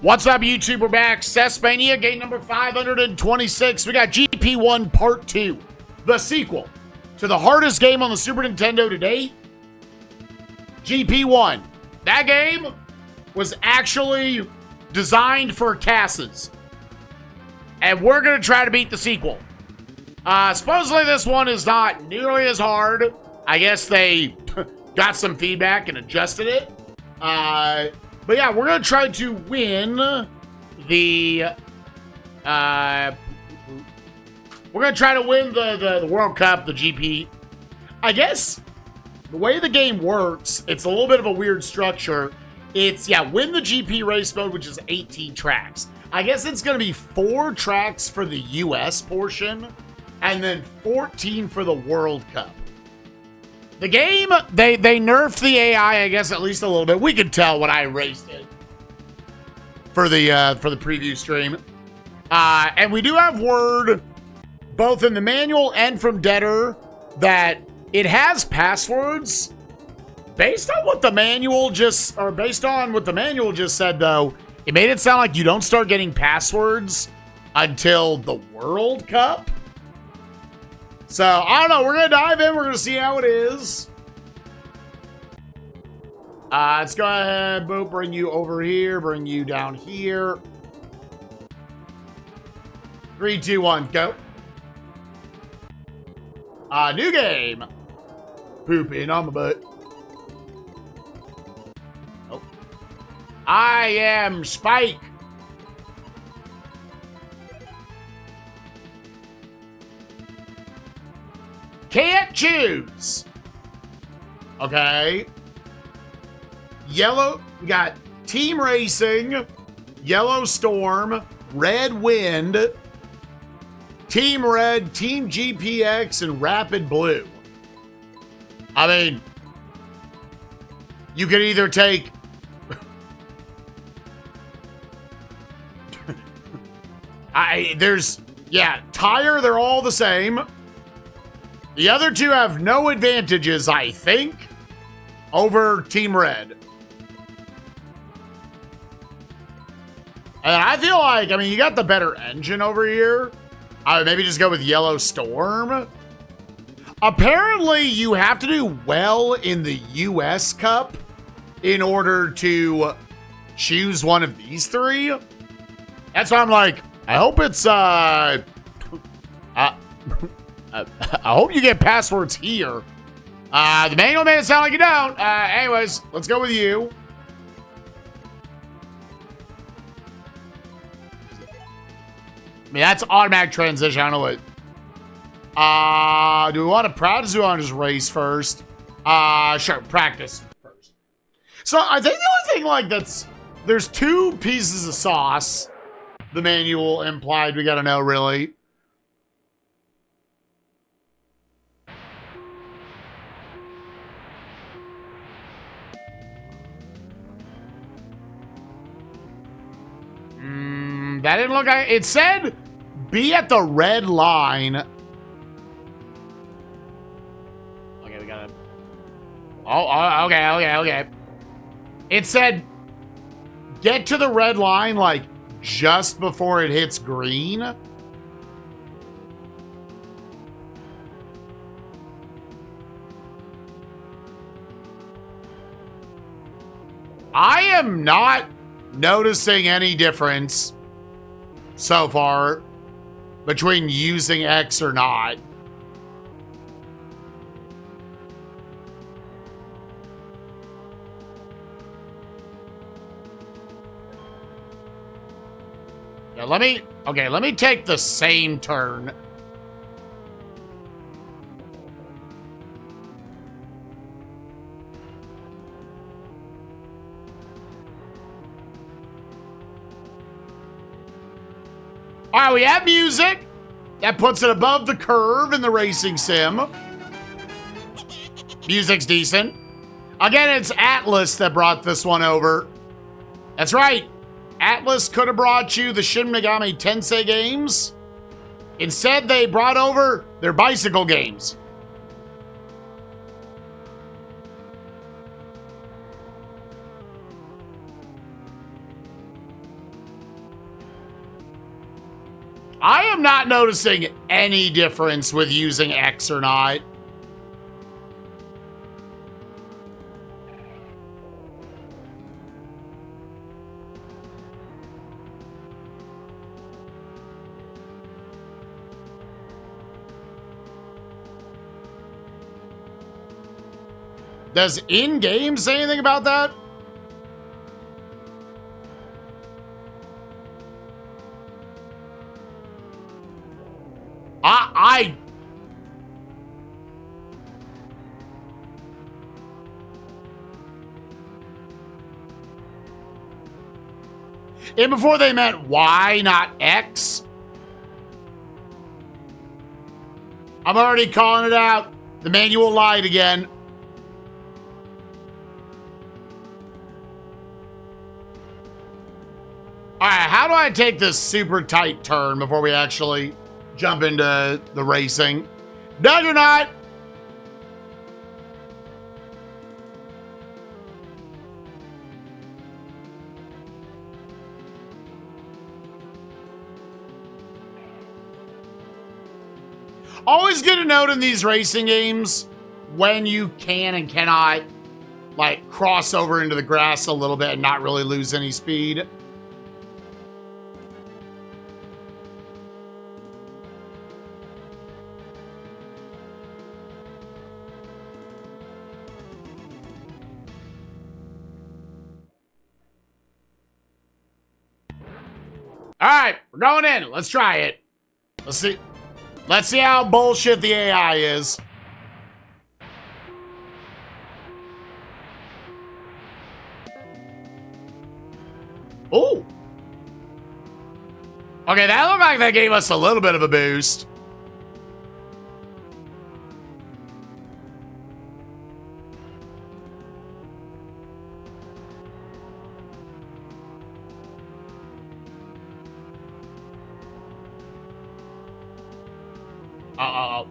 What's up, YouTube? We're back. SNESMania, game number 526. We got GP-1 Part 2, the sequel to the hardest game on the Super Nintendo to date, GP-1. That game was actually designed for Casses, and we're going to try to beat the sequel. Supposedly this one is not nearly as hard. I guess they got some feedback and adjusted it. But yeah, we're going to try to win the, we're going to try to win the World Cup, the GP. I guess the way the game works, it's a little bit of a weird structure. It's, yeah, win the GP race mode, which is 18 tracks. I guess it's going to be 4 tracks for the US portion, and then 14 for the World Cup. The game, they nerfed the AI, I guess, at least a little bit. We could tell when I raced it for the preview stream. And we do have word, both in the manual and from Deader, that it has passwords. Based on what the manual just said, though, it made it sound like you don't start getting passwords until the World Cup. So, I don't know. We're going to dive in. We're going to see how it is. Let's go ahead. Boop. Bring you over here. Bring you down here. 3, 2, 1. Go. New game. Pooping on my butt. Oh. I am Spike. Can't choose. Okay. Yellow, we got Team Racing, Yellow Storm, Red Wind, Team Red, Team GPX, and Rapid Blue. I mean, you could either take tire, they're all the same. The other two have no advantages, I think, over Team Red. And I feel like, I mean, you got the better engine over here. I would maybe just go with Yellow Storm. Apparently, you have to do well in the US Cup in order to choose one of these 3. That's why I'm like, I hope it's, I hope you get passwords here. The manual made it sound like you don't. Anyways, let's go with you. I mean, that's automatic transition. I don't know what. Do we want to practice or do we want to just race first? Sure, practice first. So I think the only thing like there's 2 pieces of sauce. The manual implied we got to know really. That didn't look like it. Said be at the red line. Okay, we got it. Oh, okay. It said get to the red line like just before it hits green. I am not noticing any difference so far between using X or not. Yeah, let me take the same turn. All right, we have music. That puts it above the curve in the racing sim. Music's decent. Again, it's Atlas that brought this one over. That's right. Atlas could have brought you the Shin Megami Tensei games. Instead, they brought over their bicycle games. I am not noticing any difference with using X or not. Does in-game say anything about that? And before they meant Y, not X. I'm already calling it out. The manual lied again. All right, how do I take this super tight turn before we actually jump into the racing? No, you're not. Always good to note in these racing games when you can and cannot, like, cross over into the grass a little bit and not really lose any speed. All right, we're going in. Let's try it. Let's see. Let's see how bullshit the AI is. Ooh. Okay, that looked like that gave us a little bit of a boost. Uh-oh.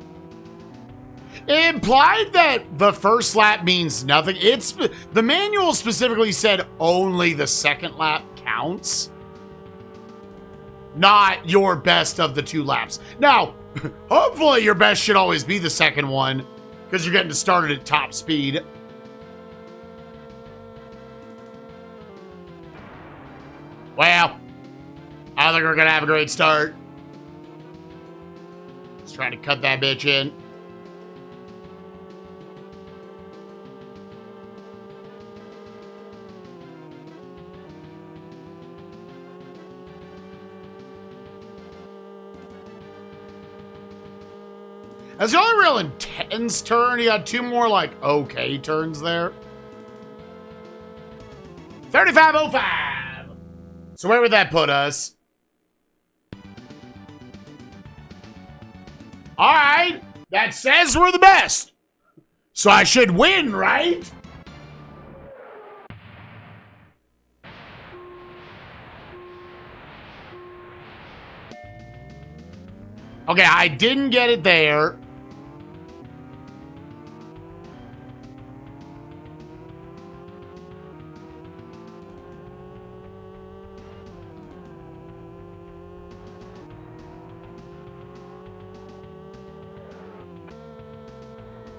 It implied that the first lap means nothing. The manual specifically said only the second lap counts. Not your best of the 2 laps. Now, hopefully your best should always be the second one, because you're getting started at top speed. Well, I don't think we're going to have a great start. Trying to cut that bitch in. That's the only real intense turn. You got 2 more, like, okay turns there. 35.05. So where would that put us? All right, that says we're the best. So I should win, right? Okay, I didn't get it there.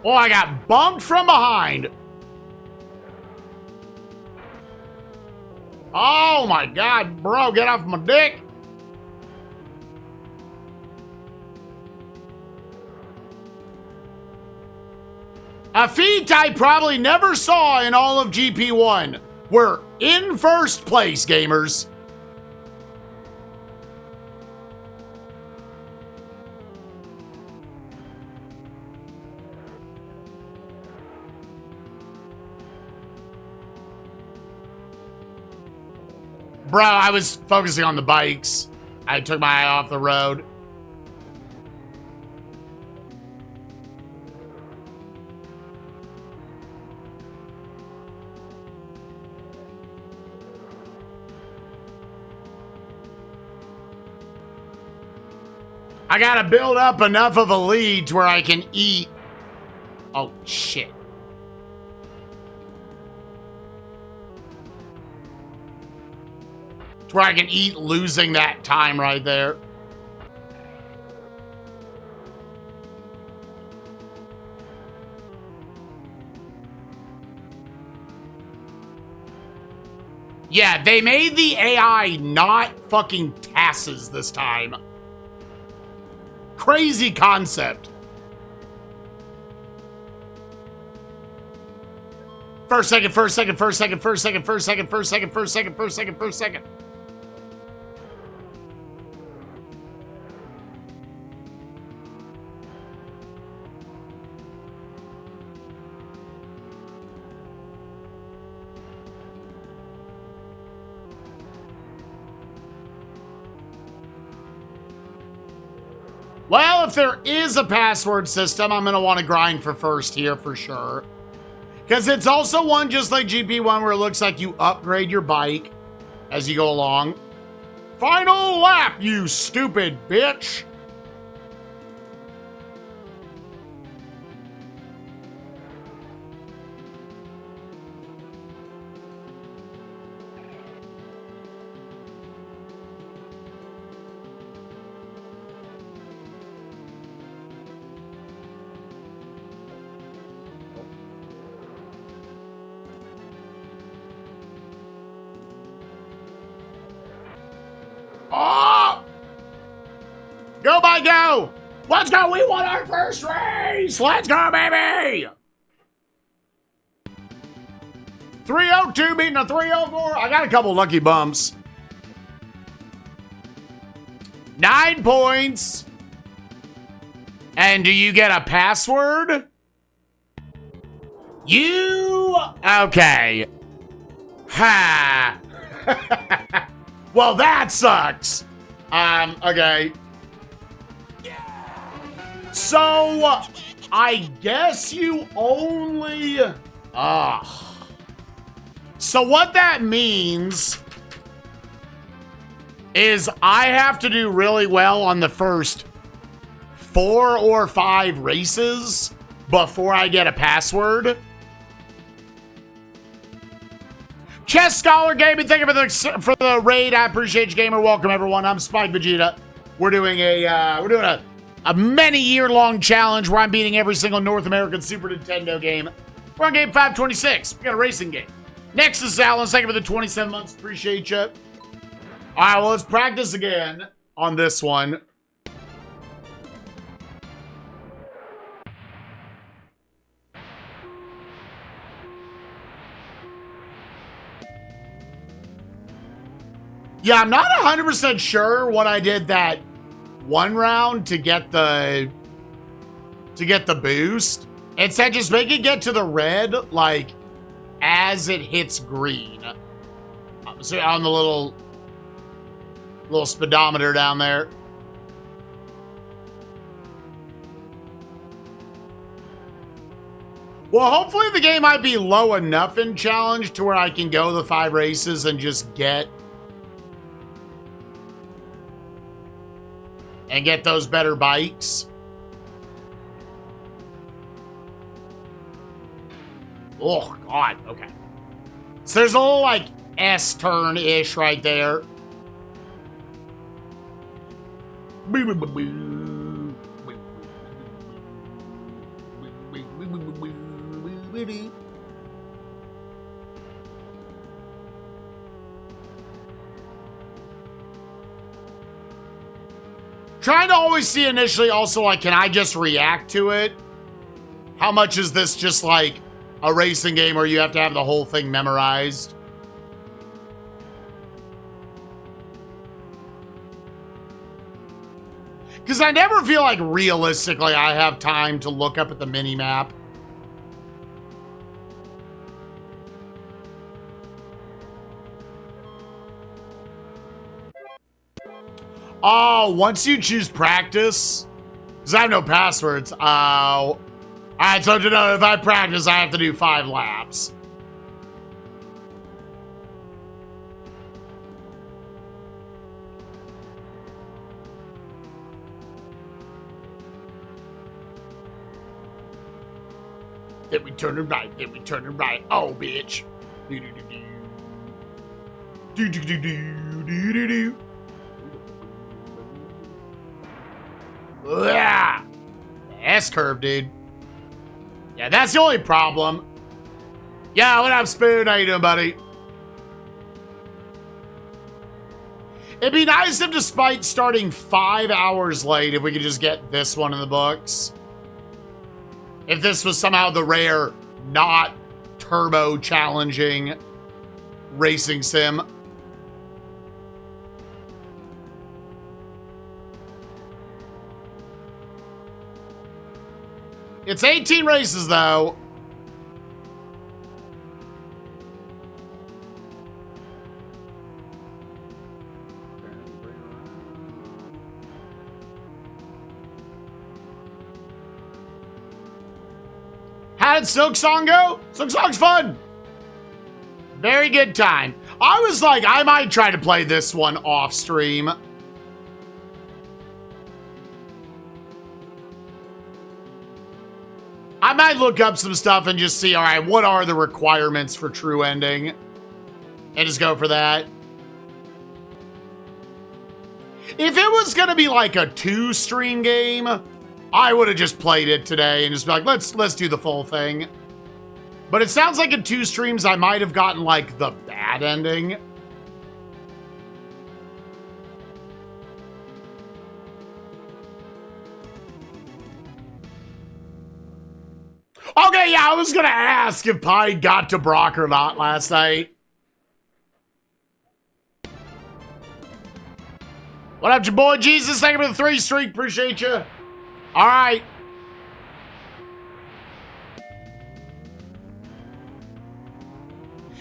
Oh, I got bumped from behind. Oh my God, bro, get off my dick. A feat I probably never saw in all of GP-1. We're in first place, gamers. Bro, I was focusing on the bikes. I took my eye off the road. I gotta build up enough of a lead to where I can eat. Oh, shit. To where I can eat losing that time right there. Yeah, they made the AI not fucking tasses this time. Crazy concept. First second. Well, if there is a password system, I'm going to want to grind for first here for sure. Because it's also one just like GP-1 where it looks like you upgrade your bike as you go along. Final lap, you stupid bitch. Oh! Go, by go! Let's go! We won our first race! Let's go, baby! 302 beating a 304. I got a couple lucky bumps. 9 points. And do you get a password? You... Okay. Ha! Well, that sucks. Okay. So, I guess you only... So what that means is I have to do really well on the first 4 or 5 races before I get a password. Chess Scholar Gaming, thank you for the raid. I appreciate you, gamer. Welcome, everyone. I'm Spikevegeta. We're doing a many-year-long challenge where I'm beating every single North American Super Nintendo game. We're on game 526. We got a racing game. Next is Alan. Thank you for the 27 months. Appreciate you. All right, well, let's practice again on this one. Yeah, I'm not 100% sure what I did that one round to get the boost. It said just make it get to the red, like, as it hits green. So on the little speedometer down there. Well, hopefully the game might be low enough in challenge to where I can go the 5 races and just get those better bikes. Oh, God. Okay. So there's a little, like, S-turn-ish right there. Trying to always see initially also, like, can I just react to it? How much is this just like a racing game where you have to have the whole thing memorized? Because I never feel like realistically I have time to look up at the mini-map. Oh, once you choose practice, because I have no passwords. Oh. All right, so to know if I practice, I have to do 5 laps. Then we turn it right, then we turn it right. Oh, bitch. Do-do-do-do. Do-do-do-do. Do-do-do. Yeah. S-curve, dude. Yeah, that's the only problem. Yeah, what up, Spoon? How you doing, buddy? It'd be nice if, despite starting 5 hours late, if we could just get this one in the books. If this was somehow the rare, not turbo challenging racing sim. It's 18 races, though. How did Silk Song go? Silk Song's fun. Very good time. I was like, I might try to play this one off stream. I might look up some stuff and just see, all right, what are the requirements for true ending? And just go for that. If it was going to be like a 2-stream game, I would have just played it today and just be like, let's do the full thing. But it sounds like in 2 streams, I might have gotten like the bad ending. Okay, yeah, I was going to ask if Pi got to Brock or not last night. What up, your boy Jesus? Thank you for the 3 streak. Appreciate you. All right.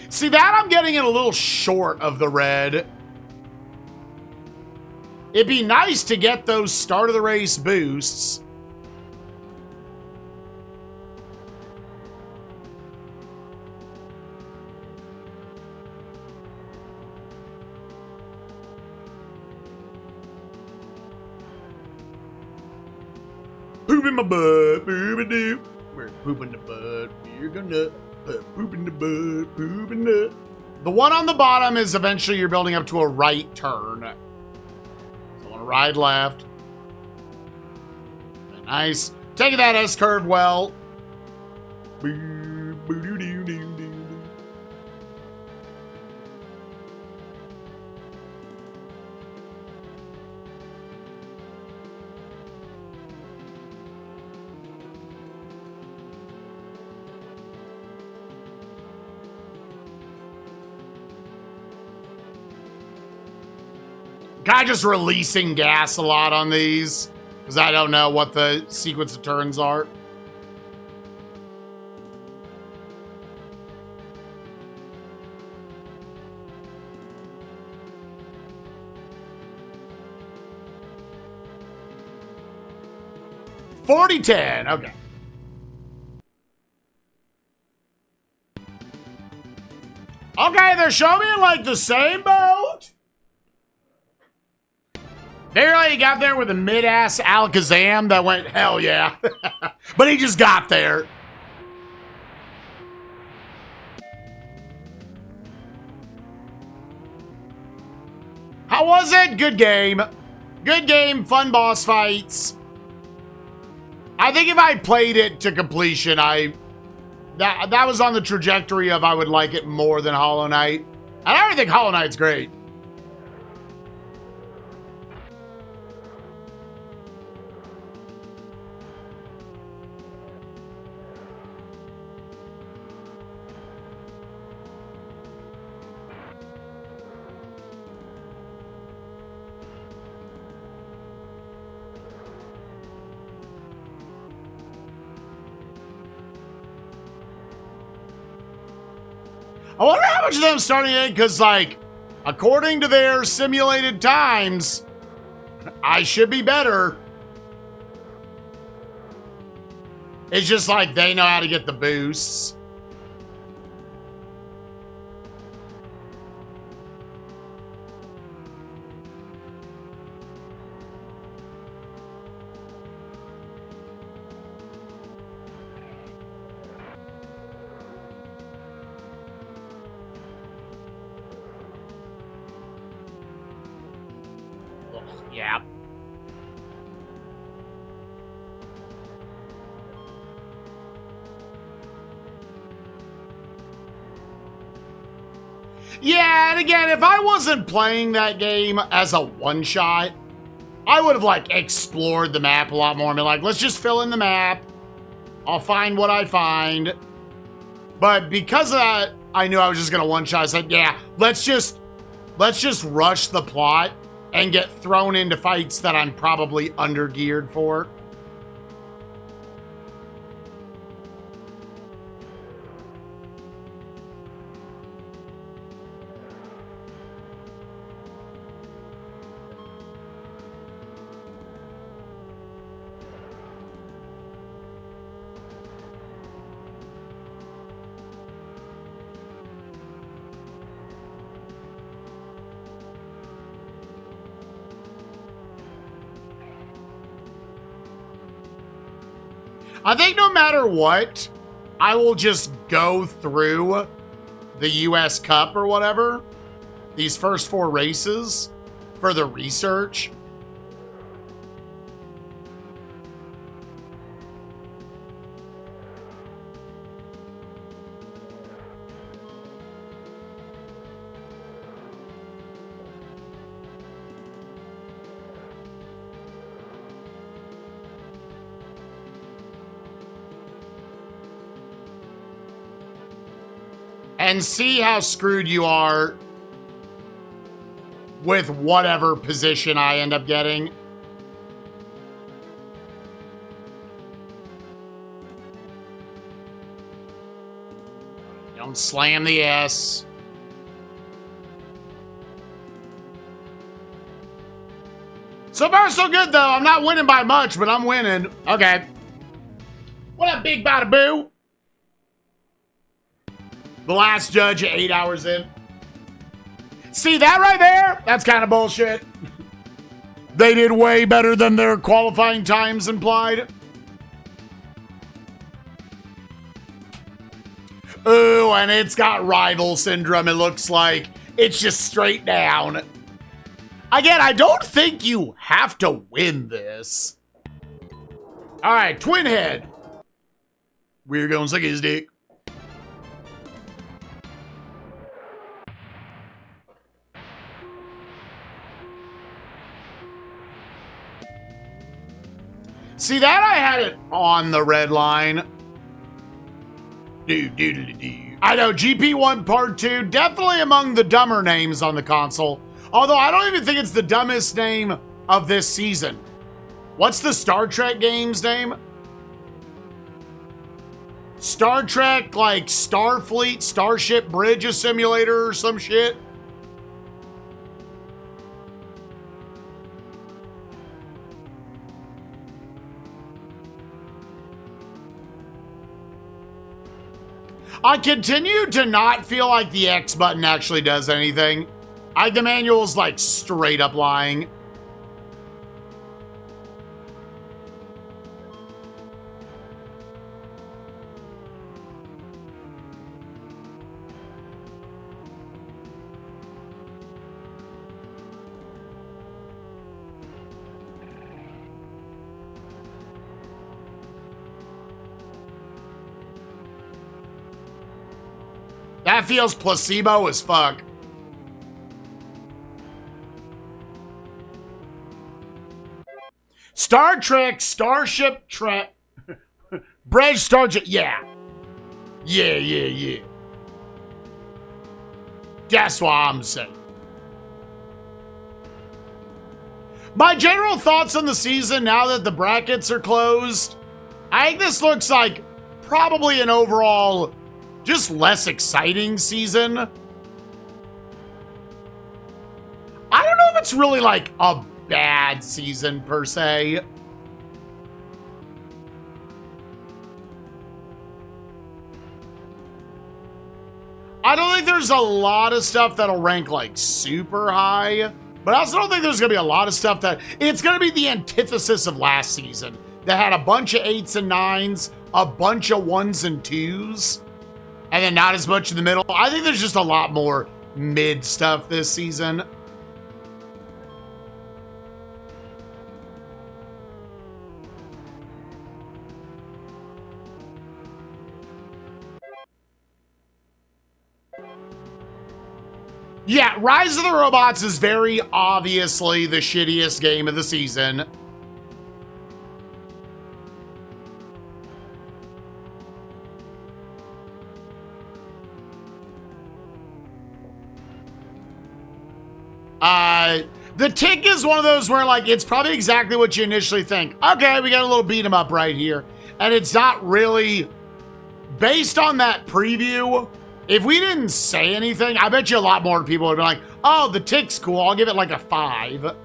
See, that I'm getting it a little short of the red. It'd be nice to get those start of the race boosts. Poop in my butt, poop a doo. We're pooping the butt. We're gonna poop in the butt, poop in the. The one on the bottom is eventually you're building up to a right turn. So I want to ride left. Nice. Taking that S curve well. Kind of just releasing gas a lot on these, because I don't know what the sequence of turns are. (40-10), okay. Okay, they're showing me like the same boat. Barely got there with a mid-ass Alakazam that went, hell yeah. But he just got there. How was it? Good game. Good game, fun boss fights. I think if I played it to completion, that was on the trajectory of I would like it more than Hollow Knight. And I already think Hollow Knight's great. I wonder how much of them starting in, because, like, according to their simulated times, I should be better. It's just like they know how to get the boosts. Yeah. Yeah, and again, if I wasn't playing that game as a one-shot, I would have, like, explored the map a lot more. I mean, like, let's just fill in the map. I'll find what I find. But because of that, I knew I was just going to one-shot. I said, yeah, let's just rush the plot and get thrown into fights that I'm probably under-geared for. I think no matter what, I will just go through the US Cup or whatever, these first 4 races, for the research. And see how screwed you are with whatever position I end up getting. Don't slam the S. So far, so good, though. I'm not winning by much, but I'm winning. Okay. What up, Big Bada Boo? The last judge 8 hours in. See that right there? That's kind of bullshit. They did way better than their qualifying times implied. Ooh, and it's got rival syndrome, it looks like. It's just straight down. Again, I don't think you have to win this. All right, Twin Head. We're going suck his dick. See that? I had it on the red line. I know, GP-1 Part 2, definitely among the dumber names on the console. Although I don't even think it's the dumbest name of this season. What's the Star Trek game's name? Star Trek, like Starfleet, Starship Bridge Simulator or some shit? I continue to not feel like the X button actually does anything. The manual's like straight up lying. That feels placebo as fuck. Star Trek, Starship Trek, Bridge Starship, yeah. Yeah. That's what I'm saying. My general thoughts on the season now that the brackets are closed, I think this looks like probably an overall just less exciting season. I don't know if it's really like a bad season per se. I don't think there's a lot of stuff that'll rank like super high, but I also don't think there's gonna be a lot of stuff that it's gonna be the antithesis of last season that had a bunch of 8s and 9s, a bunch of 1s and 2s. And then not as much in the middle. I think there's just a lot more mid stuff this season. Yeah, Rise of the Robots is very obviously the shittiest game of the season. The Tick is one of those where, like, it's probably exactly what you initially think. Okay, we got a little beat 'em up right here. And it's not really based on that preview. If we didn't say anything, I bet you a lot more people would be like, oh, the Tick's cool. I'll give it like a 5.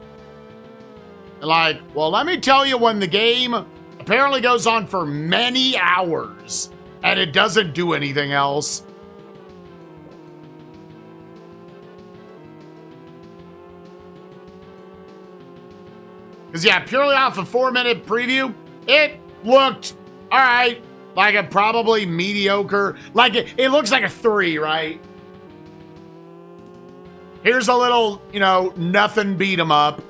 Like, well, let me tell you, when the game apparently goes on for many hours and it doesn't do anything else. Because, yeah, purely off a 4-minute preview, it looked all right. Like a probably mediocre. Like, it looks like a 3, right? Here's a little, you know, nothing beat 'em up.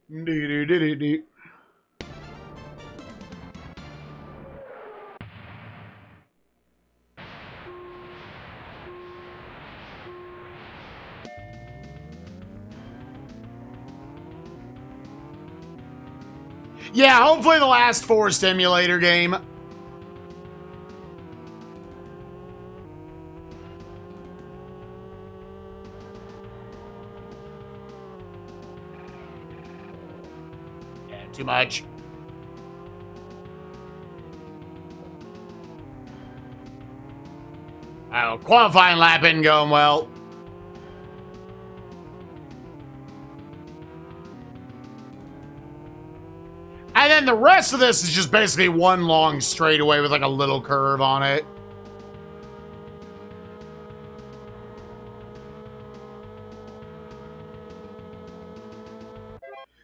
Do-do-do-do-do. Yeah, hopefully the last 4 simulator game. Yeah, too much. Oh, qualifying lap isn't going well. And then the rest of this is just basically one long straightaway with like a little curve on it.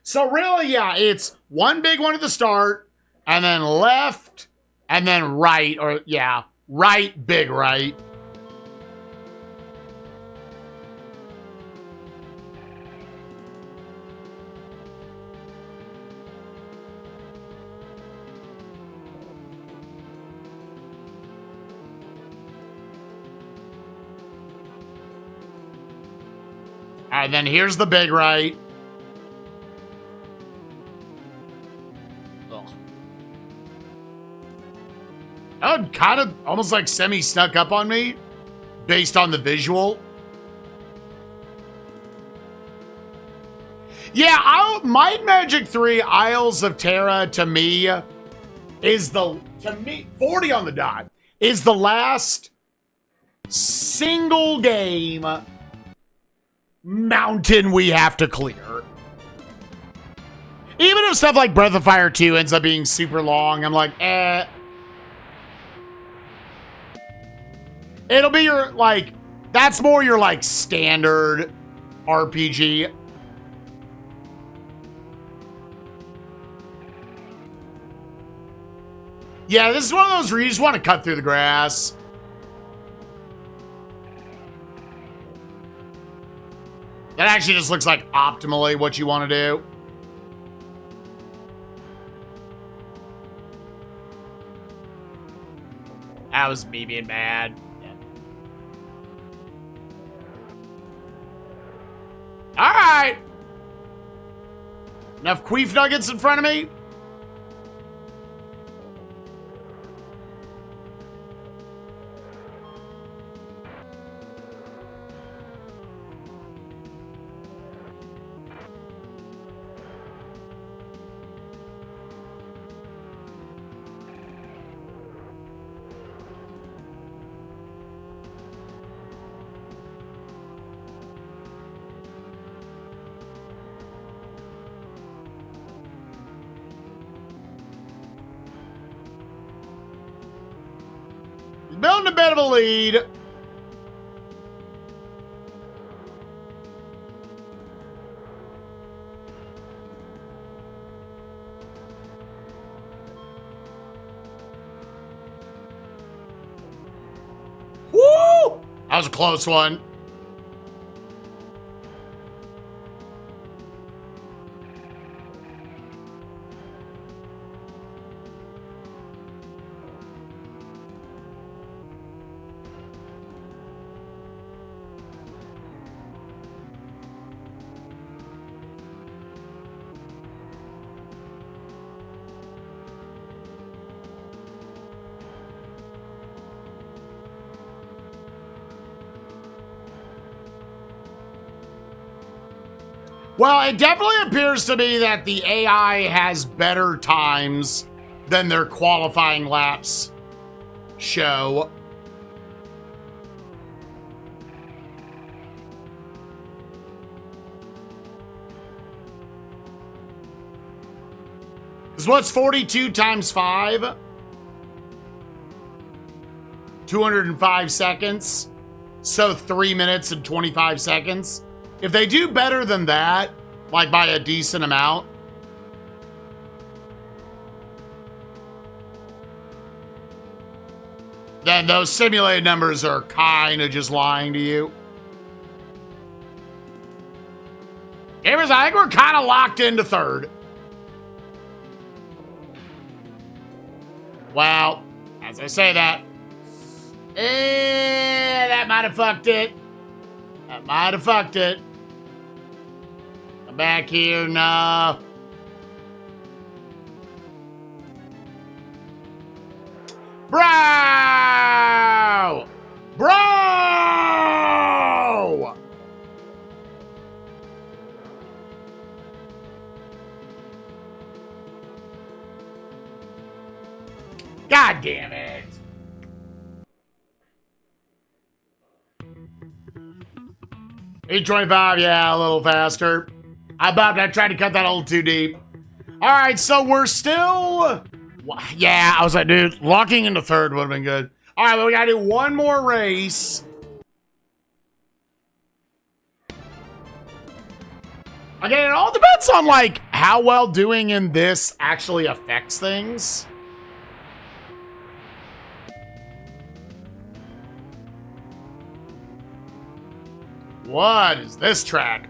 So really, yeah, it's one big one at the start, and then left, and then right, or yeah, right, big right. And then here's the big right. Ugh. That would kind of almost like semi snuck up on me based on the visual. Yeah, Might Magic 3 Isles of Terra to me is 40 on the dot, is the last single game mountain we have to clear. Even if stuff like Breath of Fire 2 ends up being super long, I'm like, eh. It'll be your, like, that's more your, like, standard RPG. Yeah, this is one of those where you just want to cut through the grass. That actually just looks like optimally what you want to do. That was me being mad. Yeah. All right. Enough queef nuggets in front of me. Building a bit of a lead. Woo! That was a close one. Well, it definitely appears to me that the AI has better times than their qualifying laps show. Because what's 42 times 5? 205 seconds. So 3 minutes and 25 seconds. If they do better than that, like by a decent amount, then those simulated numbers are kind of just lying to you. Gamers, I think we're kind of locked into third. Well, as I say that, that might have fucked it. That might have fucked it. Come back here, no. Bro! Bro! God damn it. 825, yeah, a little faster. I tried to cut that a little too deep. All right, so we're still... Yeah, I was like, dude, locking into third would have been good. All right, but we got to do one more race. Again, it all depends on, like, how well doing in this actually affects things. What is this track?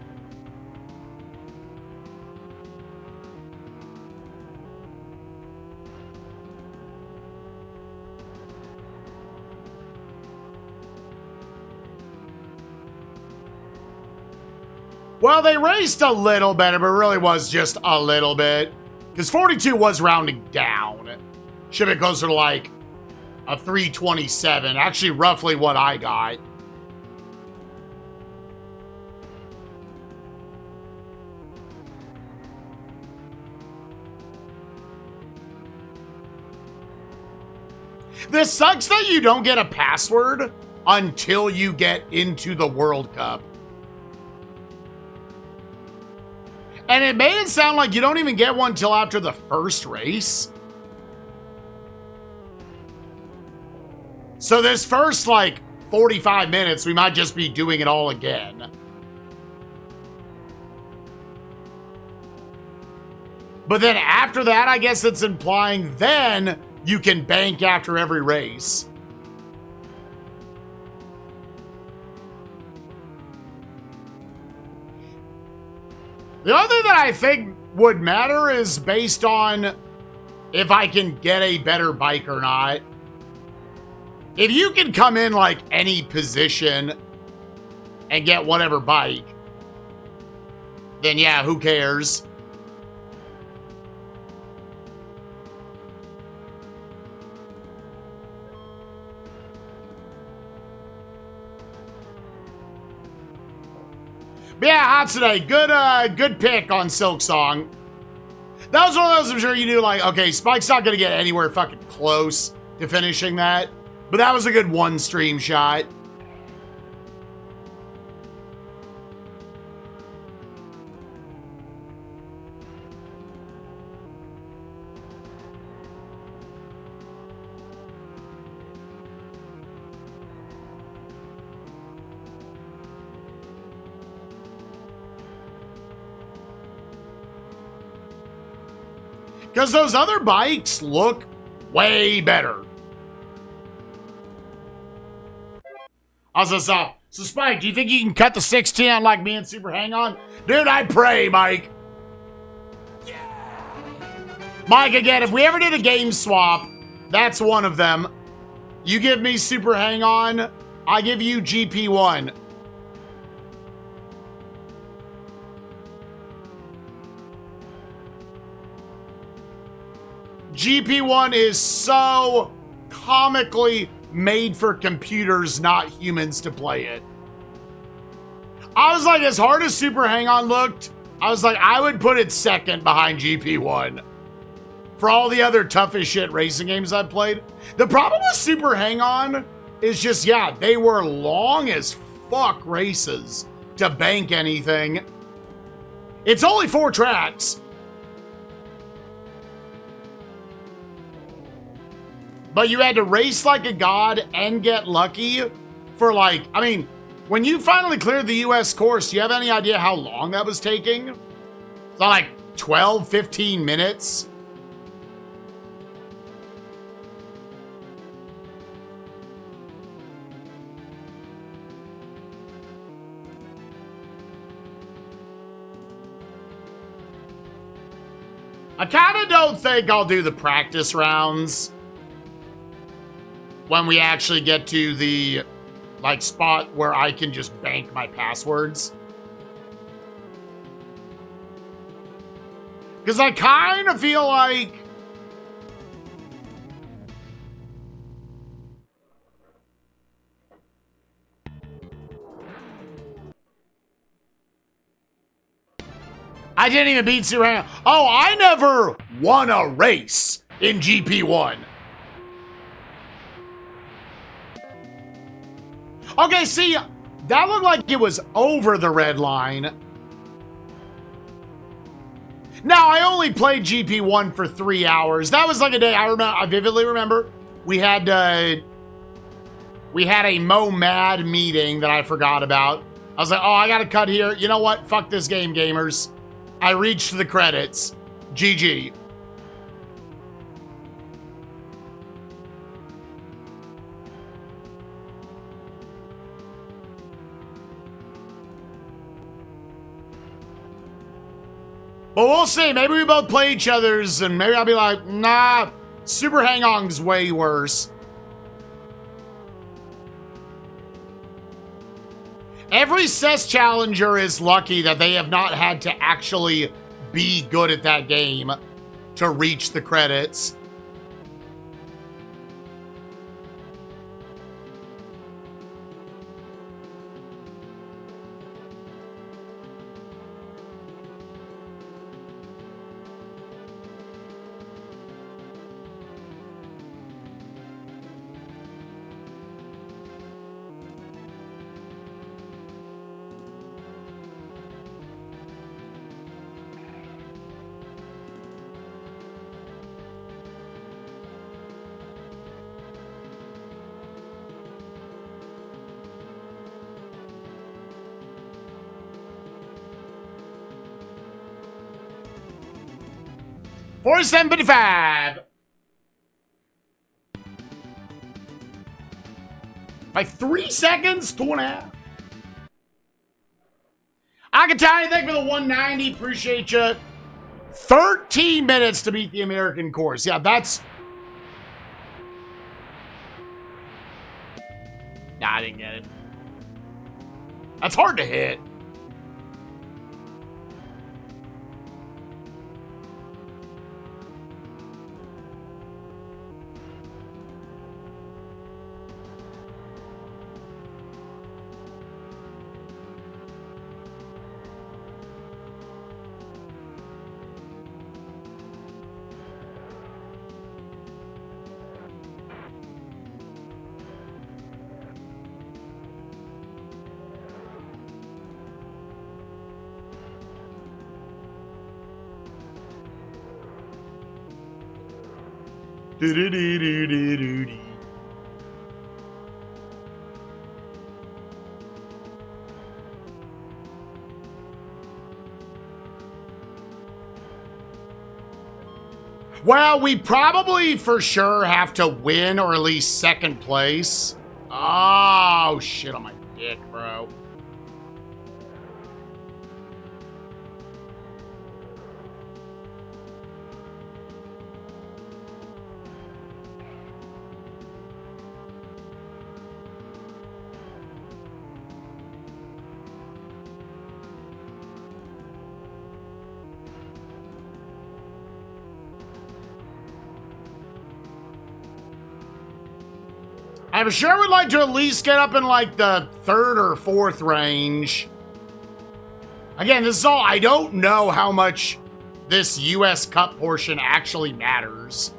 Well, they raced a little better, but it really was just a little bit. Because 42 was rounding down. Should have been closer to like a 327. Actually, roughly what I got. This sucks that you don't get a password until you get into the World Cup. And it made it sound like you don't even get one until after the first race. So this first, like, 45 minutes, we might just be doing it all again. But then after that, I guess it's implying then you can bank after every race. The other thing that I think would matter is based on if I can get a better bike or not. If you can come in like any position and get whatever bike, then yeah, who cares? But yeah, Hatsune, good pick on Silk Song. That was one of those I'm sure you knew, like, okay, Spike's not gonna get anywhere fucking close to finishing that. But that was a good one stream shot. Because those other bikes look way better. Also, so Spike, do you think you can cut the 610 like me and Super Hang On? Dude, I pray, Mike. Yeah. Mike, again, if we ever did a game swap, that's one of them. You give me Super Hang On, I give you GP-1. GP-1 is so comically made for computers, not humans, to play it. I was like, as hard as Super Hang On looked, I was like, I would put it second behind GP-1 for all the other tough as shit racing games I've played. The problem with Super Hang-On is just, yeah, they were long as fuck races to bank anything. It's only 4 tracks. But you had to race like a god and get lucky for like, I mean, when you finally cleared the US course, do you have any idea how long that was taking? It's like 12, 15 minutes. I kind of don't think I'll do the practice rounds when we actually get to the like spot where I can just bank my passwords. Because I kind of feel like I didn't even beat Super Hang-On. Oh, I never won a race in GP-1. Okay, see, that looked like it was over the red line. Now, I only played GP-1 for 3 hours. That was like a day I vividly remember. We had a Mo Mad meeting that I forgot about. I was like, oh, I gotta cut here. You know what? Fuck this game, gamers. I reached the credits. GG. But we'll see. Maybe we both play each other's, and maybe I'll be like, nah, Super Hang-On's way worse. Every CES challenger is lucky that they have not had to actually be good at that game to reach the credits. $47.55. By 3 seconds, 2.5. I can tell you, thank you for the 190. Appreciate you. 13 minutes to beat the American course. Yeah, that's... Nah, I didn't get it. That's hard to hit. Well, we probably for sure have to win or at least second place. Oh, shit on my dick, bro. I'm sure we'd like to at least get up in like the 3rd or 4th range. Again, this is all, I don't know how much this US Cup portion actually matters.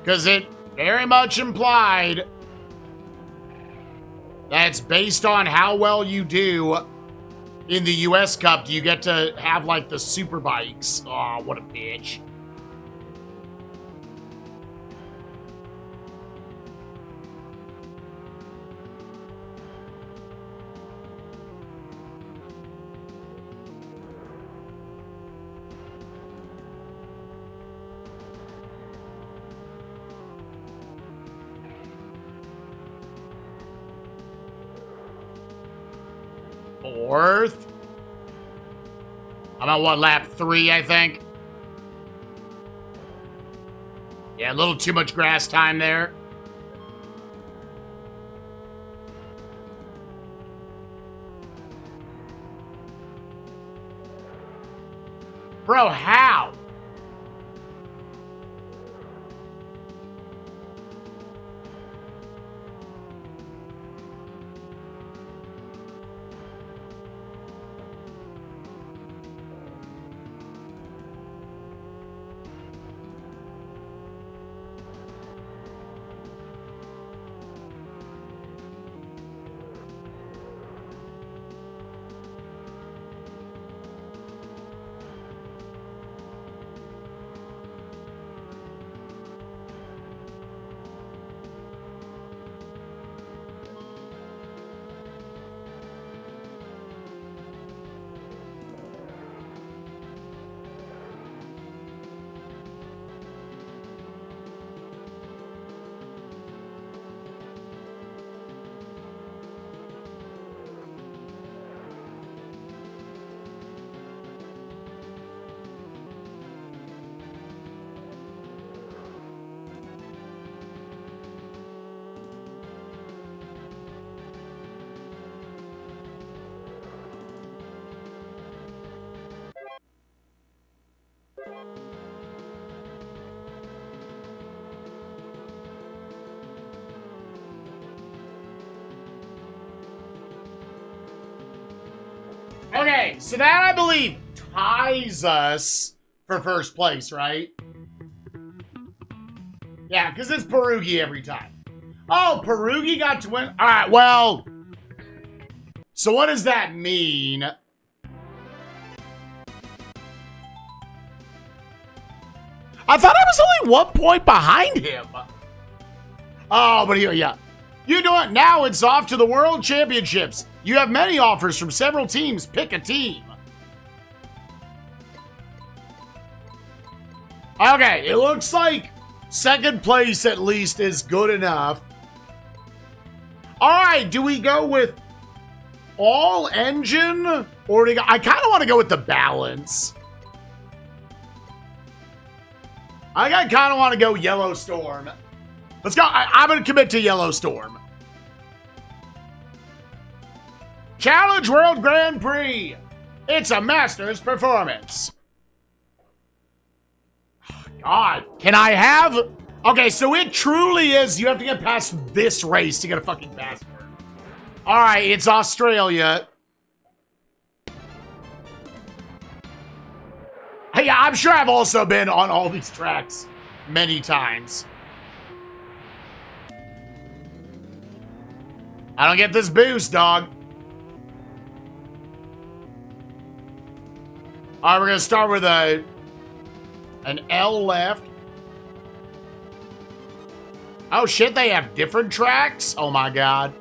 Because it very much implied that it's based on how well you do in the US Cup. Do you get to have, like, the super bikes? Oh, what a bitch. Fourth. I'm on what, lap 3, I think? Yeah, a little too much grass time there. Bro, how? Okay, so that, I believe, ties us for first place, right? Yeah, because it's Perugi every time. Oh, Perugi got to win. All right, well, so what does that mean? I thought I was only 1 point behind him. Oh, but here, yeah. You know what? Now it's off to the World Championships. You have many offers from several teams. Pick a team. Okay, it looks like second place at least is good enough. All right, do we go with all engine? Or do we go, I kind of want to go with the balance. I kind of want to go Yellow Storm. Let's go. I'm going to commit to Yellow Storm. Challenge World Grand Prix. It's a master's performance. God, can I have... Okay, so it truly is, you have to get past this race to get a fucking passport. All right, it's Australia. Hey, I'm sure I've also been on all these tracks many times. I don't get this boost, dog. All right, we're going to start with an L left. Oh, shit, they have different tracks? Oh, my God.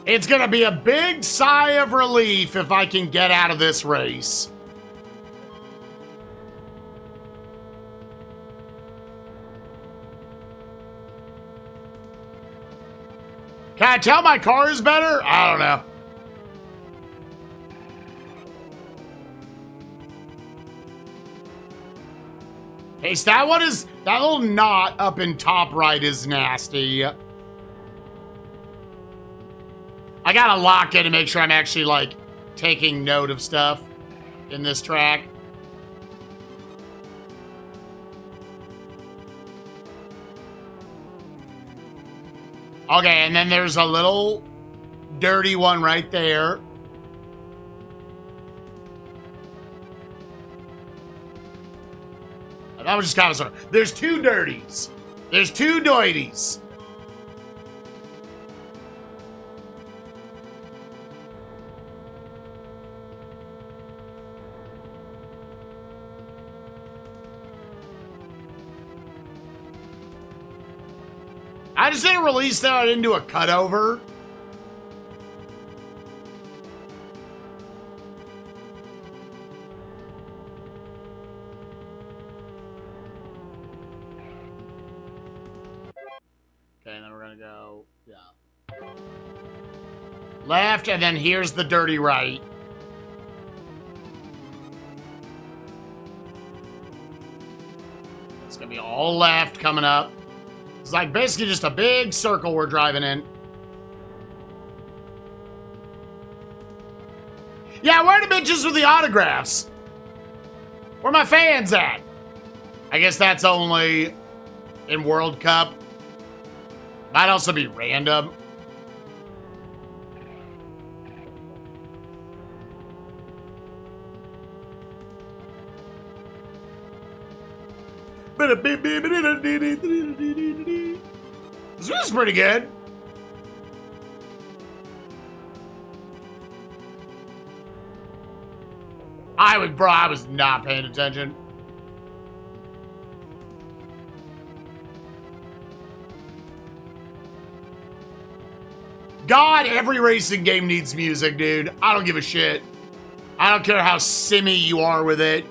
It's going to be a big sigh of relief if I can get out of this race. Can I tell my car is better? I don't know. Hey, so that one is, that little knot up in top right is nasty. I gotta lock it to make sure I'm actually, like, taking note of stuff in this track. Okay, and then there's a little dirty one right there. That was just kind of sorry. There's two dirties. There's two doities. I just didn't release that. I didn't do a cutover. Okay, and then we're gonna go, yeah. Left, and then here's the dirty right. It's gonna be all left coming up. It's like basically just a big circle we're driving in. Yeah, where are the bitches with the autographs? Where my fans at? I guess that's only in World Cup. Might also be random. This was pretty good. I was not paying attention. God, every racing game needs music, dude. I don't give a shit. I don't care how simmy you are with it.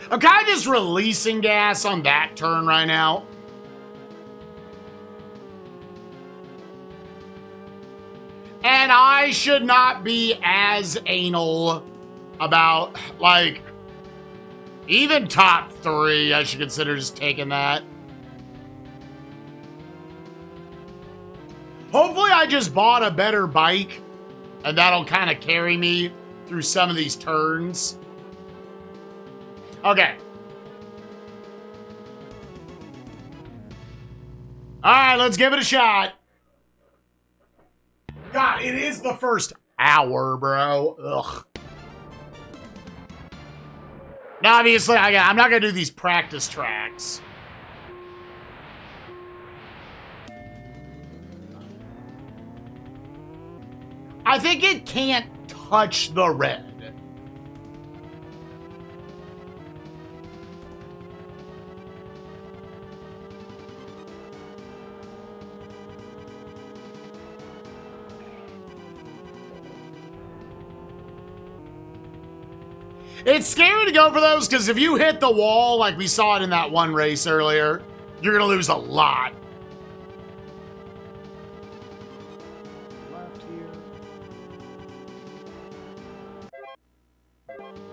I'm kind of just releasing gas on that turn right now. And I should not be as anal about, like, even top 3. I should consider just taking that. Hopefully I just bought a better bike, and that'll kind of carry me through some of these turns. Okay. All right, let's give it a shot. God, it is the first hour, bro. Ugh. Now, obviously, I'm not going to do these practice tracks. I think it can't touch the red. It's scary to go for those because if you hit the wall like we saw it in that one race earlier, you're going to lose a lot. Left here.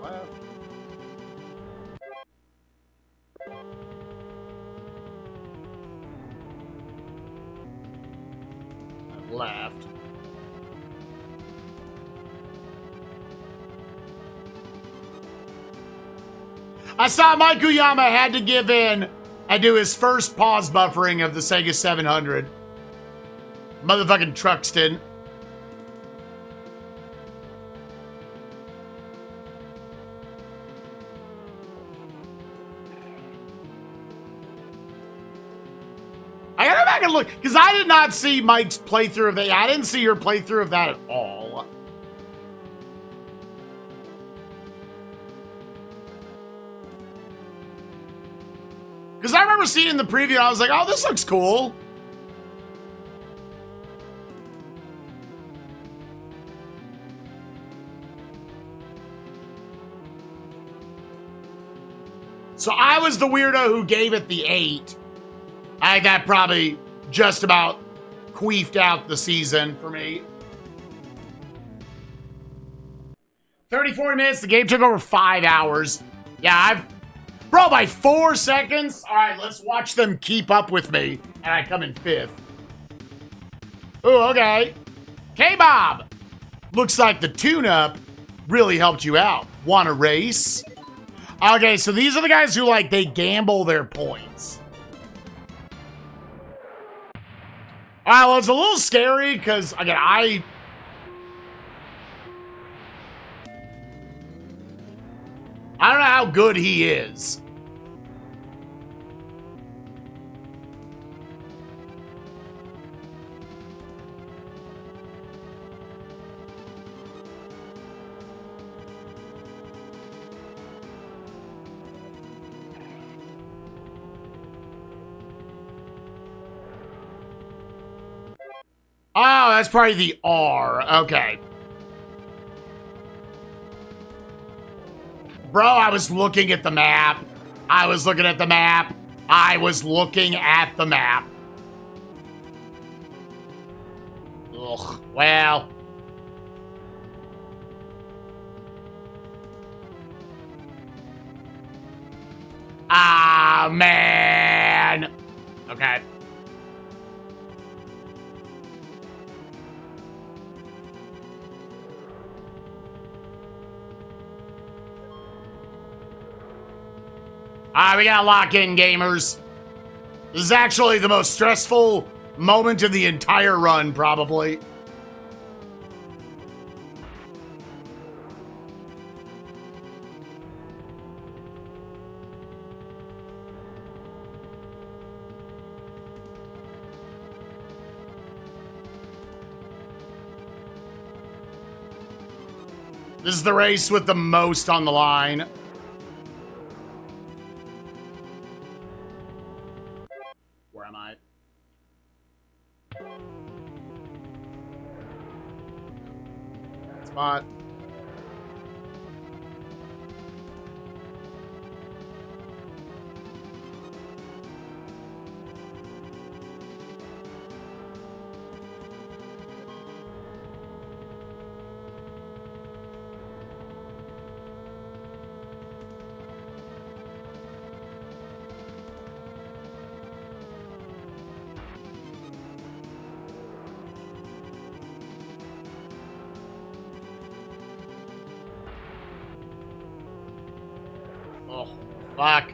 Left. Left. I saw Mike Uyama had to give in and do his first pause buffering of the Sega 700. Motherfucking Truxton. I gotta go back and look, because I did not see Mike's playthrough of that. I didn't see your playthrough of that at all. Because I remember remember seeing in the preview, and I was like, oh, this looks cool. So I was the weirdo who gave it the 8. I think that probably just about queefed out the season for me. 34 minutes. The game took over 5 hours. Yeah, Bro, by 4 seconds? All right, let's watch them keep up with me. And I come in 5th. Ooh, okay. K-Bob. Looks like the tune-up really helped you out. Want to race? Okay, so these are the guys who, like, they gamble their points. All right, well, it's a little scary because, again, I don't know how good he is. Oh, that's probably the R. Okay. Bro, I was looking at the map. I was looking at the map. I was looking at the map. Ugh, well. Ah, man. Okay. Alright, we gotta lock in, gamers. This is actually the most stressful moment of the entire run, probably. This is the race with the most on the line. Where am I? Spot. Oh, fuck.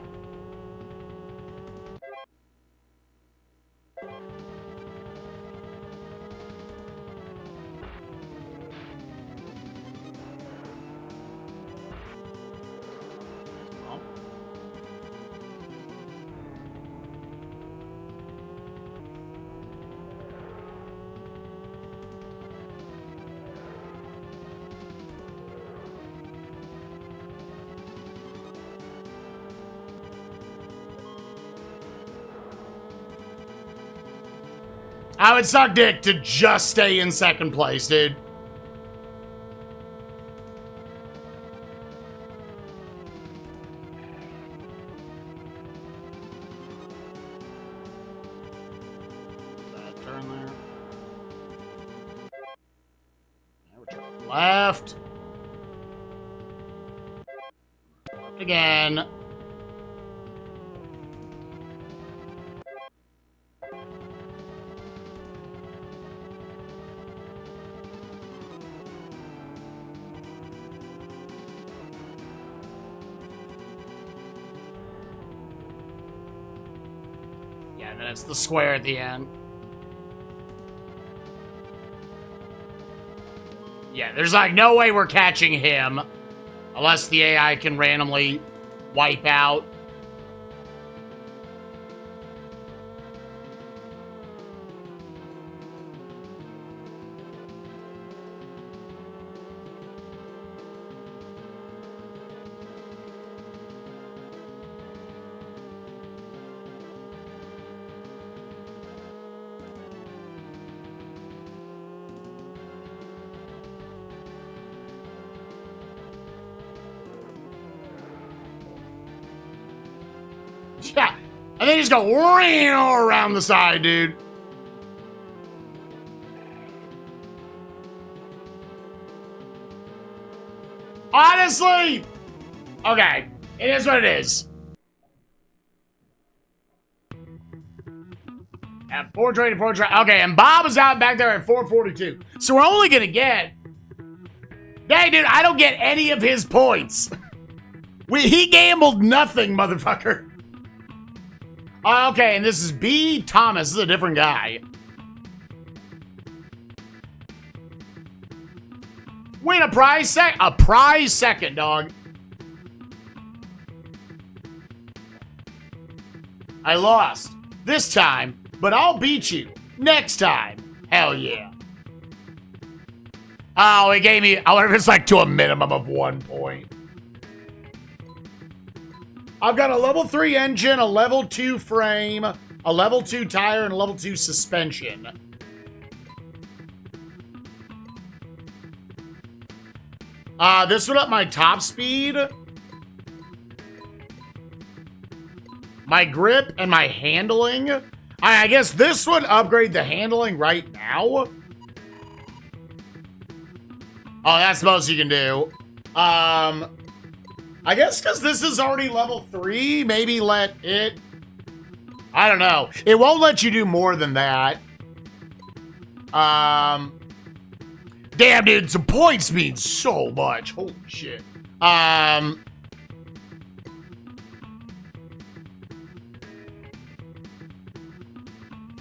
I would suck dick to just stay in second place, dude. Bad turn there. Turn left. Left again. Yeah, then it's the square at the end. Yeah, there's like no way we're catching him unless the AI can randomly wipe out. And they just go around the side, dude. Honestly, okay, it is what it is. At 420, okay, and Bob is out back there at 442. So we're only gonna get, dang, dude, I don't get any of his points. He gambled nothing, motherfucker. Okay, and this is B. Thomas. This is a different guy. Win a prize second, dog. I lost this time, but I'll beat you next time. Hell yeah. Oh, it gave me, I wonder if it's like to a minimum of 1 point. I've got a level 3 engine, a level 2 frame, a level 2 tire, and a level 2 suspension. This would up my top speed, my grip, and my handling. I guess this would upgrade the handling right now. Oh, that's the most you can do. I guess because this is already level 3, maybe let it... I don't know. It won't let you do more than that. Damn, dude, some points mean so much. Holy shit.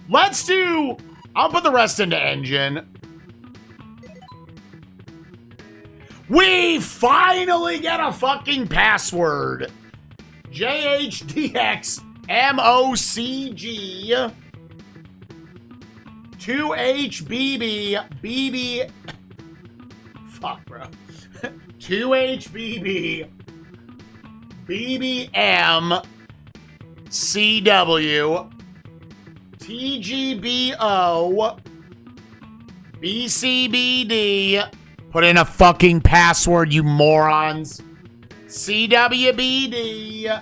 Let's do... I'll put the rest into engine. We finally get a fucking password. JHDXMOCG 2HBB fuck, bro. 2HBB BBM CW TGBO BCBD. Put in a fucking password, you morons. CWBD.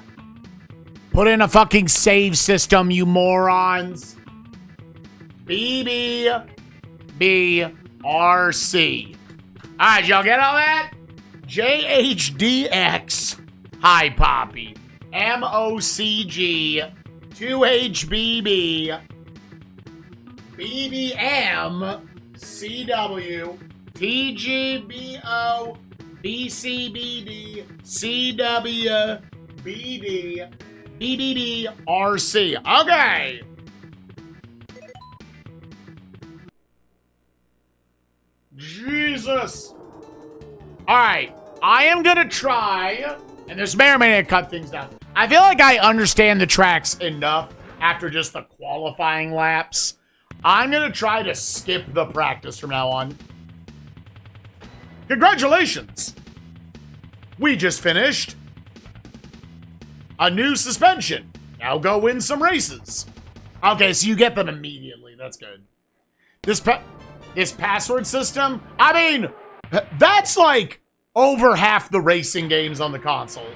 Put in a fucking save system, you morons. BBBRC. Alright, y'all get all that? JHDX. Hi, Poppy. MOCG. 2HBB. BBM. CW. TGBO, BCBD, CW, BD, BBD, RC. Okay. Jesus. All right. I am going to try, and this may or may not cut things down. I feel like I understand the tracks enough after just the qualifying laps. I'm going to try to skip the practice from now on. Congratulations! We just finished a new suspension. Now go win some races. Okay, so you get them immediately. That's good. This password system, I mean, that's like over half the racing games on the console.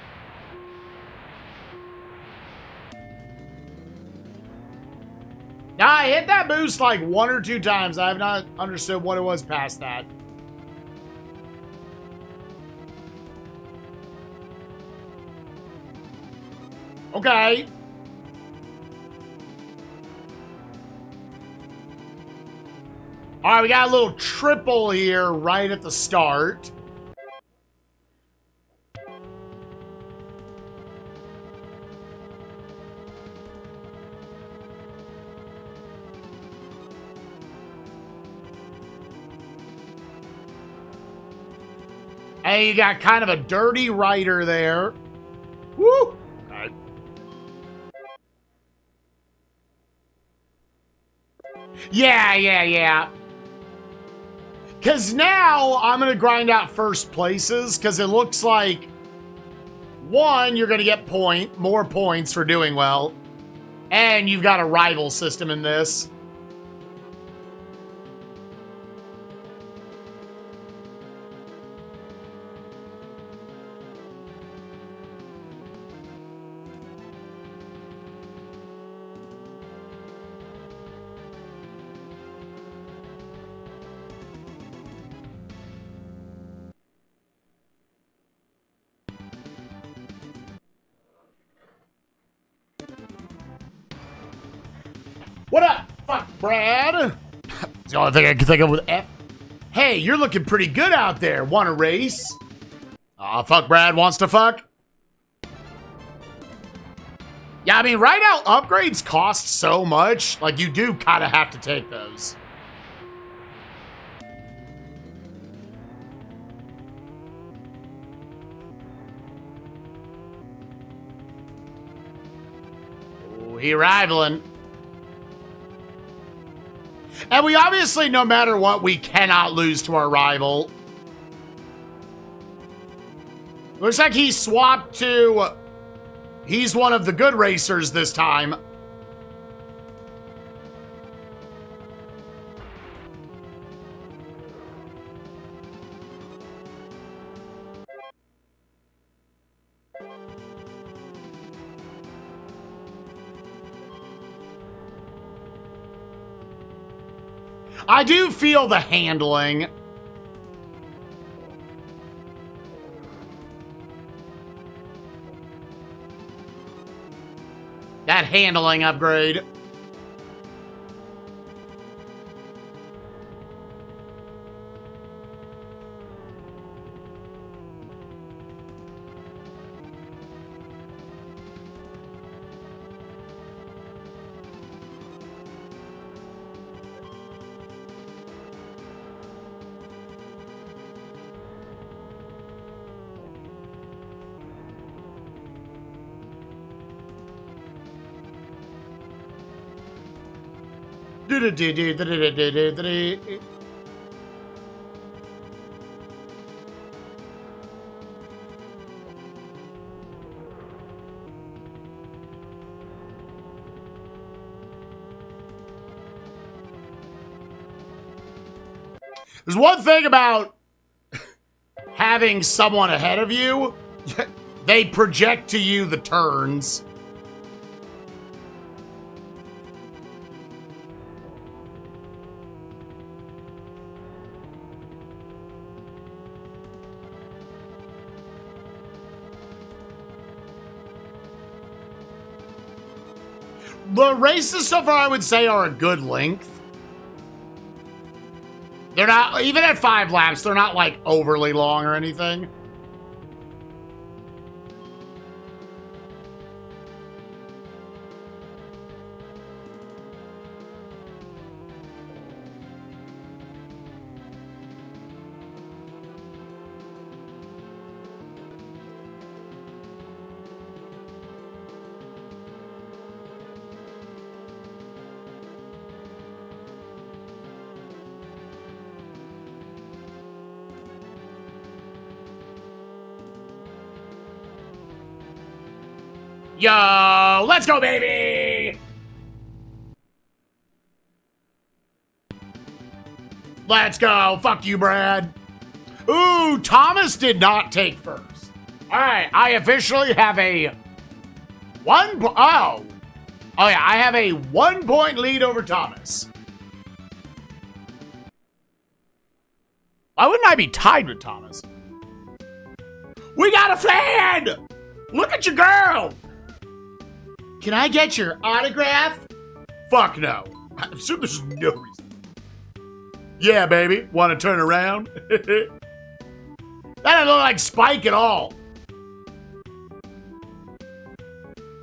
Now, I hit that boost like 1 or 2 times. I have not understood what it was past that. Okay. All right, we got a little triple here right at the start. Hey, you got kind of a dirty rider there. Woo! Okay. Yeah. Because now I'm going to grind out first places because it looks like, one, you're going to get more points for doing well. And you've got a rival system in this. What up? Fuck, Brad. It's the only thing I can think of with F. Hey, you're looking pretty good out there. Want a race? Aw, fuck, Brad wants to fuck? Yeah, I mean, right now, upgrades cost so much. Like, you do kind of have to take those. Ooh, he rivaling. And we obviously, no matter what, we cannot lose to our rival. Looks like he swapped to... He's one of the good racers this time. I do feel the handling. That handling upgrade. There's one thing about having someone ahead of you. They project to you the turns. The races so far, I would say, are a good length. They're not, even at 5 laps, they're not like overly long or anything. Yo, let's go, baby! Let's go. Fuck you, Brad. Ooh, Thomas did not take first. All right, I officially have a oh yeah, I have a 1-point lead over Thomas. Why wouldn't I be tied with Thomas? We got a fan! Look at your girl! Can I get your autograph? Fuck no. I assume there's no reason. Yeah, baby. Want to turn around? That doesn't look like Spike at all.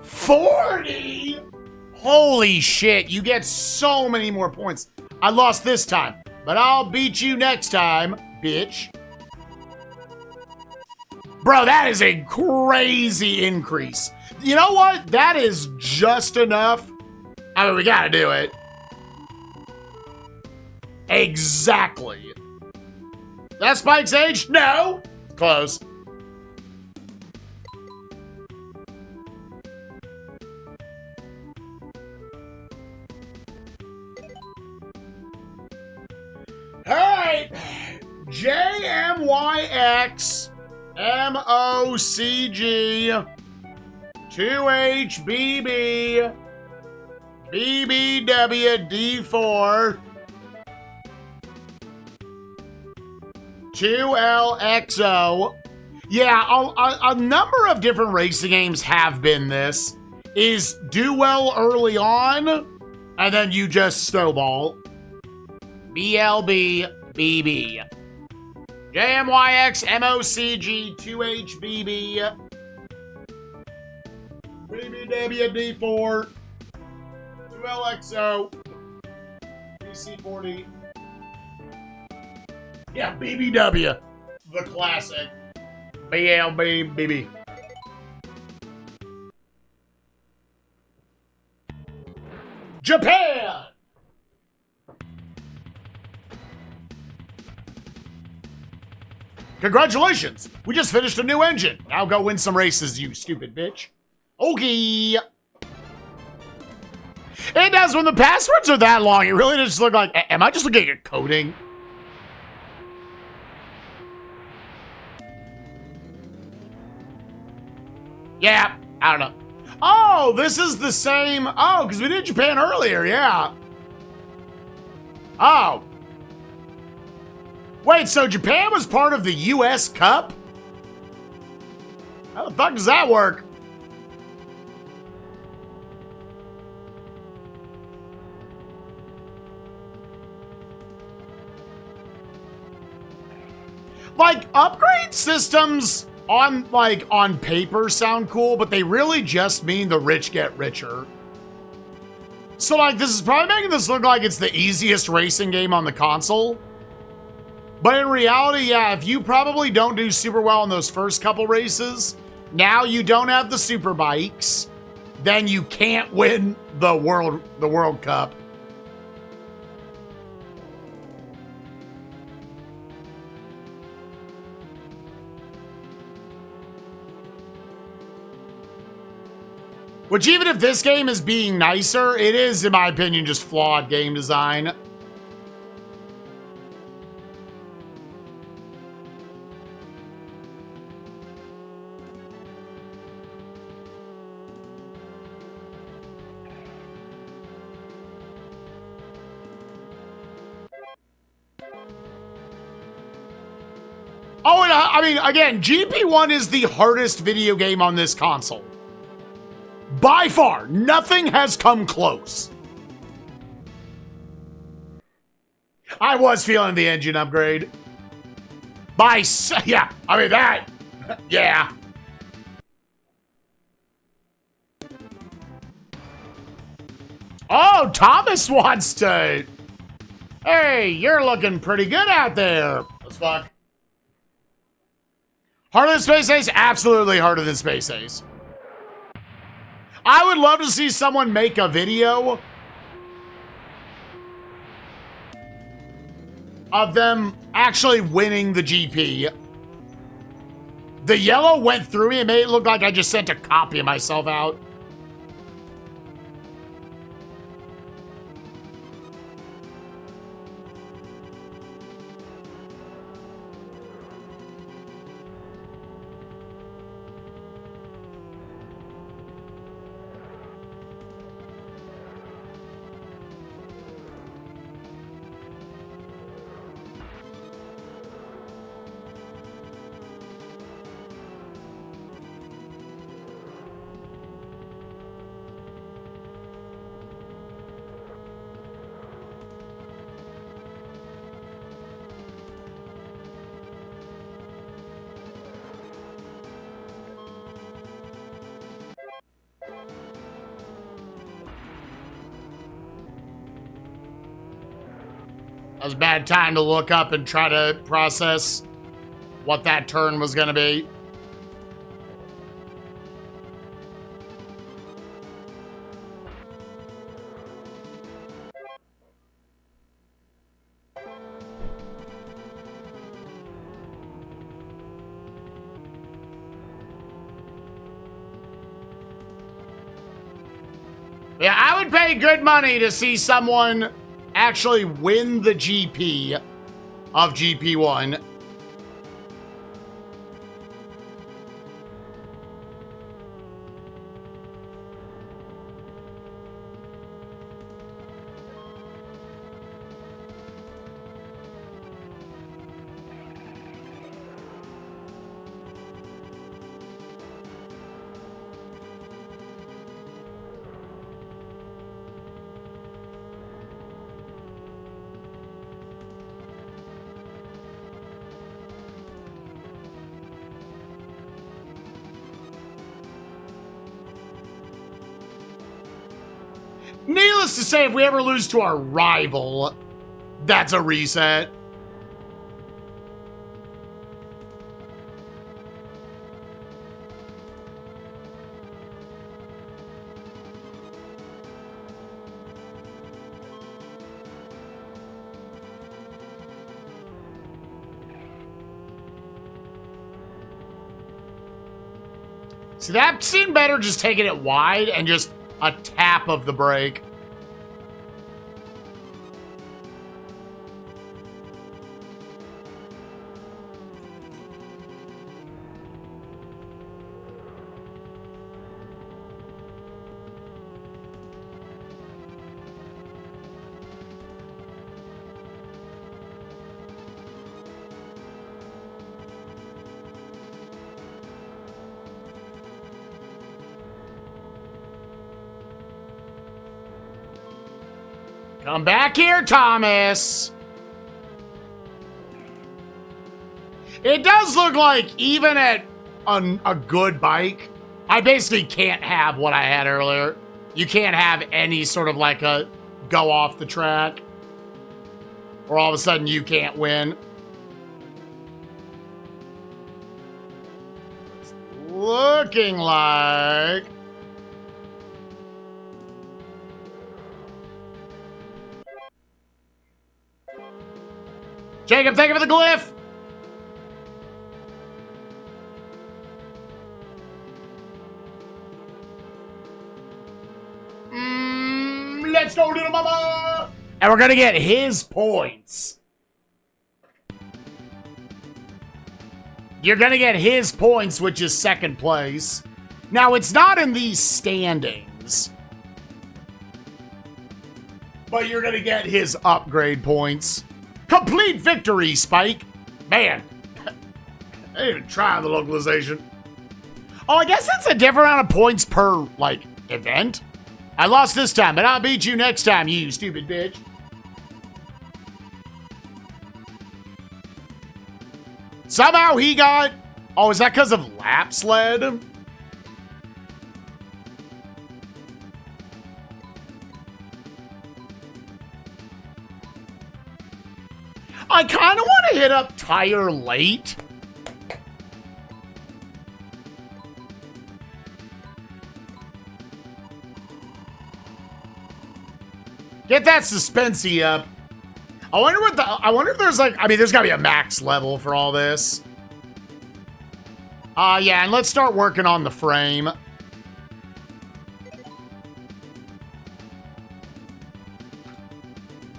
40? Holy shit. You get so many more points. I lost this time, but I'll beat you next time, bitch. Bro, that is a crazy increase. You know what? That is just enough. I mean, we gotta do it. Exactly. That's Spike's age? No. Close. All right. JMYX MOCG 2HBB BBWD4 2LXO. Yeah, a number of different racing games have been this. Is do well early on, And then you just snowball. BLB, JMYX, MOCG, 2HBB, BBWD4, 2LXO, PC40. Yeah, BBW, the classic. BLB, BB. Japan! Congratulations! We just finished a new engine. Now go win some races, you stupid bitch. Okay. It does. When the passwords are that long, it really just look like... Am I just looking at coding? Yeah, I don't know. Oh, this is the same... Oh, because we did Japan earlier, yeah. Oh. Wait, so Japan was part of the U.S. Cup? How the fuck does that work? Like, upgrade systems on paper sound cool, but they really just mean the rich get richer. So, like, this is probably making this look like it's the easiest racing game on the console. But in reality, yeah, if you probably don't do super well in those first couple races, now you don't have the super bikes, then you can't win the World Cup. Which, even if this game is being nicer, it is, in my opinion, just flawed game design. Oh, and I mean, again, GP-1 is the hardest video game on this console. By far, nothing has come close. I was feeling the engine upgrade. Yeah, I mean that, yeah. Oh, Thomas wants to. Hey, you're looking pretty good out there. Let's fuck. Harder than Space Ace? Absolutely harder than Space Ace. I would love to see someone make a video of them actually winning the GP. The yellow went through me and made it look like I just sent a copy of myself out. That was a bad time to look up and try to process what that turn was going to be. Yeah, I would pay good money to see someone actually win the GP of GP-1. needless to say, if we ever lose to our rival, that's a reset. See, that seemed better just taking it wide and just a tap of the brake. Come back here, Thomas. It does look like even at a good bike, I basically can't have what I had earlier. You can't have any sort of like a go off the track, or all of a sudden you can't win. It's looking like... Jacob, thank you for the glyph! Let's go, little mama! And we're gonna get his points. You're gonna get his points, which is second place. Now, it's not in these standings, but you're gonna get his upgrade points. Complete victory, Spike. Man, I didn't even try the localization. Oh, I guess that's a different amount of points per, like, event. I lost this time, but I'll beat you next time, you stupid bitch. Somehow he got... Oh, is that because of lap sled? I kind of want to hit up tire late. Get that suspensey up. I wonder if there's like, I mean, there's gotta be a max level for all this. Yeah, and let's start working on the frame.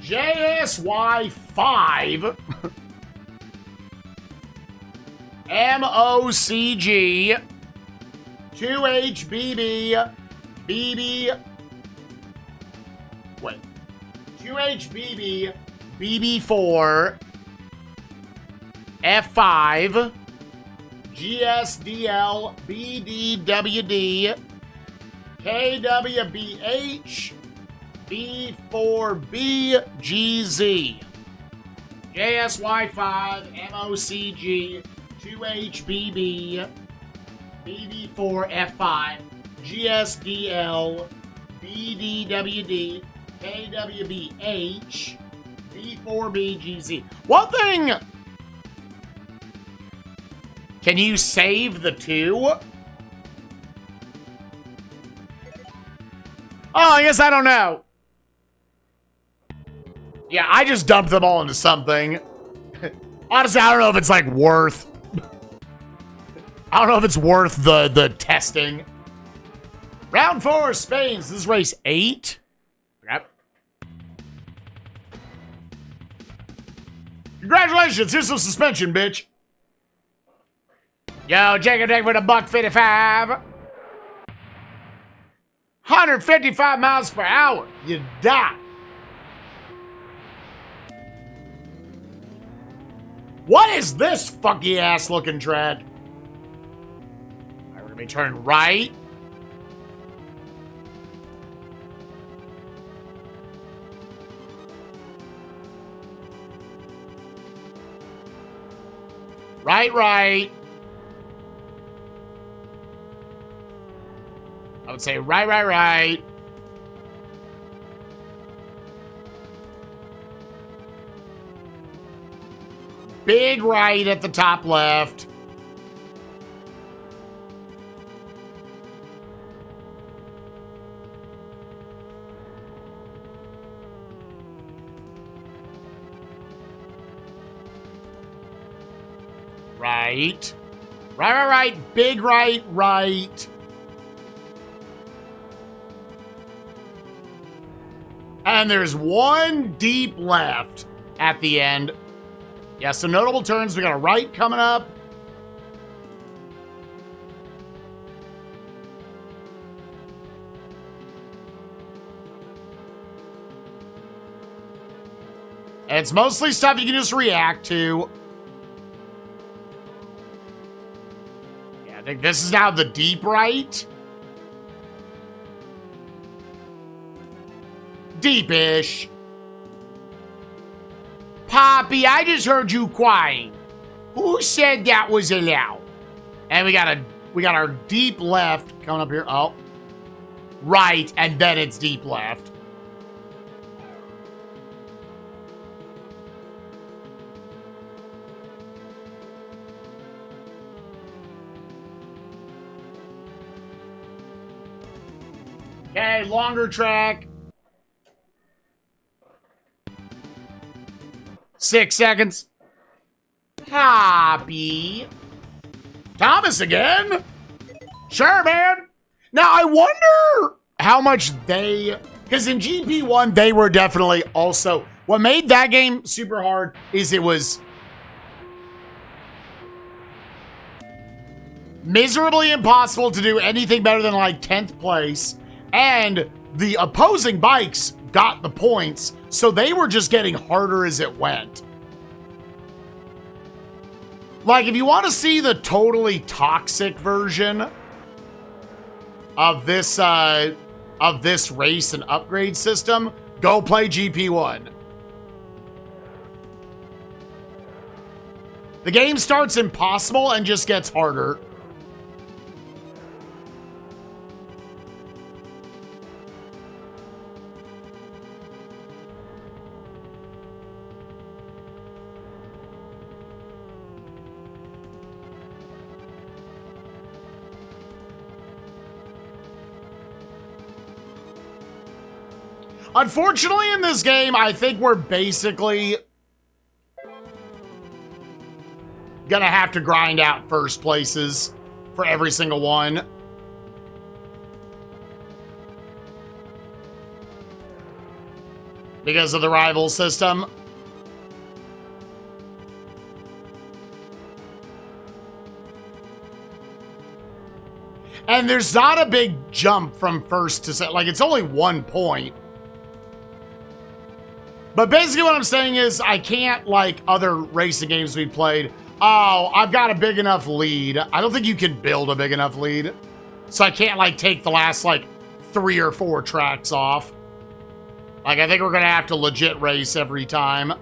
JSY5 MOCG 2HBB BB. Wait. 2HBB BB4 F5 GSDL BDWD KWBH B4BGZ JSY5 MOCG 2HBB BB4F5 GSDL BDWD KWBH B4BGZ. One thing, can you save the two? Oh, I guess I don't know. Yeah, I just dumped them all into something. Honestly, I don't know if it's like worth... I don't know if it's worth the testing. Round 4, Spain. This is race 8. Yep. Congratulations, here's some suspension, bitch. Yo, Jacob Dick with a $1.55. 155 miles per hour. You die. What is this funky ass looking track? All right, we're gonna be turning right. Right. I would say right. big right at the top left. Right. Right. Big right, right. And there's one deep left at the end. Yeah, so notable turns. We got a right coming up. And it's mostly stuff you can just react to. Yeah, I think this is now the deep right. Deepish. Poppy, I just heard you crying. Who said that was allowed? And we got our deep left coming up here. Oh. Right, and then it's deep left. Okay, longer track. 6 seconds. Poppy. Thomas again? Sure, man. Now, I wonder how much because in GP-1, they were definitely also... What made that game super hard is it was miserably impossible to do anything better than like 10th place. And the opposing bikes got the points, so they were just getting harder as it went. Like, if you want to see the totally toxic version of this race and upgrade system, go play GP-1. The game starts impossible and just gets harder. Unfortunately, in this game, I think we're basically gonna have to grind out first places for every single one. Because of the rival system. And there's not a big jump from first to second. Like, it's only 1 point. But basically what I'm saying is I can't, like other racing games we played, oh, I've got a big enough lead. I don't think you can build a big enough lead. So I can't, like, take the last, like, 3 or 4 tracks off. Like, I think we're going to have to legit race every time.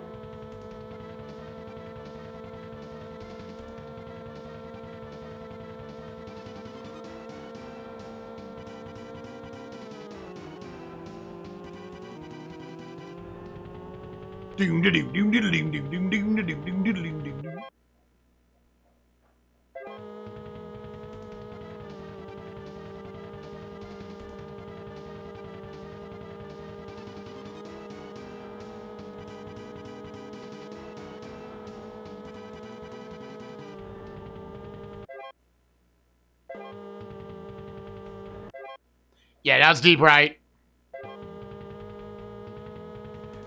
Yeah, that's deep right.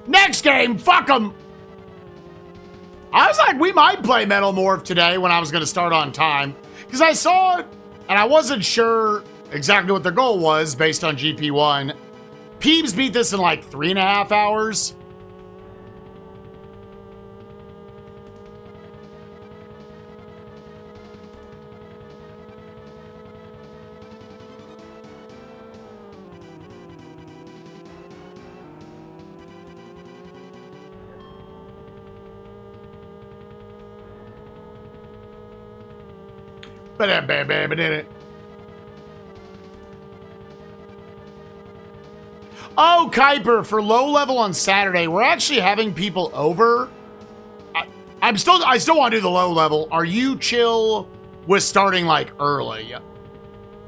Next game, fuck them. I was like, we might play Metal Morph today when I was going to start on time. Because I saw it, and I wasn't sure exactly what their goal was based on GP-1. Peebs beat this in like 3.5 hours. Oh, Kuiper, for low level on Saturday, we're actually having people over. I still want to do the low level. Are you chill with starting like early?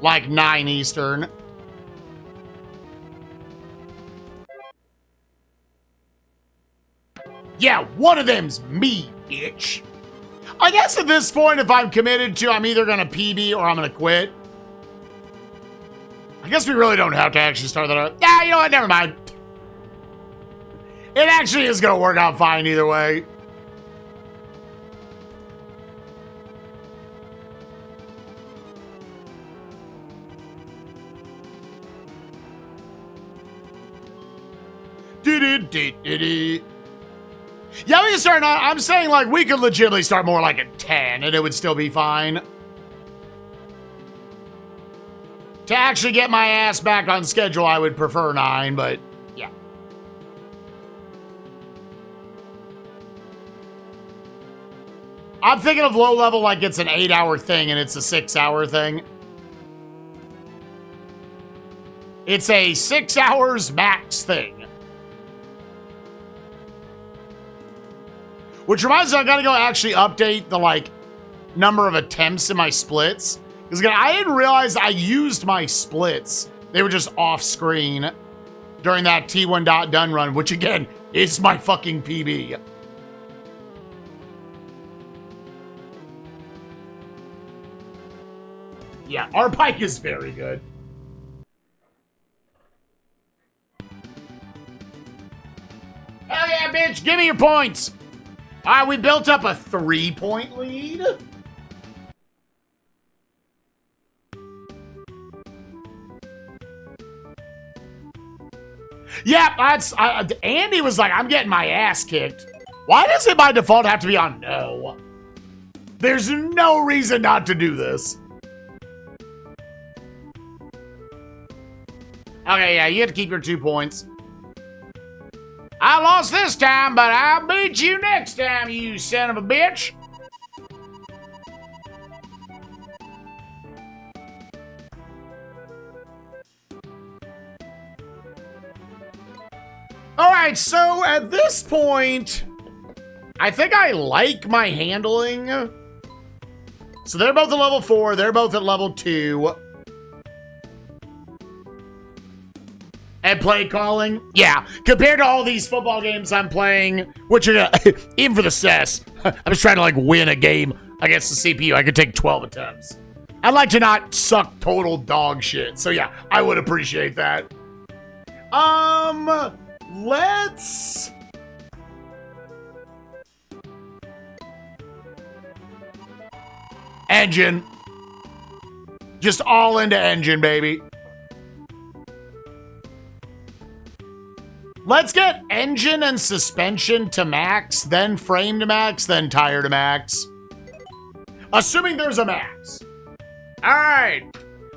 Like 9 Eastern? Yeah, one of them's me, bitch. I guess at this point, if I'm committed to, I'm either gonna PB or I'm gonna quit. I guess we really don't have to actually start that up. Yeah, you know what? Never mind. It actually is gonna work out fine either way. Yeah, we can start. I'm saying like we could legitimately start more like at 10 and it would still be fine. To actually get my ass back on schedule, I would prefer 9, but yeah. I'm thinking of low level like it's an 8-hour thing and it's a 6-hour thing. It's a 6 hours max thing. Which reminds me, I gotta go actually update the like number of attempts in my splits. Because again, I didn't realize I used my splits. They were just off screen during that T1 done run, which again, is my fucking PB. Yeah, our bike is very good. Hell yeah, bitch, give me your points. All right, we built up a 3-point lead. Yeah, that's... Andy was like, I'm getting my ass kicked. Why does it by default have to be on no? There's no reason not to do this. Okay, yeah, you have to keep your 2 points. I lost this time, but I'll beat you next time, you son of a bitch. All right, so at this point, I think I like my handling. So they're both at level 4. They're both at level 2. And play calling? Yeah. Compared to all these football games I'm playing, which are, even for the SNES, I'm just trying to like win a game against the CPU. I could take 12 attempts. I'd like to not suck total dog shit. So yeah, I would appreciate that. Let's... Engine. Just all into engine, baby. Let's get engine and suspension to max, then frame to max, then tire to max. Assuming there's a max. All right.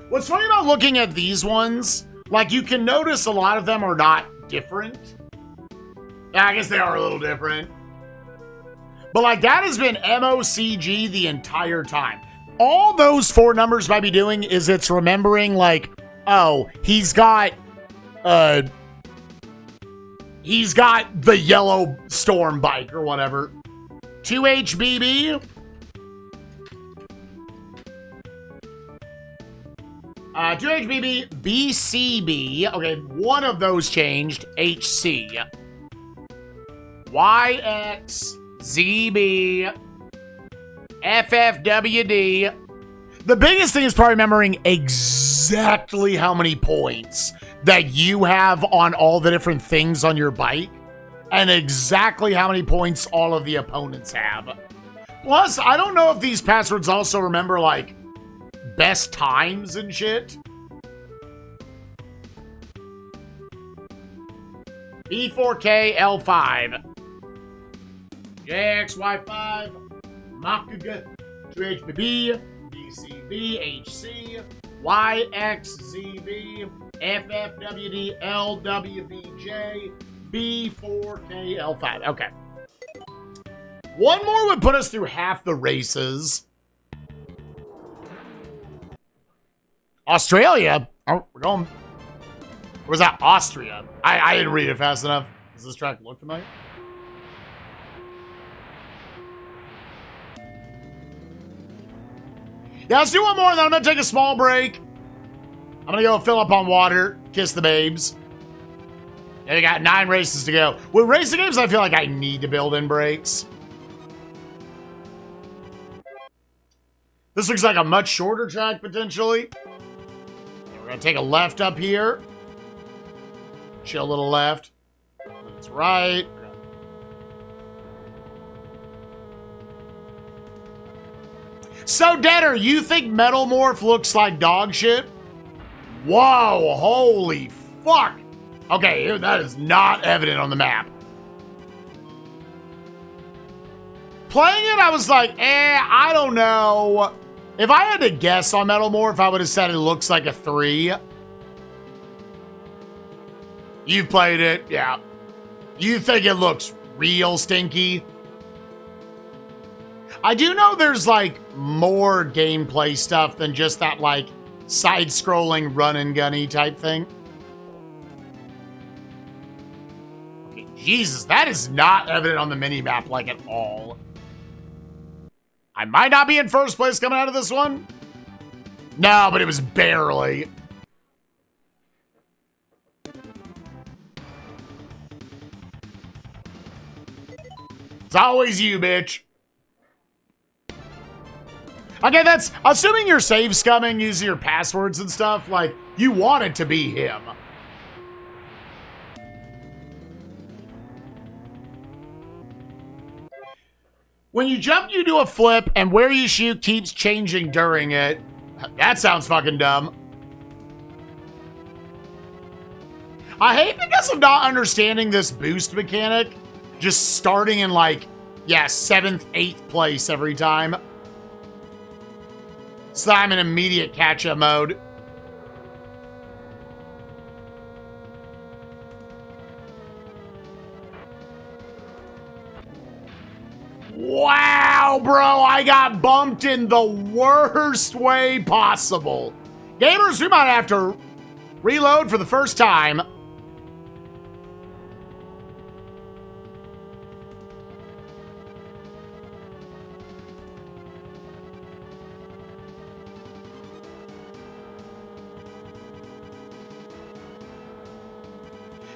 What's funny about looking at these ones, like you can notice a lot of them are not different. I guess they are a little different. But like that has been MOCG the entire time. All those 4 numbers might be doing is it's remembering like, oh, he's got the yellow storm bike or whatever. 2HBB. 2HBB, BCB. Okay, one of those changed. HC. YXZB. FFWD. The biggest thing is probably remembering exactly how many points that you have on all the different things on your bike and exactly how many points all of the opponents have. Plus, I don't know if these passwords also remember like best times and shit. B4K L5. JXY5. Makaga. 2HBB. BCB. HC. YXZB. FFWD. LWBJ. B4K L5. Okay. One more would put us through half the races. Australia? Oh, we're going... Or was that Austria? I didn't read it fast enough. Does this track look familiar? Yeah, let's do one more, and then I'm going to take a small break. I'm going to go fill up on water, kiss the babes. And we got 9 races to go. With racing games, I feel like I need to build in brakes. This looks like a much shorter track, potentially. We're going to take a left up here. Chill a little left. That's right. So, Deader, you think Metal Morph looks like dog shit? Whoa, holy fuck. Okay, that is not evident on the map. Playing it, I was like, I don't know. If I had to guess on Metal Morph, I would have said it looks like a 3. You've played it, yeah. You think it looks real stinky? I do know there's, like, more gameplay stuff than just that, like, side-scrolling run-and-gunny type thing. Okay, Jesus, that is not evident on the mini-map, like, at all. I might not be in first place coming out of this one. No, but it was barely. It's always you, bitch. Okay, that's... Assuming your save scumming using your passwords and stuff, like, you want it to be him. When you jump, you do a flip, and where you shoot keeps changing during it. That sounds fucking dumb. I hate because of not understanding this boost mechanic. Just starting in, like, yeah, 7th, 8th place every time. So I'm in immediate catch-up mode. Wow, bro, I got bumped in the worst way possible. Gamers, we might have to reload for the first time.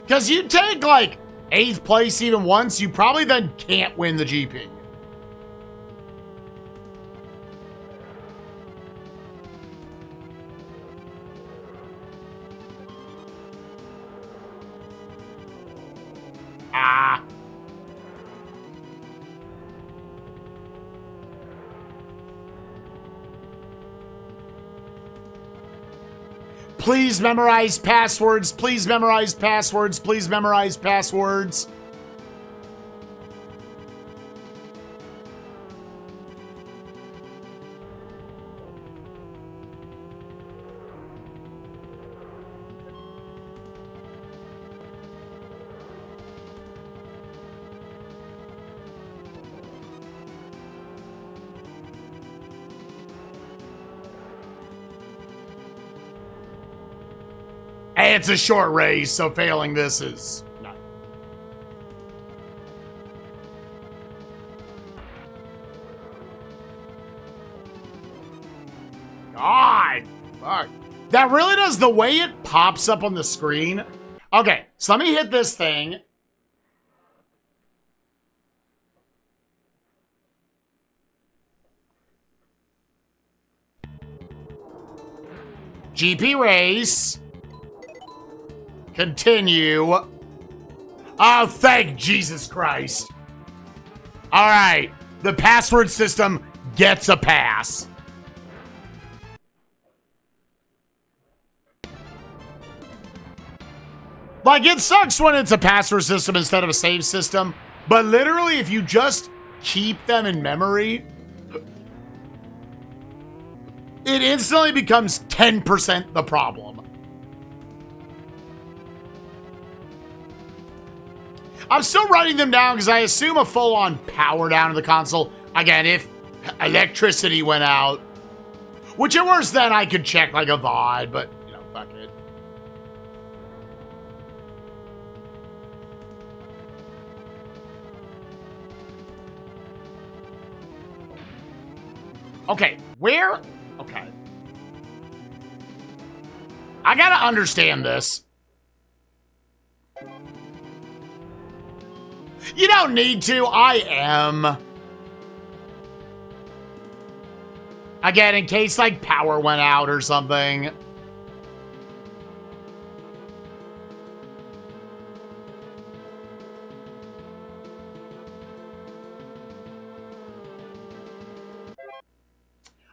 Because you take, like, 8th place even once, you probably then can't win the GP. Ah. Please memorize passwords. Please memorize passwords. Please memorize passwords. Hey, it's a short race, so failing this is not. God, fuck. That really does, the way it pops up on the screen. Okay, so let me hit this thing. GP race. Continue. Oh, thank Jesus Christ. All right. The password system gets a pass. Like, it sucks when it's a password system instead of a save system. But literally, if you just keep them in memory, it instantly becomes 10% the problem. I'm still writing them down because I assume a full-on power down of the console. Again, if electricity went out. Which at worst then I could check like a VOD, but, you know, fuck it. Okay, where Okay. I gotta understand this. You don't need to. I am. Again, in case, like, power went out or something.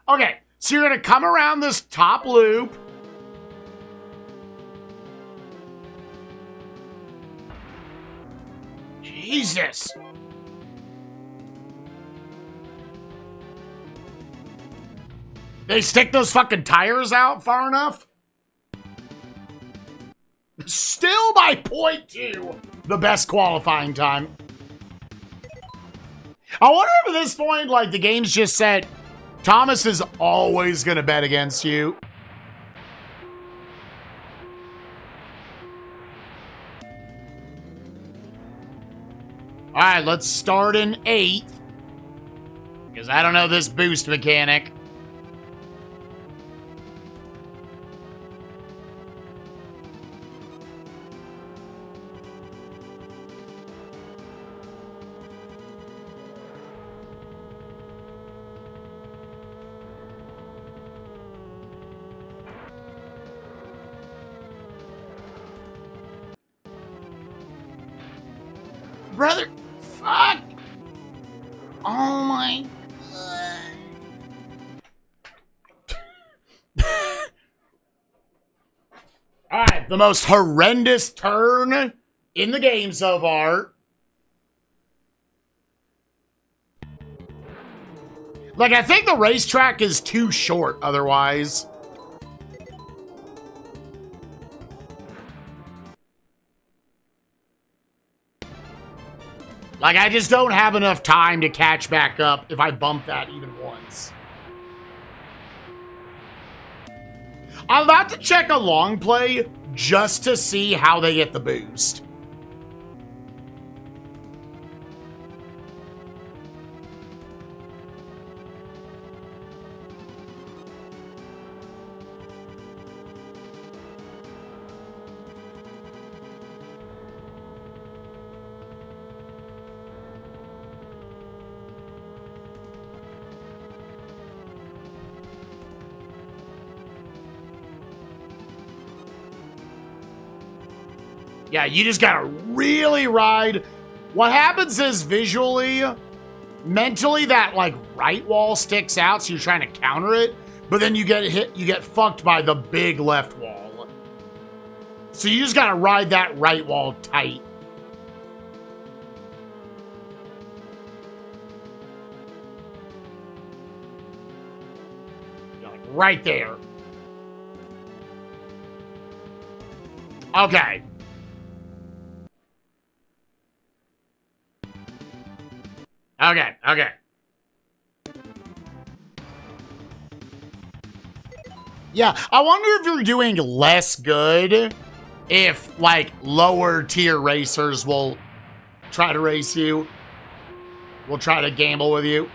Okay, so you're gonna come around this top loop. Jesus. They stick those fucking tires out far enough? Still by .2, the best qualifying time. I wonder if at this point, like, the game's just said, Thomas is always gonna bet against you. All right, let's start in 8th. Because I don't know this boost mechanic. Brother, fuck. Oh my God. All right, the most horrendous turn in the game so far. Like, I think the racetrack is too short otherwise. Like, I just don't have enough time to catch back up if I bump that even once. I'm about to check a long play just to see how they get the boost. Yeah, you just gotta really ride. What happens is visually, mentally, that like right wall sticks out, so you're trying to counter it, but then you get hit, you get fucked by the big left wall. So you just gotta ride that right wall tight. You're like right there. Okay. Okay, okay. Yeah, I wonder if you're doing less good if, like, lower tier racers will try to race you, will try to gamble with you.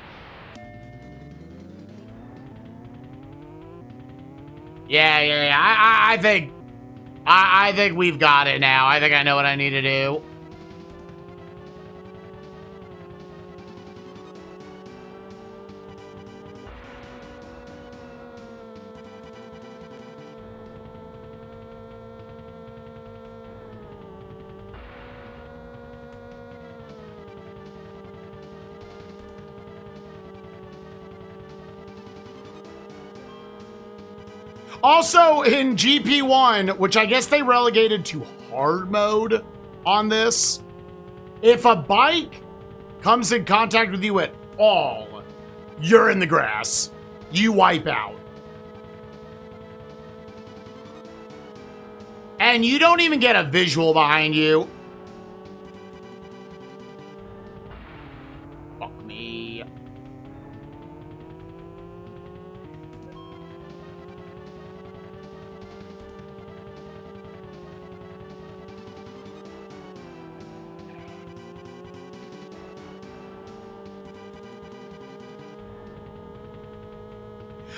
Yeah. I think we've got it now. I think I know what I need to do. Also, in GP-1, which I guess they relegated to hard mode on this, if a bike comes in contact with you at all, you're in the grass. You wipe out. And you don't even get a visual behind you. Fuck me.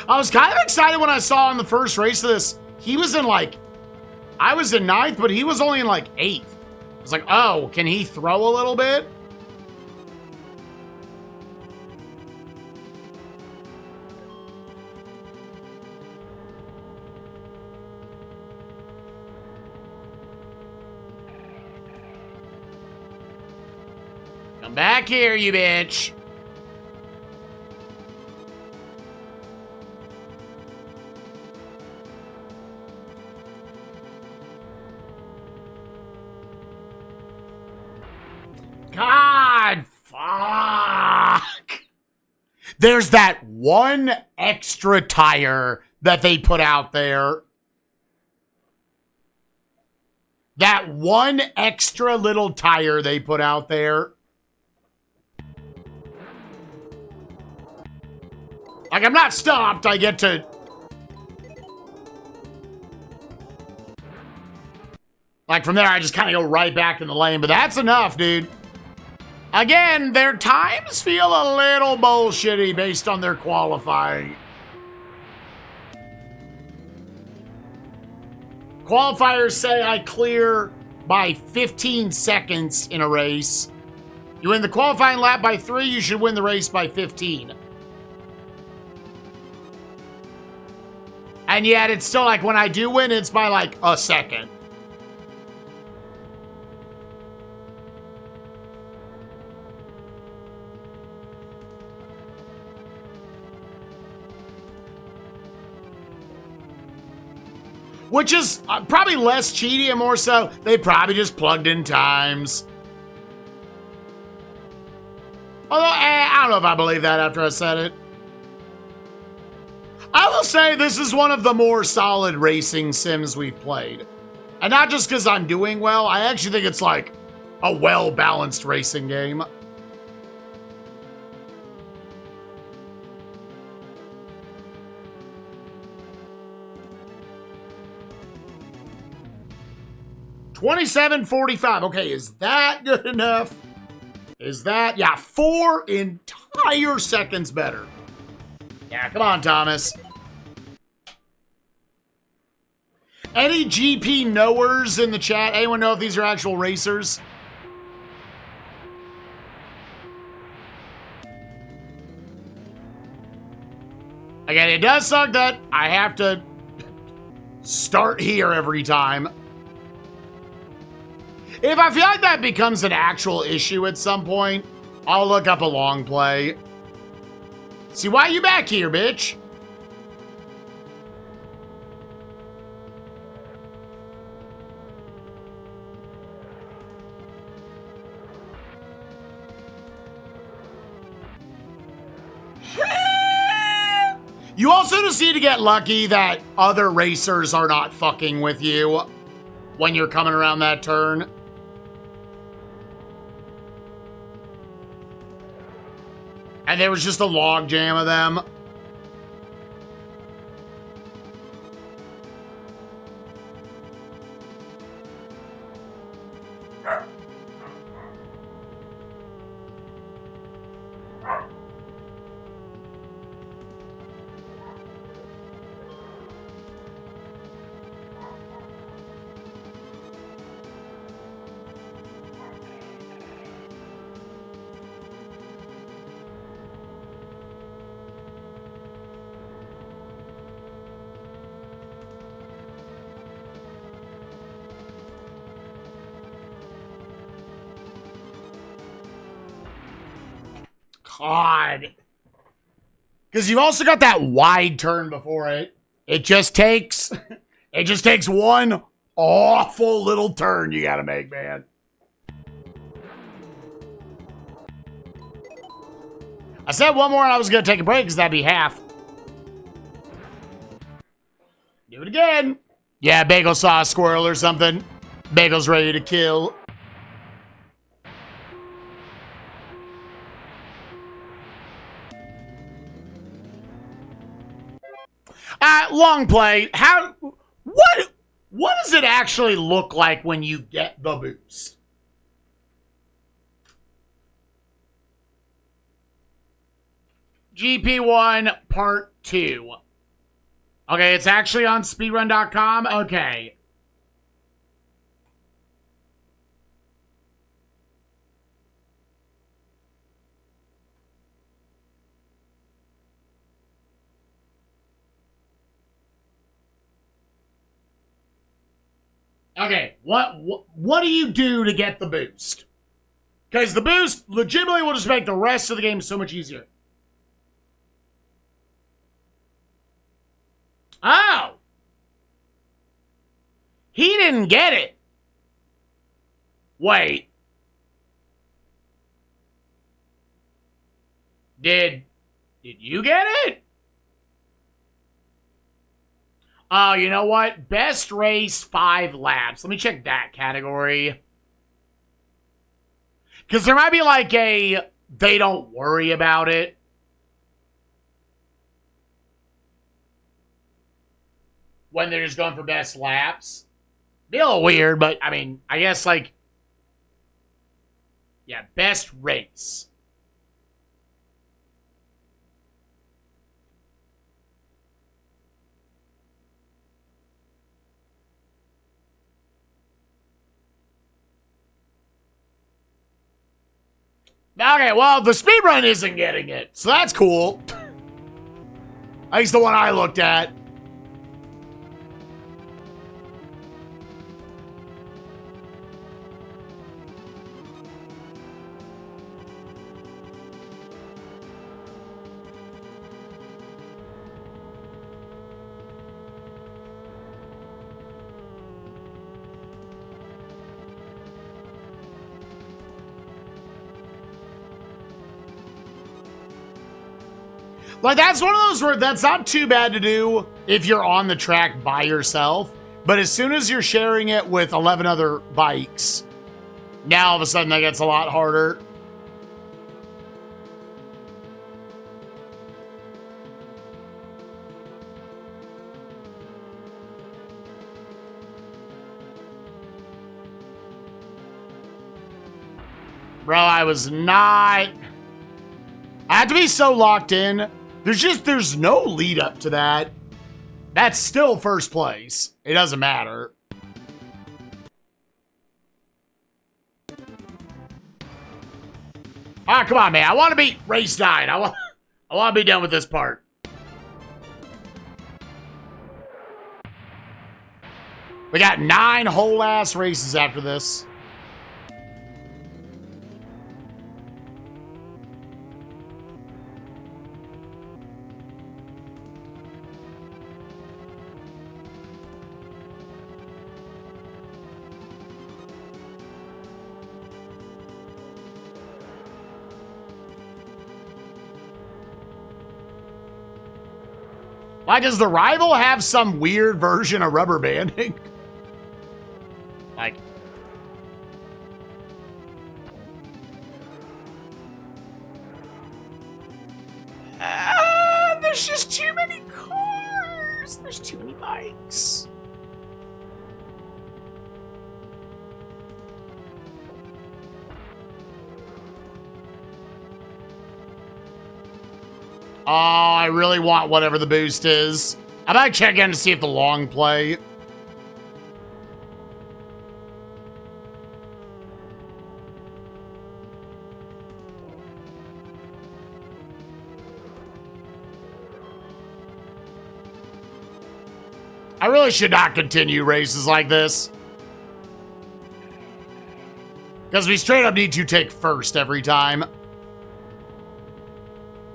I was kind of excited when I saw in the first race of this, he was in like, I was in 9th, but he was only in like 8th. I was like, oh, can he throw a little bit? Come back here, you bitch. God, fuck. There's that one extra tire that they put out there. That one extra little tire they put out there. Like, I'm not stopped. I get to... Like, from there, I just kind of go right back in the lane. But that's enough, dude. Again, their times feel a little bullshitty based on their qualifying. Qualifiers say I clear by 15 seconds in a race. You win the qualifying lap by 3, you should win the race by 15. And yet, it's still like when I do win, it's by like a second. Which is probably less cheaty and more so, they probably just plugged in times. Although, I don't know if I believe that after I said it. I will say this is one of the more solid racing sims we've played. And not just because I'm doing well, I actually think it's like a well-balanced racing game. $27.45. Okay, is that good enough? Is that? Yeah, 4 entire seconds better. Yeah, come on, Thomas. Any GP knowers in the chat? Anyone know if these are actual racers? Again, it does suck that I have to start here every time. If I feel like that becomes an actual issue at some point, I'll look up a long play. See, why are you back here, bitch? You also just need to get lucky that other racers are not fucking with you when you're coming around that turn. And there was just a log jam of them. God. Because you've also got that wide turn before it. It just takes one awful little turn you gotta make, man. I said one more and I was gonna take a break because that'd be half. Do it again. Yeah, Bagel saw a squirrel or something. Bagel's ready to kill. Long play. What does it actually look like when you get the boost? GP-1 Part 2. Okay, it's actually on speedrun.com. Okay. Okay, what do you do to get the boost? Because the boost legitimately will just make the rest of the game so much easier. Oh! He didn't get it. Wait. Did you get it? Oh, you know what? Best race 5 laps. Let me check that category. Because there might be like a they don't worry about it. When they're just going for best laps. Be a little weird, but I mean, I guess like, yeah, best race. Okay, well, the speedrun isn't getting it, so that's cool. At least the one I looked at. Like, that's one of those where that's not too bad to do if you're on the track by yourself. But as soon as you're sharing it with 11 other bikes, now all of a sudden that gets a lot harder. Bro, I was not... I had to be so locked in. There's no lead up to that. That's still first place. It doesn't matter. Ah, come on, man. I want to be race 9. I want to be done with this part. We got 9 whole ass races after this. Why does the rival have some weird version of rubber banding? Like, there's just too many cars. There's too many bikes. Oh, I really want whatever the boost is. I might check in to see if the long play. I really should not continue races like this. Because we straight up need to take first every time.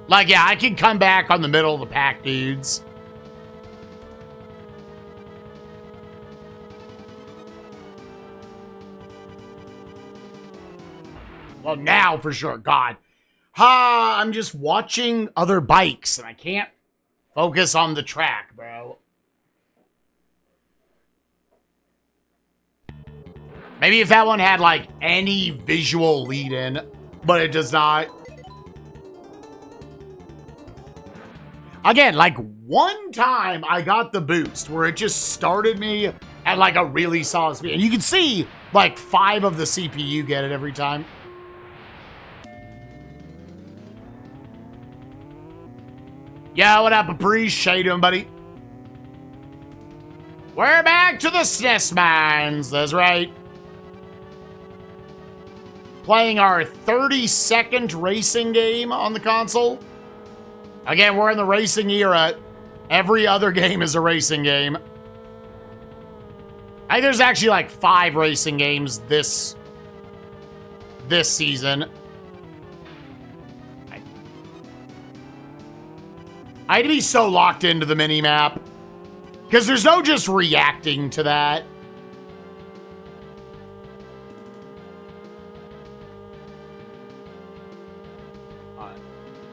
Like, yeah, I can come back on the middle of the pack, dudes. Well, now for sure. God. I'm just watching other bikes, and I can't focus on the track, bro. Maybe if that one had, like, any visual lead-in, but it does not. Again, like, one time I got the boost where it just started me at, like, a really solid speed. And you can see, like, 5 of the CPU get it every time. Yeah, what up, Apprice? How you doing, buddy? We're back to the SNES mines. That's right. Playing our 32nd racing game on the console. Again, we're in the racing era. Every other game is a racing game. I think there's actually like 5 racing games this season. I had to be so locked into the mini-map. Because there's no just reacting to that.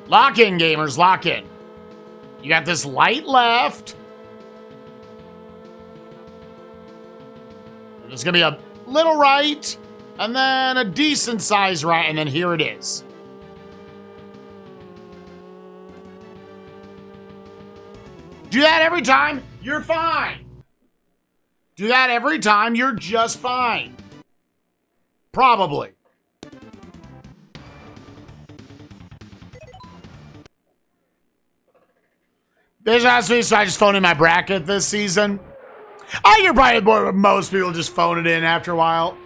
Lock in, gamers, lock in. You got this light left. There's going to be a little right, and then a decent size right, and then here it is. Do that every time, you're fine. Do that every time, you're just fine. Probably. This has me, so I just phoned in my bracket this season. I can probably, most people just phone it in after a while.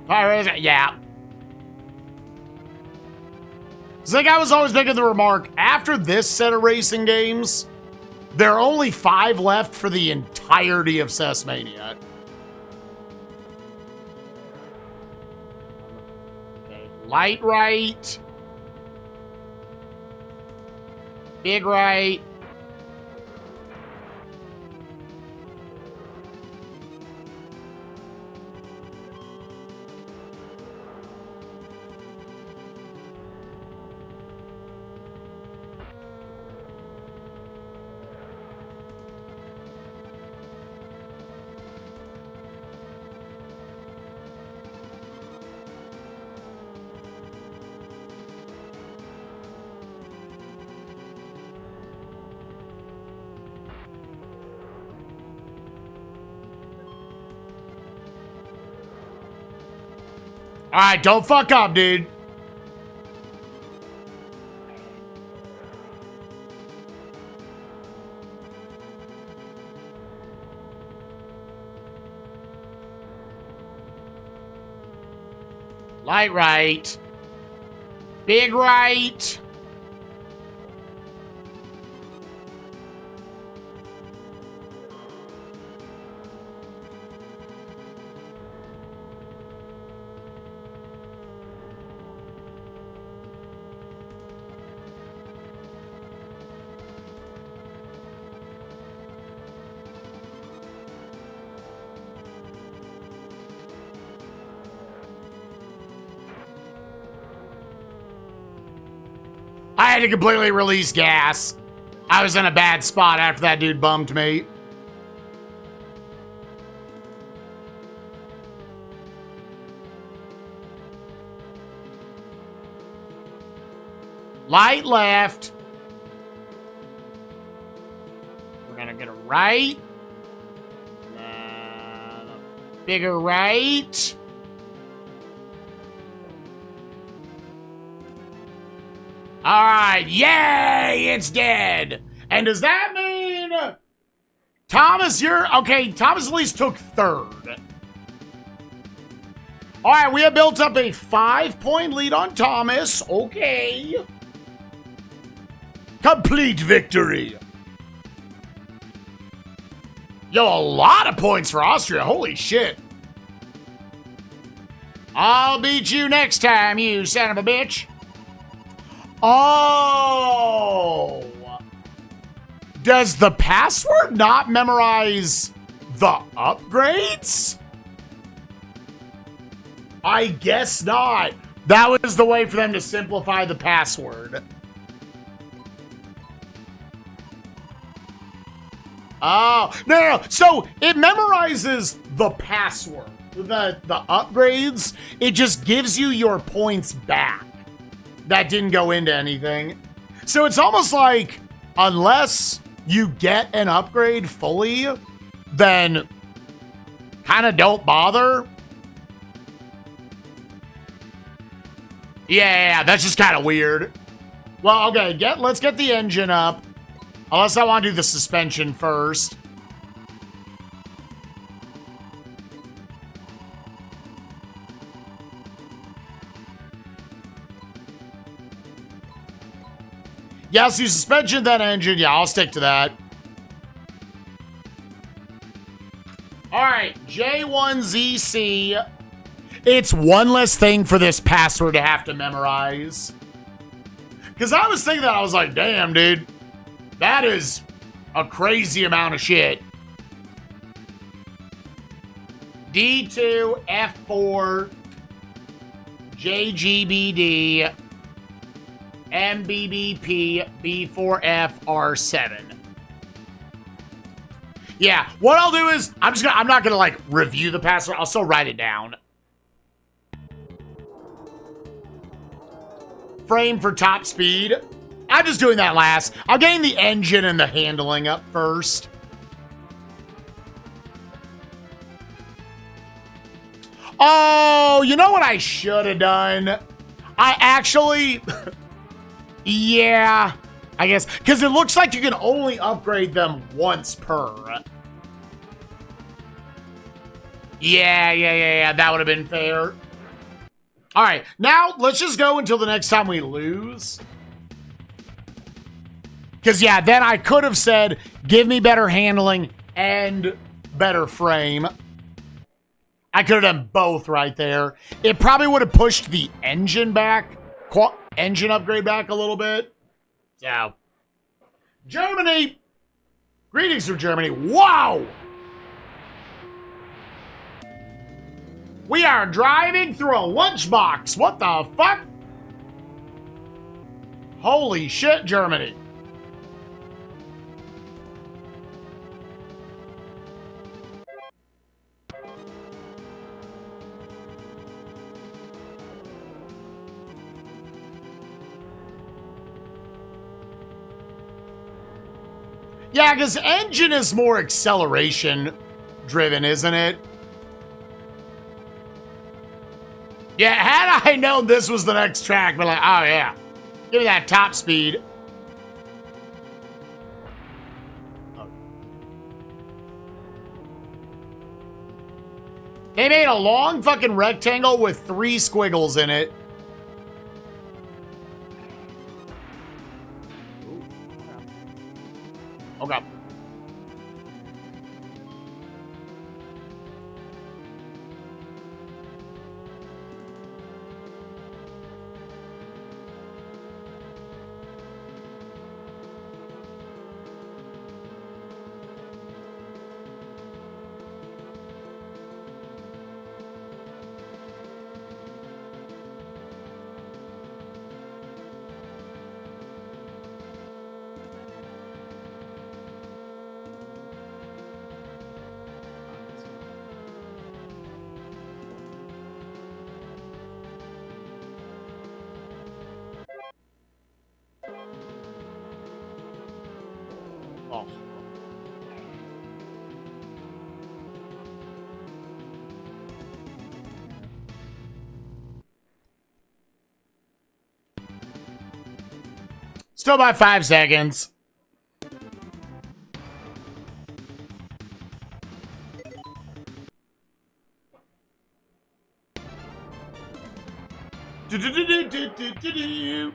Yeah. It's like I was always making the remark, after this set of racing games, there are only 5 left for the entirety of SNESMania. Okay, light right. Big right. All right, don't fuck up, dude. Light right. Big right. I had to completely release gas. I was in a bad spot after that dude bumped me. Light left. We're gonna get a right. And a bigger right. All right, yay, it's dead. And does that mean Thomas, okay, Thomas at least took 3rd. All right, we have built up a 5-point lead on Thomas. Okay. Complete victory. Yo, a lot of points for Austria. Holy shit. I'll beat you next time, you son of a bitch. Oh! Does the password not memorize the upgrades? I guess not. That was the way for them to simplify the password. Oh, no. So it memorizes the password. The upgrades, it just gives you your points back. That didn't go into anything. So it's almost like, unless you get an upgrade fully, then kind of don't bother. Yeah, that's just kind of weird. Well, okay, let's get the engine up. Unless I want to do the suspension first. Yeah, let's do suspension, then engine. Yeah, I'll stick to that. All right, J1ZC. It's one less thing for this password to have to memorize. Because I was thinking that, I was like, damn, dude. That is a crazy amount of shit. D2, F4, JGBD, MBBP, B4F, R7. Yeah, what I'll do is, I'm not gonna like review the password. I'll still write it down. Frame for top speed. I'm just doing that last. I'll gain the engine and the handling up first. Oh, you know what I should have done? I actually... yeah, I guess. Because it looks like you can only upgrade them once per. Yeah. That would have been fair. All right, now let's just go until the next time we lose. Because, yeah, then I could have said, give me better handling and better frame. I could have done both right there. It probably would have pushed the engine back, engine upgrade back a little bit. So, Germany. Greetings from Germany. Wow! We are driving through a lunchbox. What the fuck? Holy shit, Germany. Yeah, because engine is more acceleration driven, isn't it? Yeah, had I known this was the next track, but like, oh yeah, give me that top speed. They made a long fucking rectangle with 3 squiggles in it. Okay. Oh. Still by 5 seconds. Do-do-do-do-do-do-do.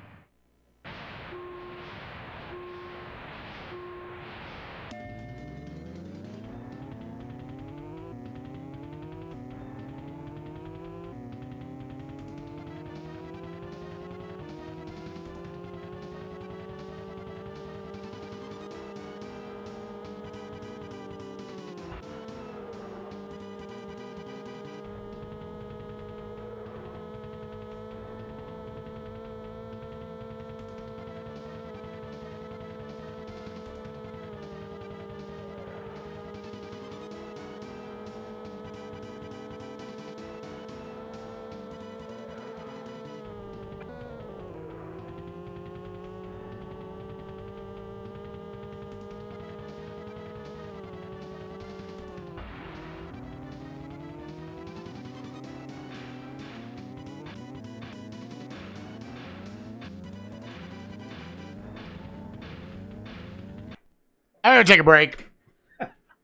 I'm gonna take a break.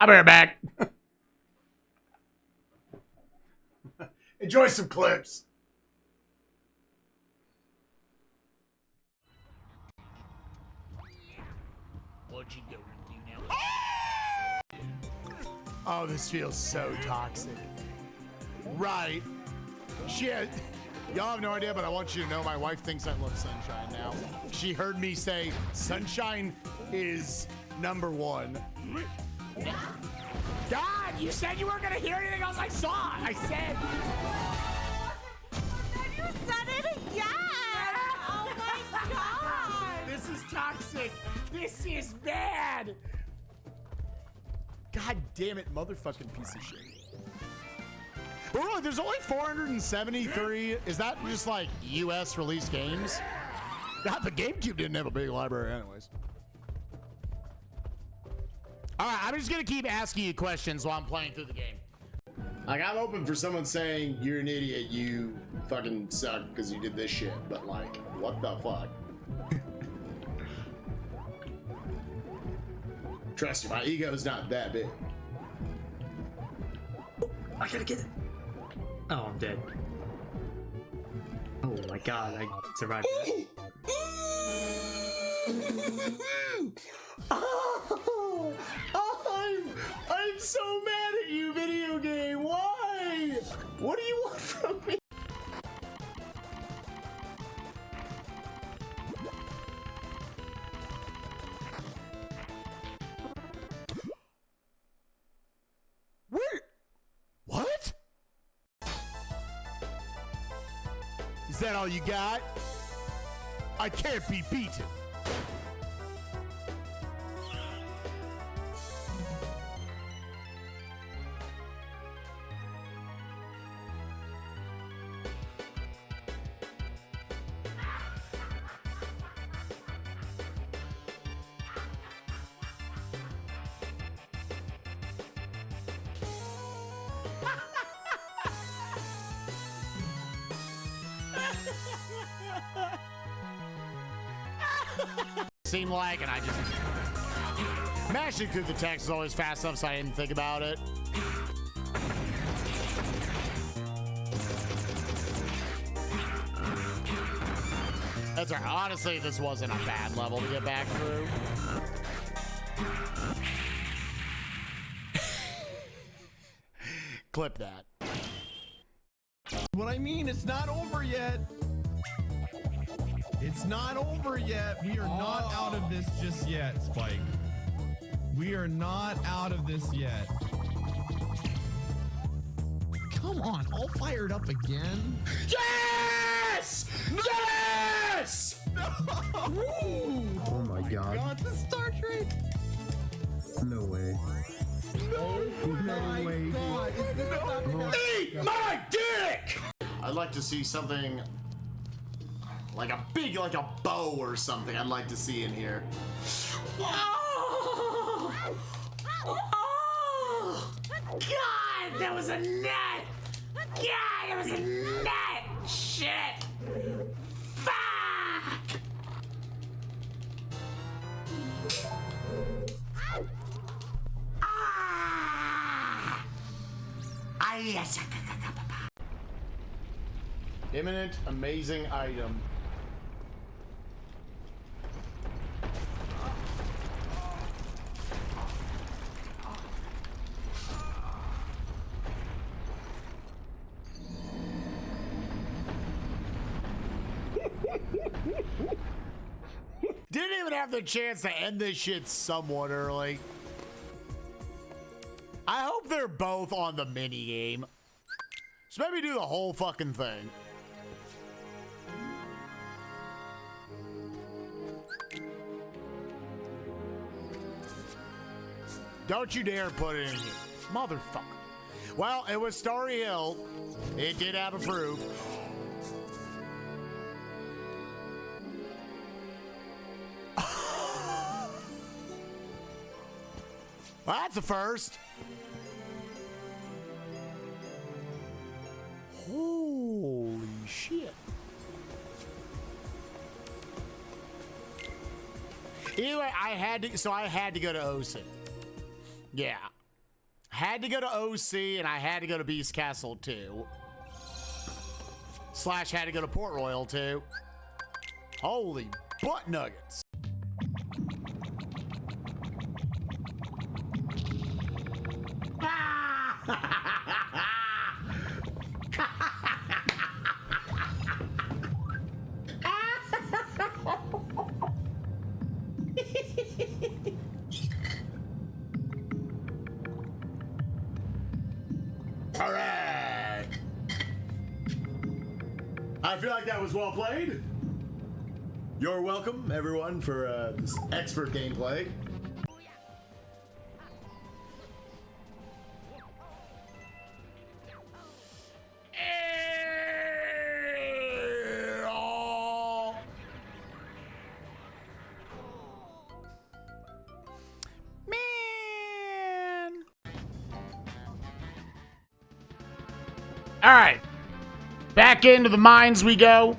I'll be right back. Enjoy some clips. What'd you go do now? Oh, this feels so toxic. Right. Shit. Y'all have no idea, but I want you to know my wife thinks I love Sunshine now. She heard me say Sunshine is #1. God, you said you weren't gonna hear anything else I saw. I said. You said it again. Oh my god. This is toxic. This is bad. God damn it, motherfucking piece of shit. But really, there's only 473. Is that just like US released games? God, the GameCube didn't have a big library anyways. All right, I'm just gonna keep asking you questions while I'm playing through the game. Like, I'm open for someone saying, you're an idiot, you fucking suck because you did this shit. But like, what the fuck? Trust me, my ego's not that big. I gotta get it. Oh, I'm dead. Oh my god, I survived that. I'm so mad at you, video game. Why? What do you want from me? Where? What? Is that all you got? I can't be beaten. Seemed like, and I just mashing through the text is always fast enough, so I didn't think about it. That's right. Honestly, this wasn't a bad level to get back through. Clip that. What I mean, it's not over yet. It's not over yet. We are not out of this just yet, Spike. We are not out of this yet. Come on, all fired up again. Yes! Yes! No! Oh my god. The Star Trek. No way. No way. God. Is this about to happen? Eat my dick! I'd like to see something like a big, like a bow or something. I'd like to see in here. Oh! Oh! God, that was a net! God, that was a net! Shit! Fuck! Ah! Yes. Imminent amazing item. Didn't even have the chance to end this shit somewhat early. I hope they're both on the mini game. So maybe do the whole fucking thing. Don't you dare put it in here. Motherfucker. Well, it was Starry Hill. It did have a proof. Well, that's a first. Holy shit. Either way, I had to go to OC. Yeah. Had to go to OC, and I had to go to Beast Castle, too. / had to go to Port Royal, too. Holy butt nuggets. All right. I feel like that was well played. You're welcome, everyone, for this expert gameplay. Man. All right. Back into the mines we go.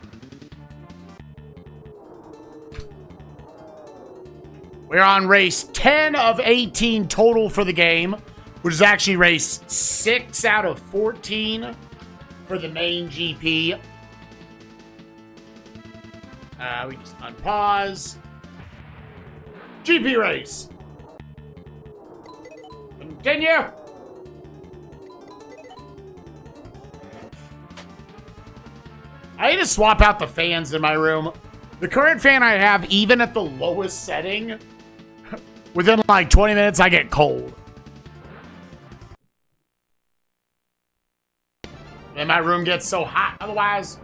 We're on race 10 of 18 total for the game, which is actually race 6 out of 14 for the main GP. We just unpause. GP race. Continue. I need to swap out the fans in my room. The current fan I have, even at the lowest setting, within like 20 minutes, I get cold. And my room gets so hot. Otherwise,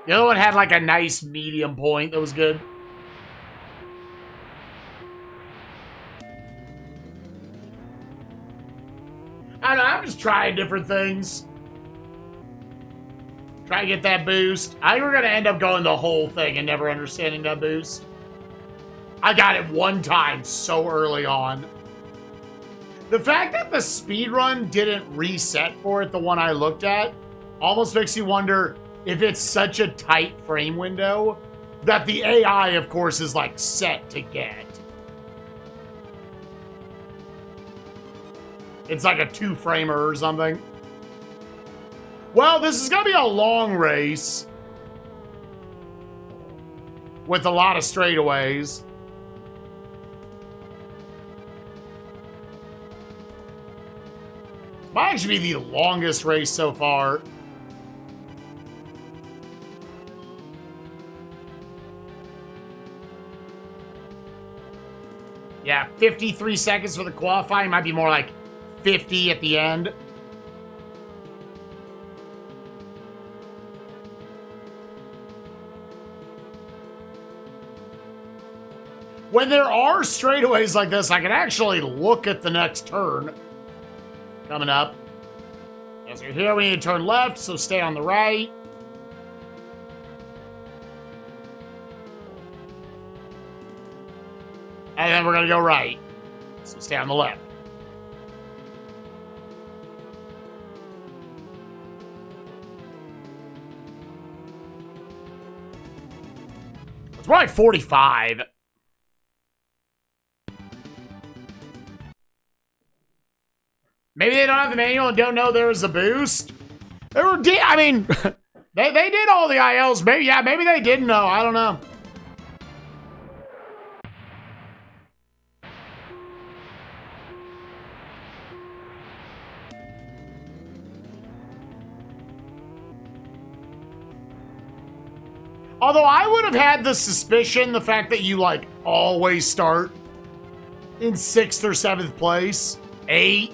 the other one had like a nice medium point that was good. I don't know, I'm just trying different things. Try to get that boost. I think we're going to end up going the whole thing and never understanding that boost. I got it one time so early on. The fact that the speedrun didn't reset for it, the one I looked at, almost makes you wonder if it's such a tight frame window that the AI, of course, is like set to get. It's like a 2-framer or something. Well, this is going to be a long race with a lot of straightaways. Might actually be the longest race so far. Yeah, 53 seconds for the qualifying. Might be more like 50 at the end. When there are straightaways like this, I can actually look at the next turn coming up. As we're here, we need to turn left, so stay on the right. And then we're going to go right, so stay on the left. It's probably 45. Maybe they don't have the manual and don't know there was a boost. They were, I mean, they did all the ILs. Maybe, yeah, maybe they didn't know. I don't know. Although I would have had the suspicion, the fact that you, like, always start in 6th or 7th place, 8th.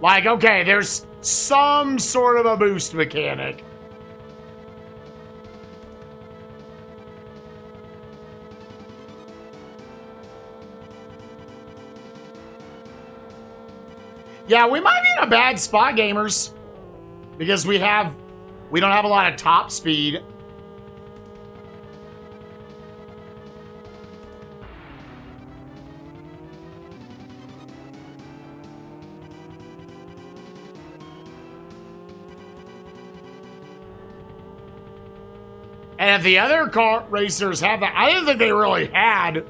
Like, okay, there's some sort of a boost mechanic. Yeah, we might be in a bad spot, gamers. Because we don't have a lot of top speed. And if the other car racers have that, I didn't think they really had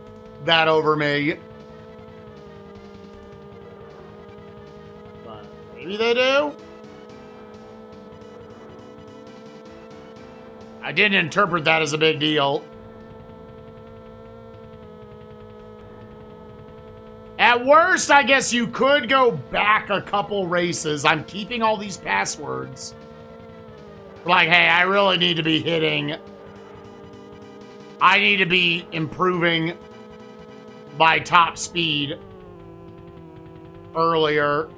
that over me. But maybe they do. I didn't interpret that as a big deal. At worst, I guess you could go back a couple races. I'm keeping all these passwords. Like, hey, I really need to be hitting. I need to be improving my top speed earlier.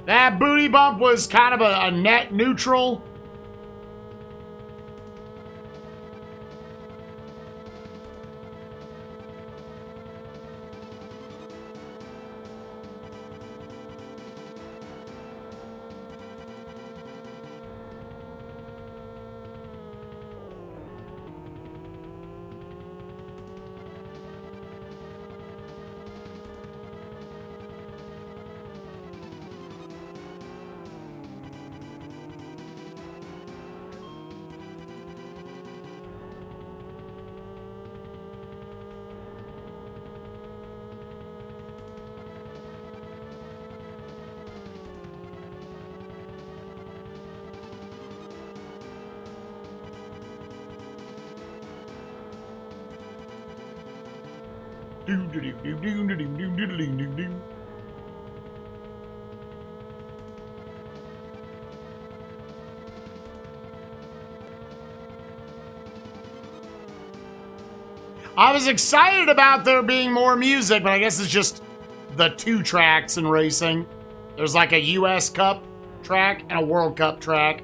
That booty bump was kind of a net neutral. I was excited about there being more music, but I guess it's just the 2 tracks in racing. There's like a US Cup track and a World Cup track.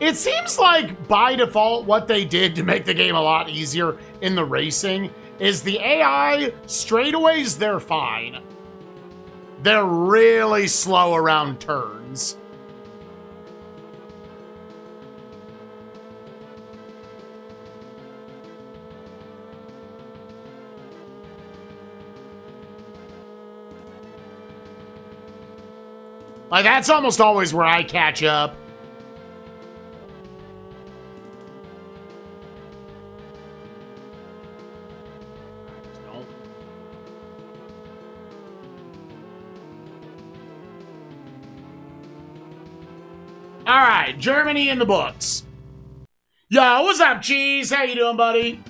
It seems like by default what they did to make the game a lot easier in the racing is the AI straightaways, they're fine. They're really slow around turns. Like, that's almost always where I catch up. All right, Germany in the books. Yo, what's up, Cheese? How you doing, buddy?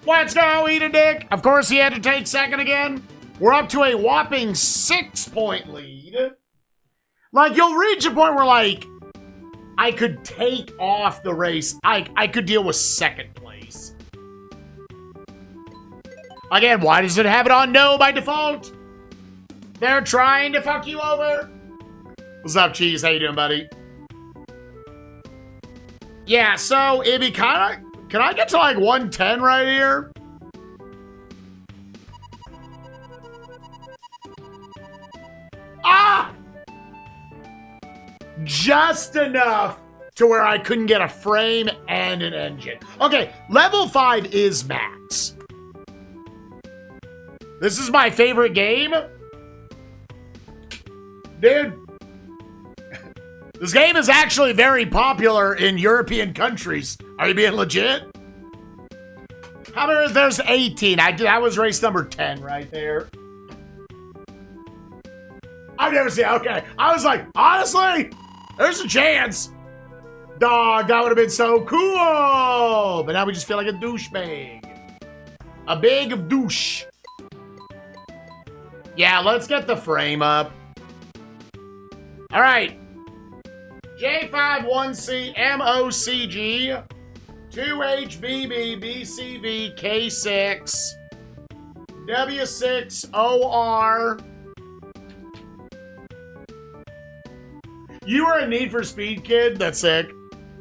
Let's go, eat a dick. Of course, he had to take second again. We're up to a whopping 6-point lead. Like, you'll reach a point where, like, I could take off the race. I could deal with second place. Again, why does it have it on no by default? They're trying to fuck you over. What's up, Cheese? How you doing, buddy? Yeah, so it'd be kind of... Can I get to, like, 110 right here? Ah! Just enough to where I couldn't get a frame and an engine. Okay, level 5 is max. This is my favorite game. Dude. This game is actually very popular in European countries. Are you being legit? How many? There's 18. I was race number 10 right there. I've never seen. Okay, I was like, honestly, there's a chance. Dog, that would have been so cool. But now we just feel like a douchebag. A big douche. Yeah, let's get the frame up. All right. J51C MOCG 2HBB BCV K6 W6OR. You were a Need for Speed kid? That's sick.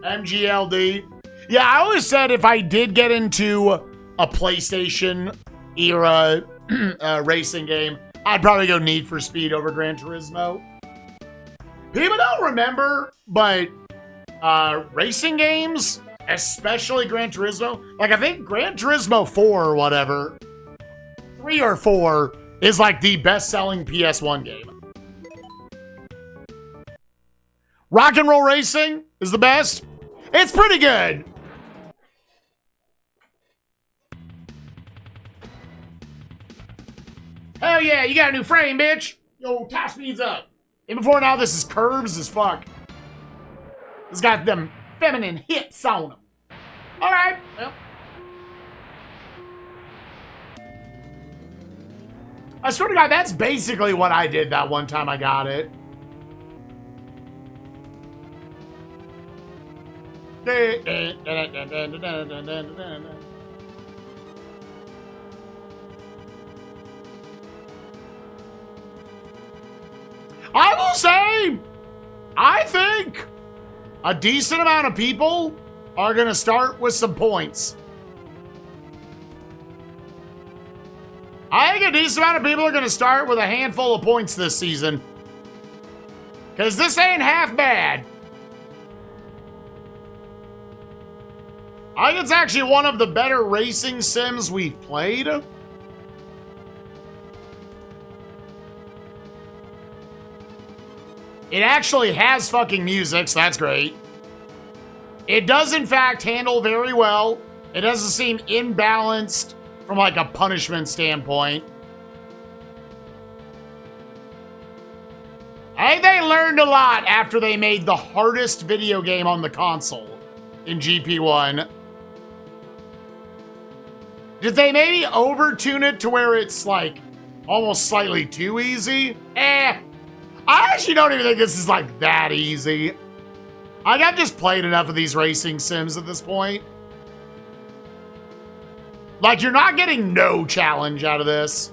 MGLD. Yeah, I always said if I did get into a PlayStation era racing game, I'd probably go Need for Speed over Gran Turismo. People don't remember, but racing games, especially Gran Turismo, like I think Gran Turismo 4 or whatever, 3 or 4 is like the best-selling PS1 game. Rock and Roll Racing is the best. It's pretty good. Hell yeah, you got a new frame, bitch. Yo, top speed's up. And before now, this is curves as fuck. It's got them feminine hips on them. All right, well. I swear to God, that's basically what I did that one time I got it. I will say, I think a decent amount of people are going to start with some points. I think a decent amount of people are going to start with a handful of points this season. Because this ain't half bad. I think it's actually one of the better racing sims we've played. It actually has fucking music, so that's great. It does, in fact, handle very well. It doesn't seem imbalanced from, like, a punishment standpoint. I think they learned a lot after they made the hardest video game on the console in GP-1. Did they maybe over-tune it to where it's, like, almost slightly too easy? I actually don't even think this is, like, that easy. I've just played enough of these racing sims at this point. Like, you're not getting no challenge out of this.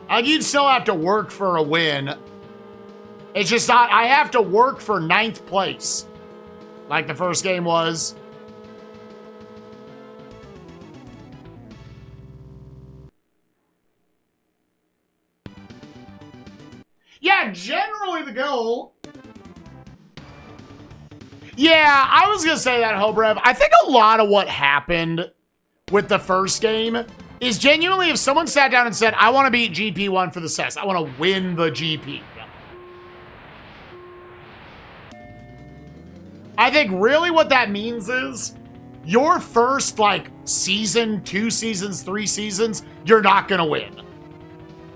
Like, you'd still have to work for a win. It's just not, I have to work for 9th place. Like the first game was. Yeah, generally the goal. Yeah, I was going to say that, Hobrev. I think a lot of what happened with the first game is genuinely if someone sat down and said, I want to beat GP-1 for the SES. I want to win the GP. I think really what that means is your first, like, season, 2 seasons, 3 seasons, you're not going to win.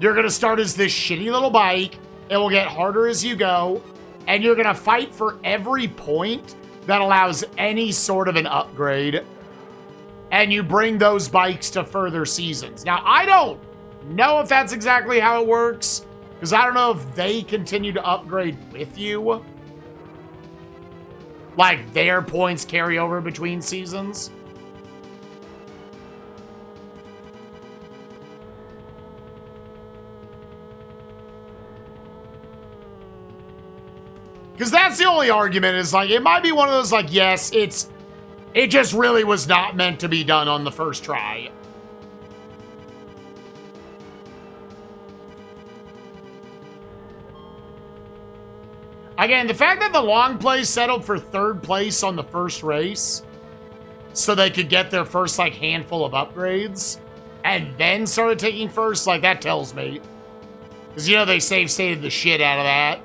You're going to start as this shitty little bike. It will get harder as you go. And you're going to fight for every point that allows any sort of an upgrade. And you bring those bikes to further seasons. Now, I don't know if that's exactly how it works, because I don't know if they continue to upgrade with you. Like, their points carry over between seasons. Because that's the only argument, is like, it might be one of those, like, yes, it just really was not meant to be done on the first try. Again, the fact that the long plays settled for 3rd place on the first race so they could get their first, like, handful of upgrades and then started taking first, like, that tells me. Because, you know, they save stated the shit out of that.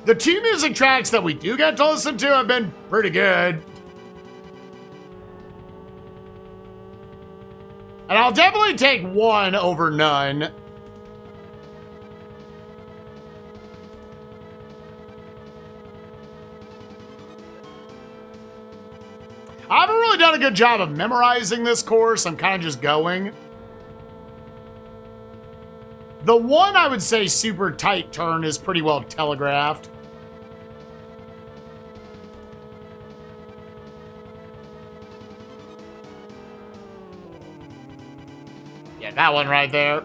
The 2 music tracks that we do get to listen to have been pretty good. And I'll definitely take 1 over none. I haven't really done a good job of memorizing this course. I'm kind of just going. The one, I would say, super tight turn is pretty well telegraphed. Yeah, that one right there.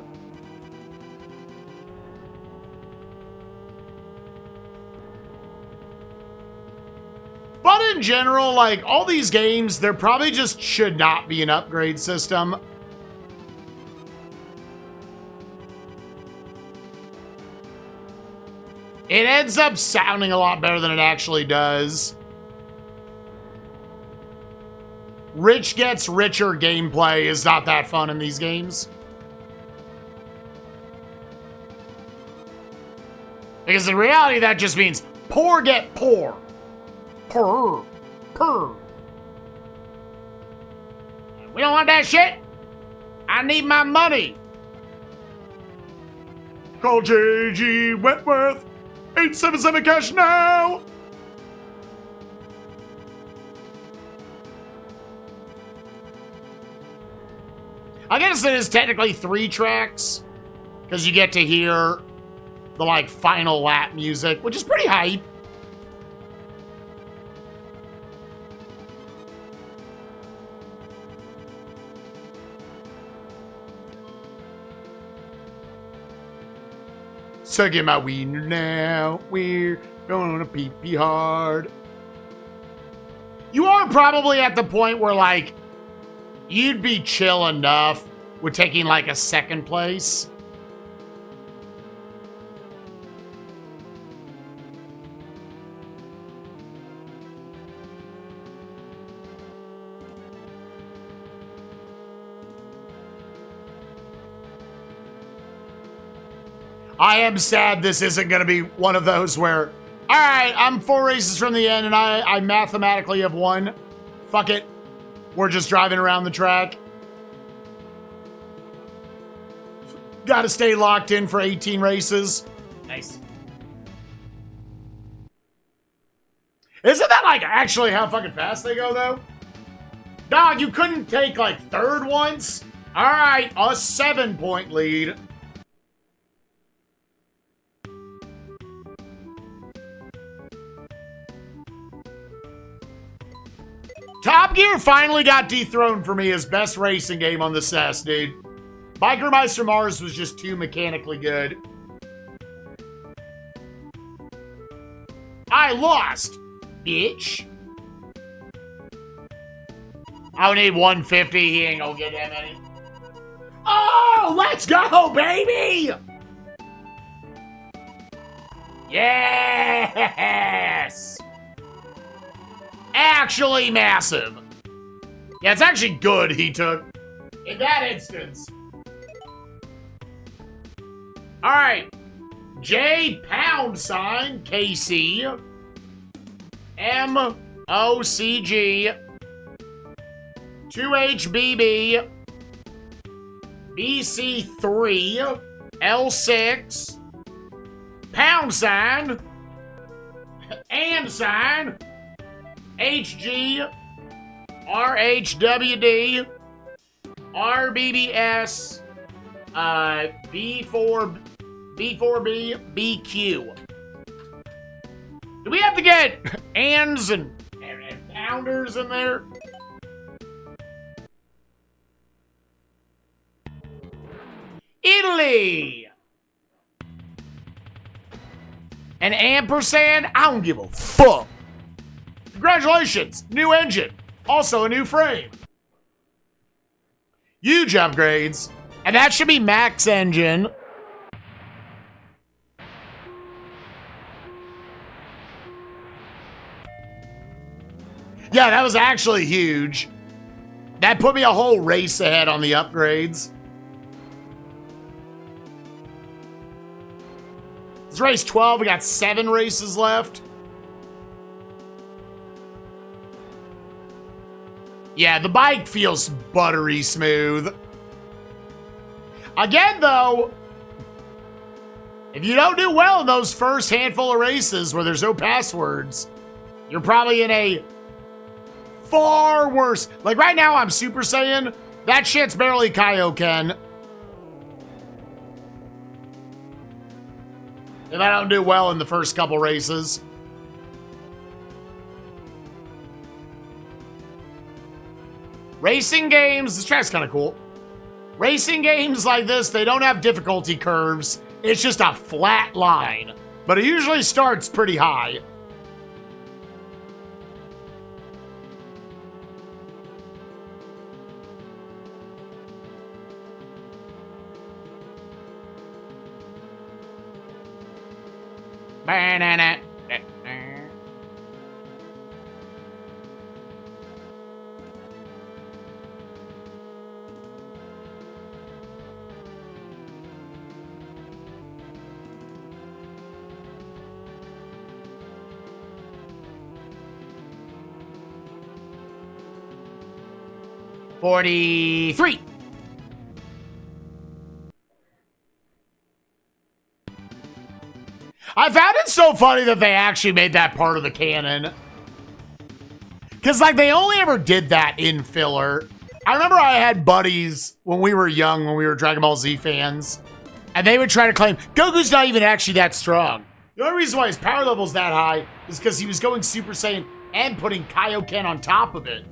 in general, like, all these games, there probably just should not be an upgrade system. It ends up sounding a lot better than it actually does. Rich gets richer gameplay is not that fun in these games. Because in reality, that just means poor get poor. Poor. Poor. We don't want that shit. I need my money. Call J.G. Wentworth. 877 cash now. I guess it is technically 3 tracks. Because you get to hear the, like, final lap music, which is pretty hype. Sucking my wiener now. We're going to pee hard. You are probably at the point where, like, you'd be chill enough with taking, like, a second place. I am sad this isn't going to be one of those where, all right, I'm 4 races from the end and I mathematically have won. Fuck it. We're just driving around the track. Got to stay locked in for 18 races. Nice. Isn't that like actually how fucking fast they go though? Dog, you couldn't take like third once? All right, a 7-point lead. Top Gear finally got dethroned for me as best racing game on the SNES, dude. Bikermeister Mars was just too mechanically good. I lost, bitch. I would need 150. He ain't gonna get that many. Oh, let's go, baby! Yes! Actually massive. Yeah, it's actually good he took in that instance. All right. J pound sign KC MOCG 2HBB BC3 L6 pound sign and sign HG, RHWD, RBBS, B4B, BQ. Do we have to get ands and pounders in there? Italy! An ampersand? I don't give a fuck. Congratulations, new engine, also a new frame. Huge upgrades, and that should be max engine. Yeah, that was actually huge. That put me a whole race ahead on the upgrades. It's race 12, we got 7 races left. Yeah, the bike feels buttery smooth. Again, though, if you don't do well in those first handful of races where there's no passwords, you're probably in a far worse... Like, right now, I'm Super Saiyan. That shit's barely Kaioken. If I don't do well in the first couple races. Racing games, this track's kind of cool. Racing games like this, they don't have difficulty curves. It's just a flat line. But it usually starts pretty high. Banana. 43. I found it so funny that they actually made that part of the canon. Because, like, they only ever did that in filler. I remember I had buddies when we were young, when we were Dragon Ball Z fans, and they would try to claim, Goku's not even actually that strong. The only reason why his power level's that high is because he was going Super Saiyan and putting Kaioken on top of it.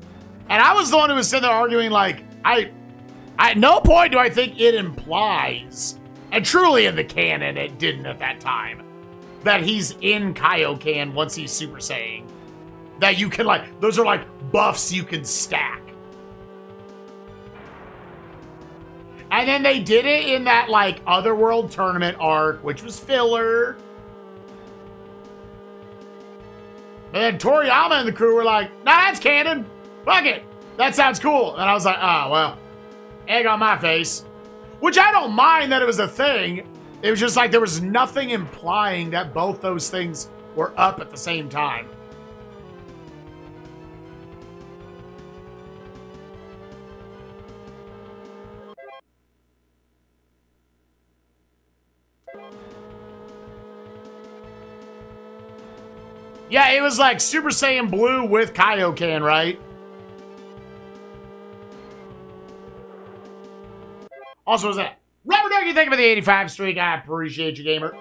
And I was the one who was sitting there arguing, like, at no point do I think it implies, and truly in the canon it didn't at that time, that he's in Kaioken once he's Super Saiyan. That you can, like, those are like buffs you can stack. And then they did it in that, like, Otherworld tournament arc, which was filler. And then Toriyama and the crew were like, nah, that's canon. Fuck it. That sounds cool. And I was like, oh, well, egg on my face. Which I don't mind that it was a thing. It was just like there was nothing implying that both those things were up at the same time. Yeah, it was like Super Saiyan Blue with Kaioken, right? Also, was that Robert Darky, thank you for the 85 streak. I appreciate you, gamer.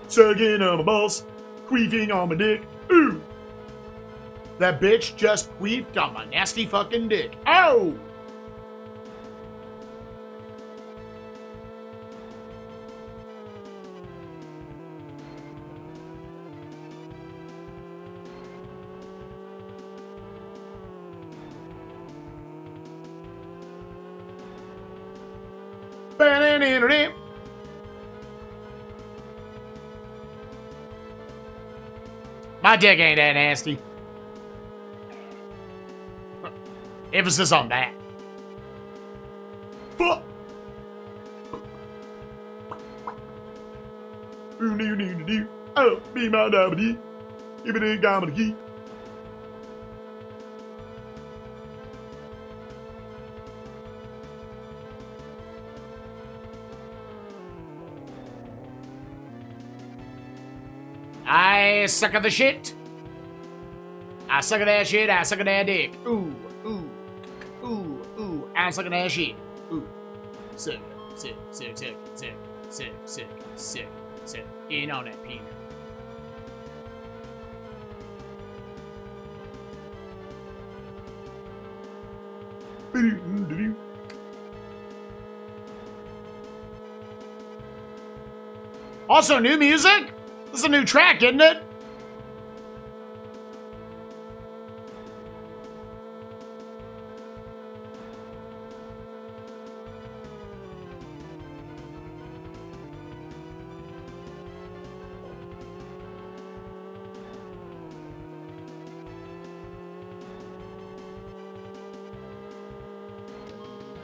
Sucking on my balls, queefing on my dick. Ooh. That bitch just queefed on my nasty fucking dick. Oh! My dick ain't that nasty. Emphasis on that. Fuck. Oh, be my dabby. If it ain't got me key. I suck at the shit. I suck at that shit. I suck at that dick. Ooh, ooh, ooh, ooh. I suck at that shit. Ooh. Sick, sick, sick, sick, sick, sick, sick, sick, sick. In on that penis. Also, new music? This is a new track, isn't it?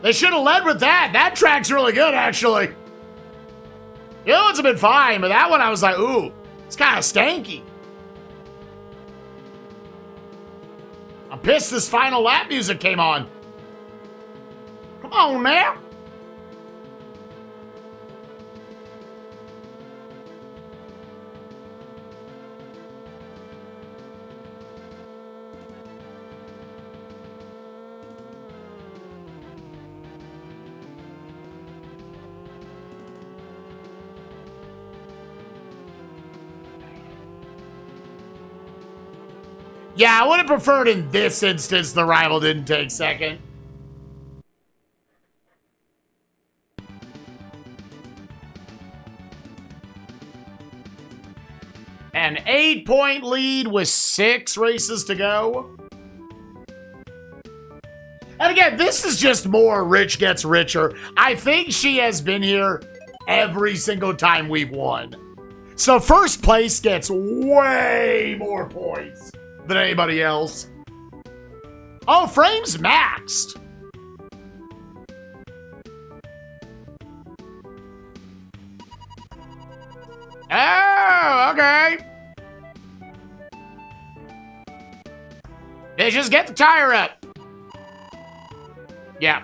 They should have led with that. That track's really good, actually. The other ones have been fine, but that one I was like, ooh, it's kind of stanky. I'm pissed this final lap music came on. Come on now. Yeah, I would have preferred in this instance the rival didn't take second. An 8-point lead with 6 races to go. And again, this is just more rich gets richer. I think she has been here every single time we've won. So first place gets way more points than anybody else. Oh, frames maxed. Oh, okay. They just get the tire up. Yeah.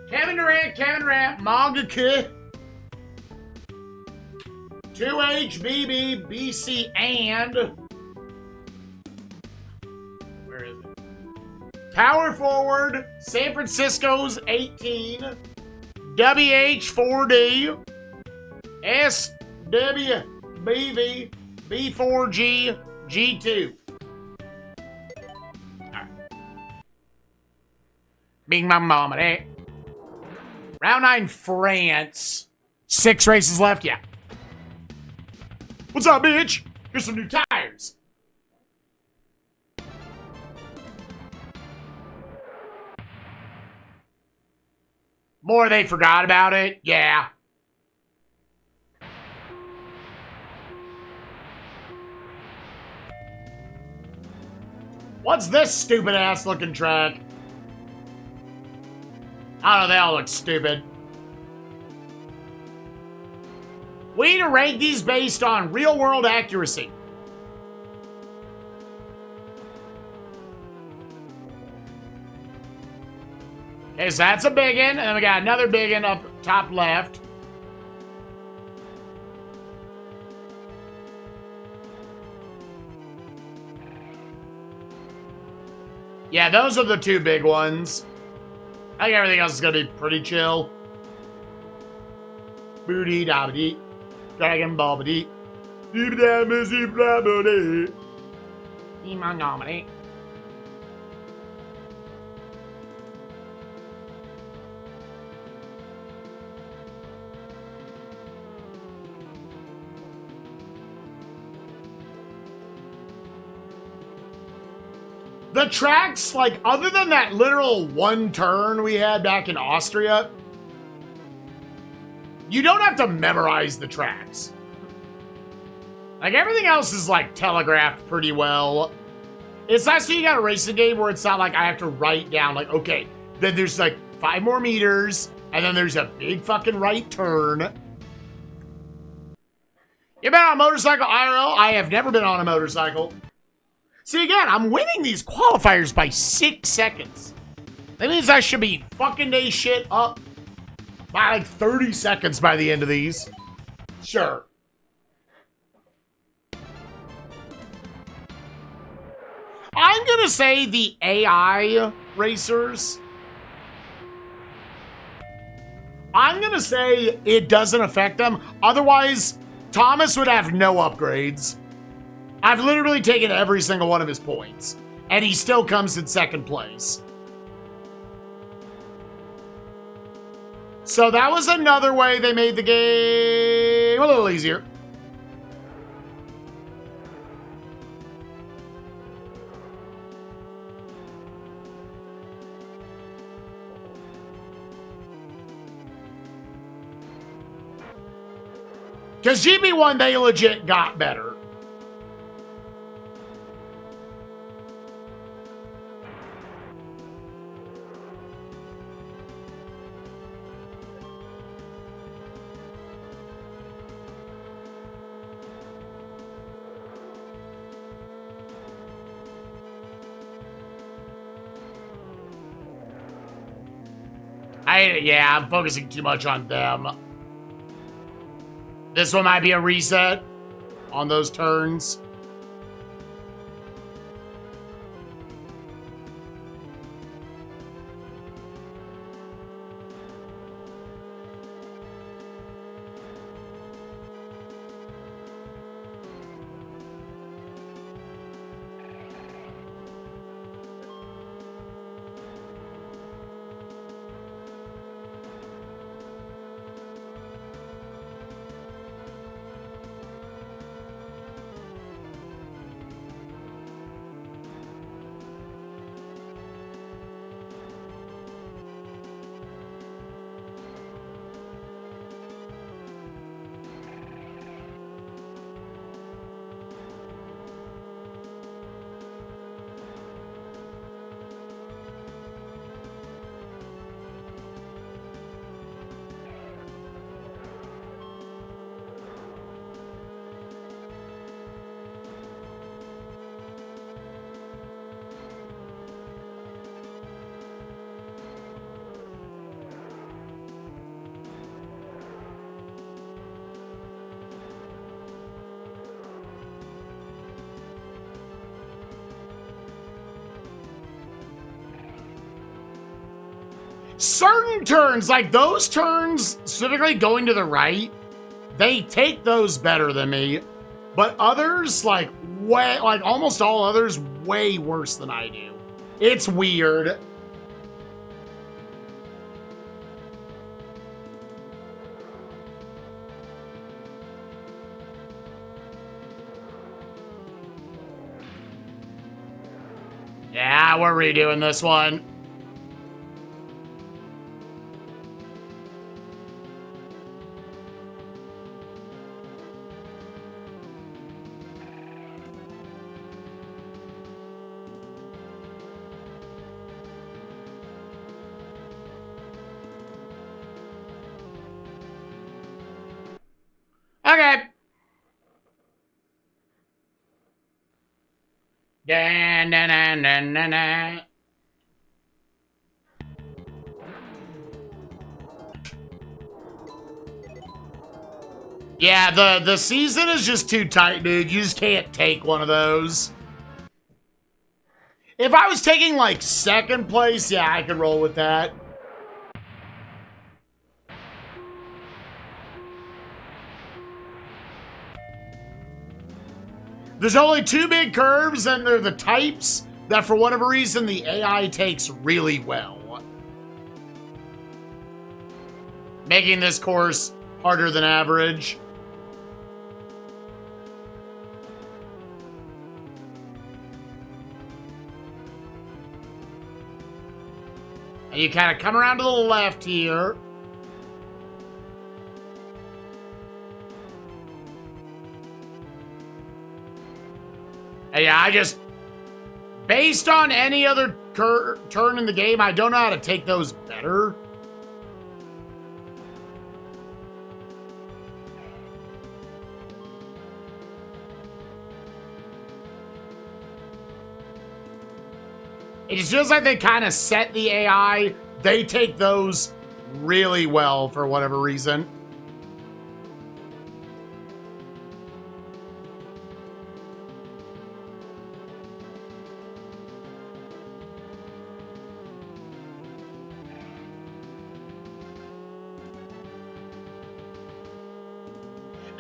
Kevin Durant, Mangaka, 2HBB, BC, and where is it? Power forward, San Francisco's 18, WH4D, SWBV, B4G, G2. Alright. Bing my mama, eh? Round 9, France. 6 races left, yeah. What's up, bitch? Here's some new tires. More they forgot about it, yeah. What's this stupid ass looking track? I don't know, they all look stupid. We need to rank these based on real-world accuracy. Okay, so that's a big one, and then we got another big one up top left. Yeah, those are the two big ones. I think everything else is gonna be pretty chill. Booty da dee, Dragon Ball dee, deep down missy blah blah dee. The tracks, like, other than that literal one turn we had back in Austria, you don't have to memorize the tracks. Like, everything else is, like, telegraphed pretty well. It's nice when you got a racing game where it's not like I have to write down, like, okay, then there's, like, 5 more meters, and then there's a big fucking right turn. You been on a motorcycle, IRL? I have never been on a motorcycle. See, again, I'm winning these qualifiers by 6 seconds. That means I should be fucking day shit up by like 30 seconds by the end of these. Sure. I'm gonna say the AI racers. I'm gonna say it doesn't affect them. Otherwise, Thomas would have no upgrades. I've literally taken every single one of his points, and he still comes in second place. So that was another way they made the game a little easier. Because GP-1, they legit got better. Yeah, I'm focusing too much on them. This one might be a reset on those turns. certain turns, like those turns, specifically going to the right, they take those better than me. But others, like almost all others, way worse than I do. It's weird. Yeah, we're redoing this one. Okay. Da, na, na, na, na, na. Yeah, the season is just too tight, dude. You just can't take one of those. If I was taking, like, second place, yeah, I could roll with that. There's only two big curves, and they're the types that, for whatever reason, the AI takes really well. Making this course harder than average. And you kind of come around to the left here. And yeah, I just... Based on any other turn in the game, I don't know how to take those better. It just feels like they kind of set the AI. They take those really well for whatever reason.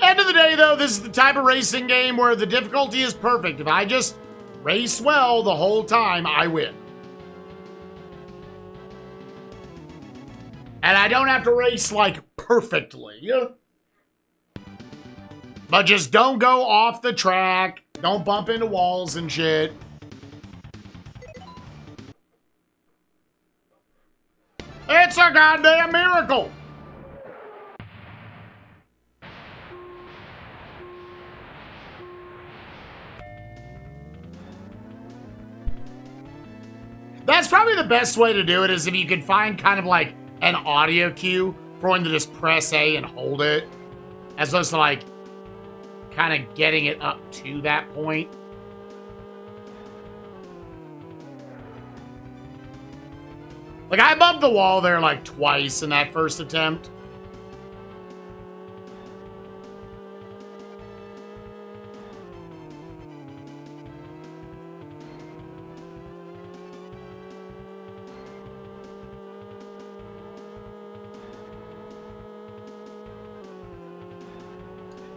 End of the day, though, this is the type of racing game where the difficulty is perfect. If I just race well the whole time, I win. And I don't have to race, like, perfectly. But just don't go off the track. Don't bump into walls and shit. It's a goddamn miracle! That's probably the best way to do it, is if you can find kind of like an audio cue for when to just press A and hold it, as opposed to like kind of getting it up to that point. Like, I bumped the wall there like twice in that first attempt.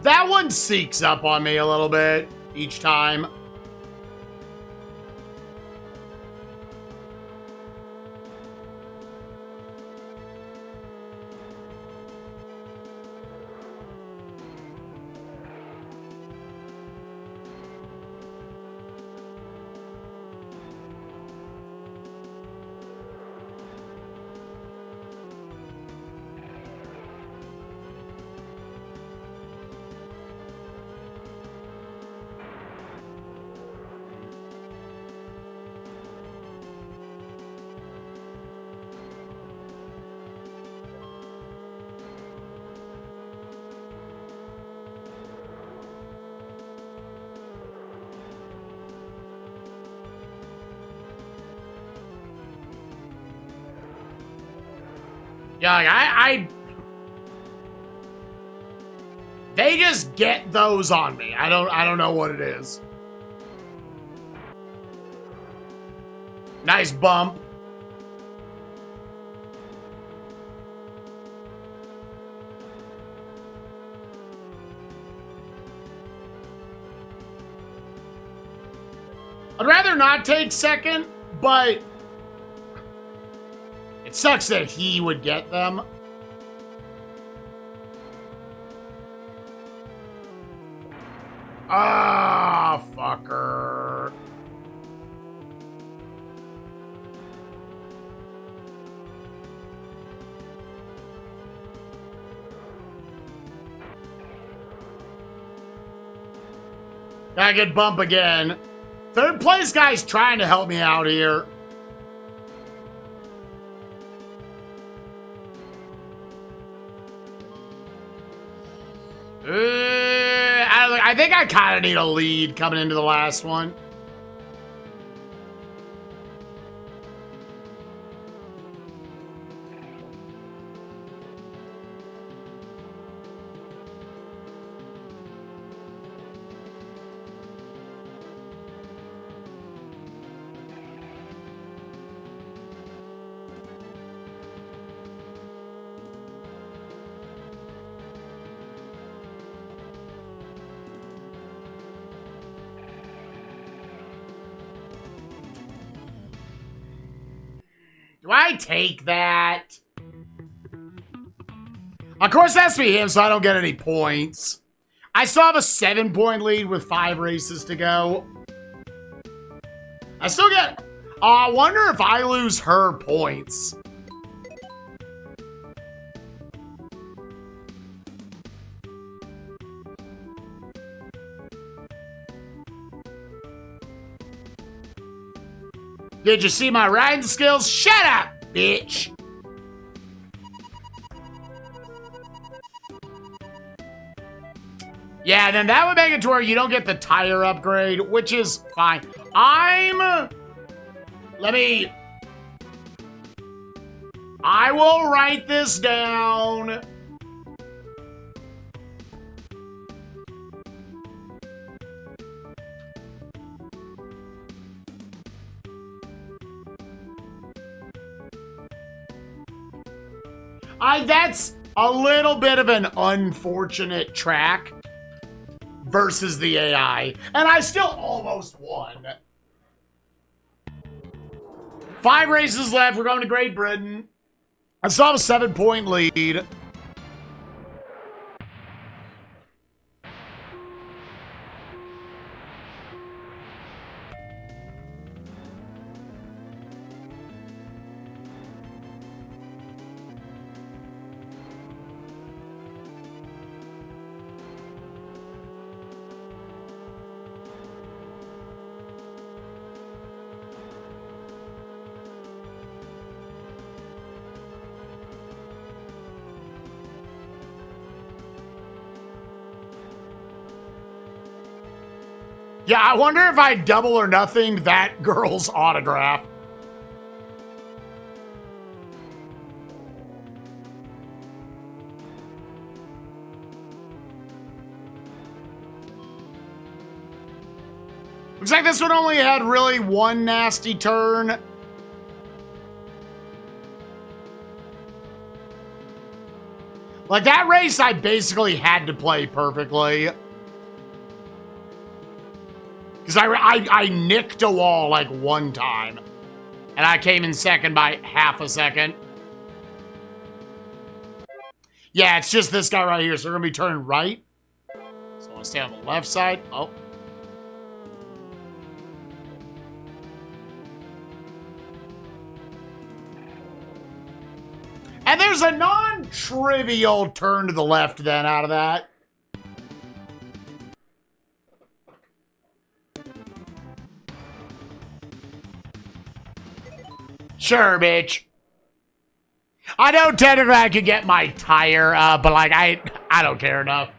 That one seeks up on me a little bit each time. Yeah, like they just get those on me. I don't know what it is. Nice bump. I'd rather not take second, but it sucks that he would get them. Ah, fucker. Got a good bump again. Third place guy's trying to help me out here. I think I kind of need a lead coming into the last one. Do I take that? Of course, that's me him, so I don't get any points. I still have a 7-point lead with 5 races to go. I still get... I wonder if I lose her points. Did you see my riding skills? Shut up, bitch! Yeah, then that would make it to where you don't get the tire upgrade, which is fine. I will write this down. That's a little bit of an unfortunate track versus the AI. And I still almost won. 5 races left. We're going to Great Britain. I still have a 7-point lead. Yeah, I wonder if I double or nothing that girl's autograph. Looks like this one only had really one nasty turn. Like, that race I basically had to play perfectly. Because I nicked a wall like one time. And I came in second by half a second. Yeah, it's just this guy right here. So we're going to be turning right. So I want to stay on the left side. Oh. And there's a non-trivial turn to the left then out of that. Sure, bitch. I know technically I could get my tire, but like I don't care enough.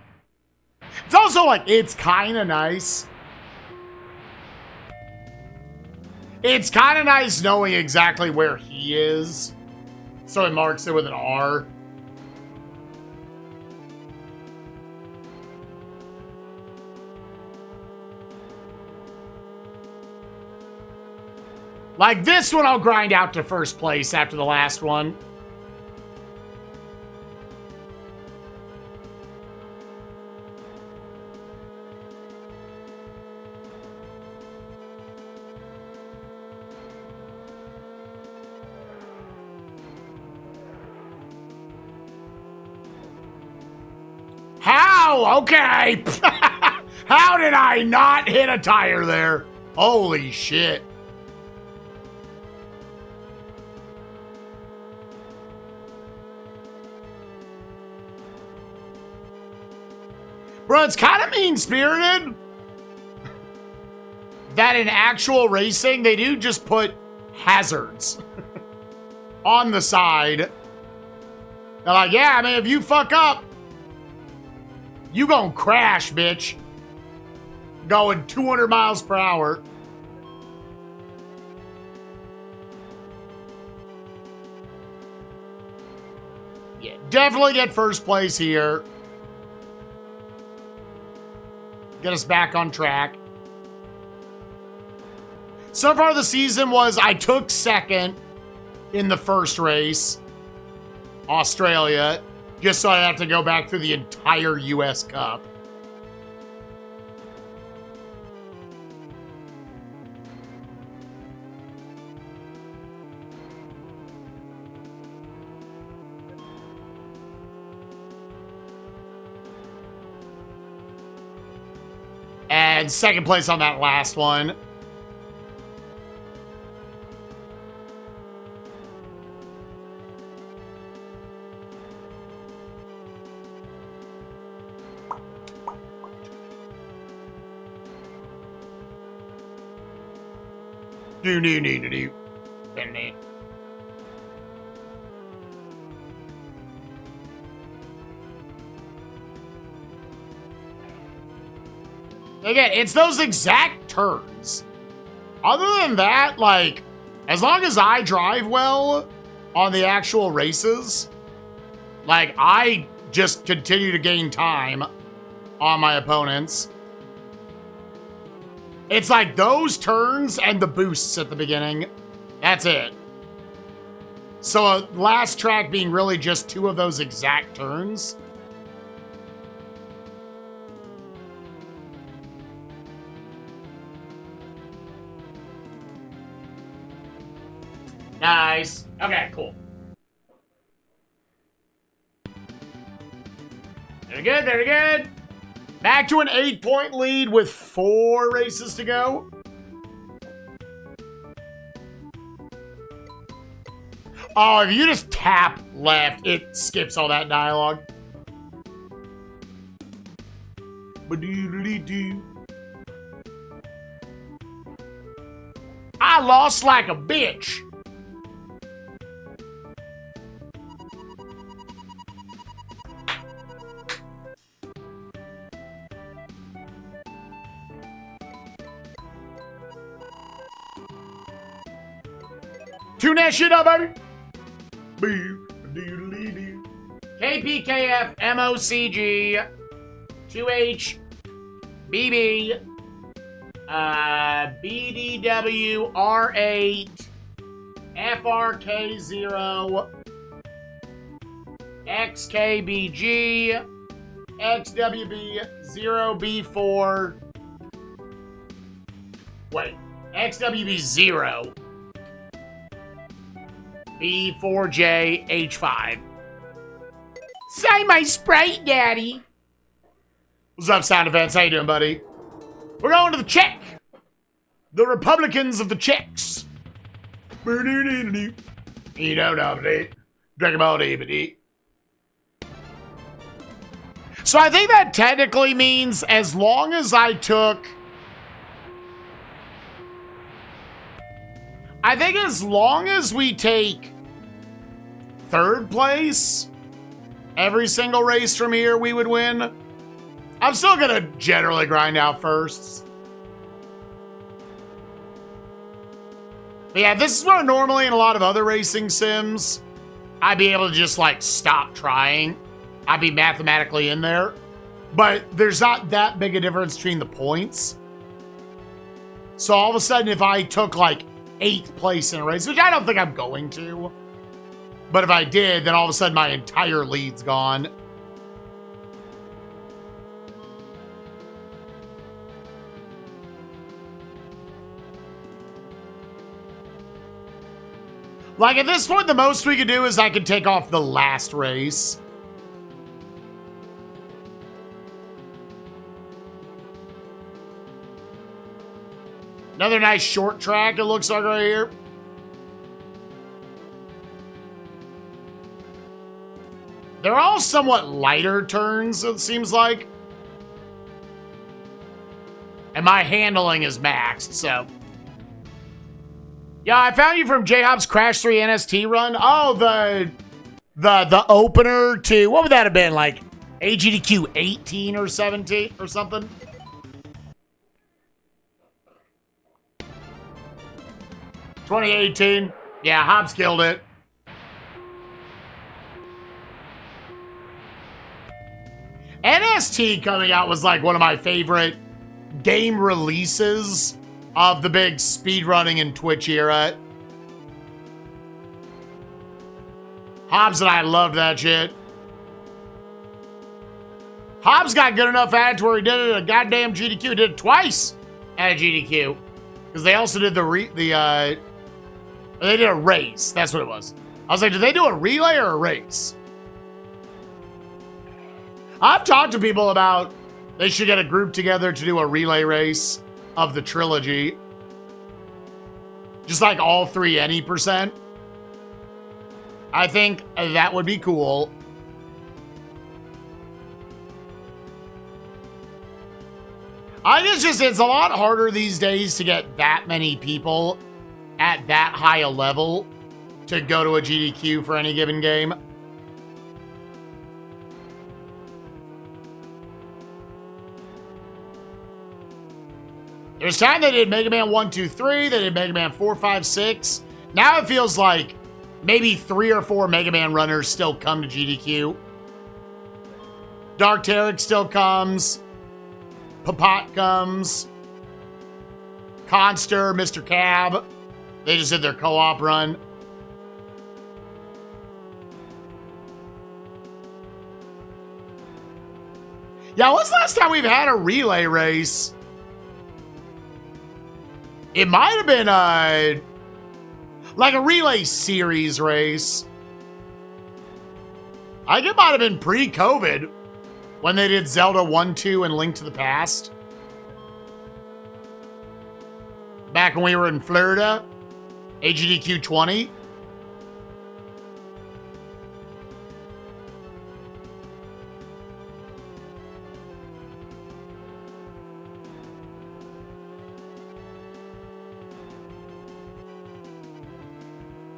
It's also like it's kind of nice. It's kind of nice knowing exactly where he is, so it marks it with an R. Like, this one I'll grind out to first place after the last one. Oh, okay. How did I not hit a tire there? Holy shit. Bro, it's kind of mean-spirited that in actual racing, they do just put hazards on the side. They're like, yeah, I mean, if you fuck up, you gonna crash, bitch. Going 200 miles per hour. Yeah, definitely get first place here. Get us back on track. So far the season was I took second in the first race, Australia, just so I have to go back through the entire US Cup. And second place on that last one. Do. Again, it's those exact turns. Other than that, like, as long as I drive well on the actual races, like, I just continue to gain time on my opponents. It's like those turns and the boosts at the beginning. That's it. So last track being really just two of those exact turns. Nice. Okay, cool. Very good, very good. Back to an 8-point lead with 4 races to go. Oh, if you just tap left, it skips all that dialogue. I lost like a bitch. Tune that shit up, baby. KPKF MOCG 2H BB BDW R8 FRK0 XKBG XWB 0B4. Wait, XWB 0 B4J H5. Say my Sprite, Daddy. What's up, Sound Events? How you doing, buddy? We're going to the Czech. The Republicans of the Czechs. You know, drink about it. So I think that technically means as long as I took... I think as long as we take 3rd place every single race from here, we would win. I'm still gonna generally grind out firsts. But yeah, this is where normally in a lot of other racing sims, I'd be able to just like stop trying. I'd be mathematically in there. But there's not that big a difference between the points. So all of a sudden, if I took like 8th place in a race, which I don't think I'm going to, but if I did, then all of a sudden my entire lead's gone. Like at this point, the most we could do is I could take off the last race. Another nice short track, it looks like right here. They're all somewhat lighter turns, it seems like. And my handling is maxed, so. Yeah, I found you from J-Hop's Crash 3 NST run. Oh, the opener to, what would that have been, like AGDQ 18 or 17 or something? $2018. Yeah, Hobbs killed it. NST coming out was like one of my favorite game releases of the big speedrunning and Twitch era. Hobbs and I loved that shit. Hobbs got good enough at it to where he did it at a goddamn GDQ. He did it twice at a GDQ. Because they also did they did a race. That's what it was. I was like, did they do a relay or a race? I've talked to people about they should get a group together to do a relay race of the trilogy. Just like all three any percent. I think that would be cool. I guess it's a lot harder these days to get that many people at that high a level to go to a GDQ for any given game. There's time they did Mega Man 1, 2, 3, they did Mega Man 4, 5, 6. Now it feels like maybe 3 or 4 Mega Man runners still come to GDQ. Dark Tarek still comes. Papat comes. Conster, Mr. Cab. They just did their co-op run. Yeah, when's the last time we've had a relay race? It might have been like a relay series race. I think it might have been pre-COVID when they did Zelda 1, 2, and Link to the Past. Back when we were in Florida, AGDQ 20.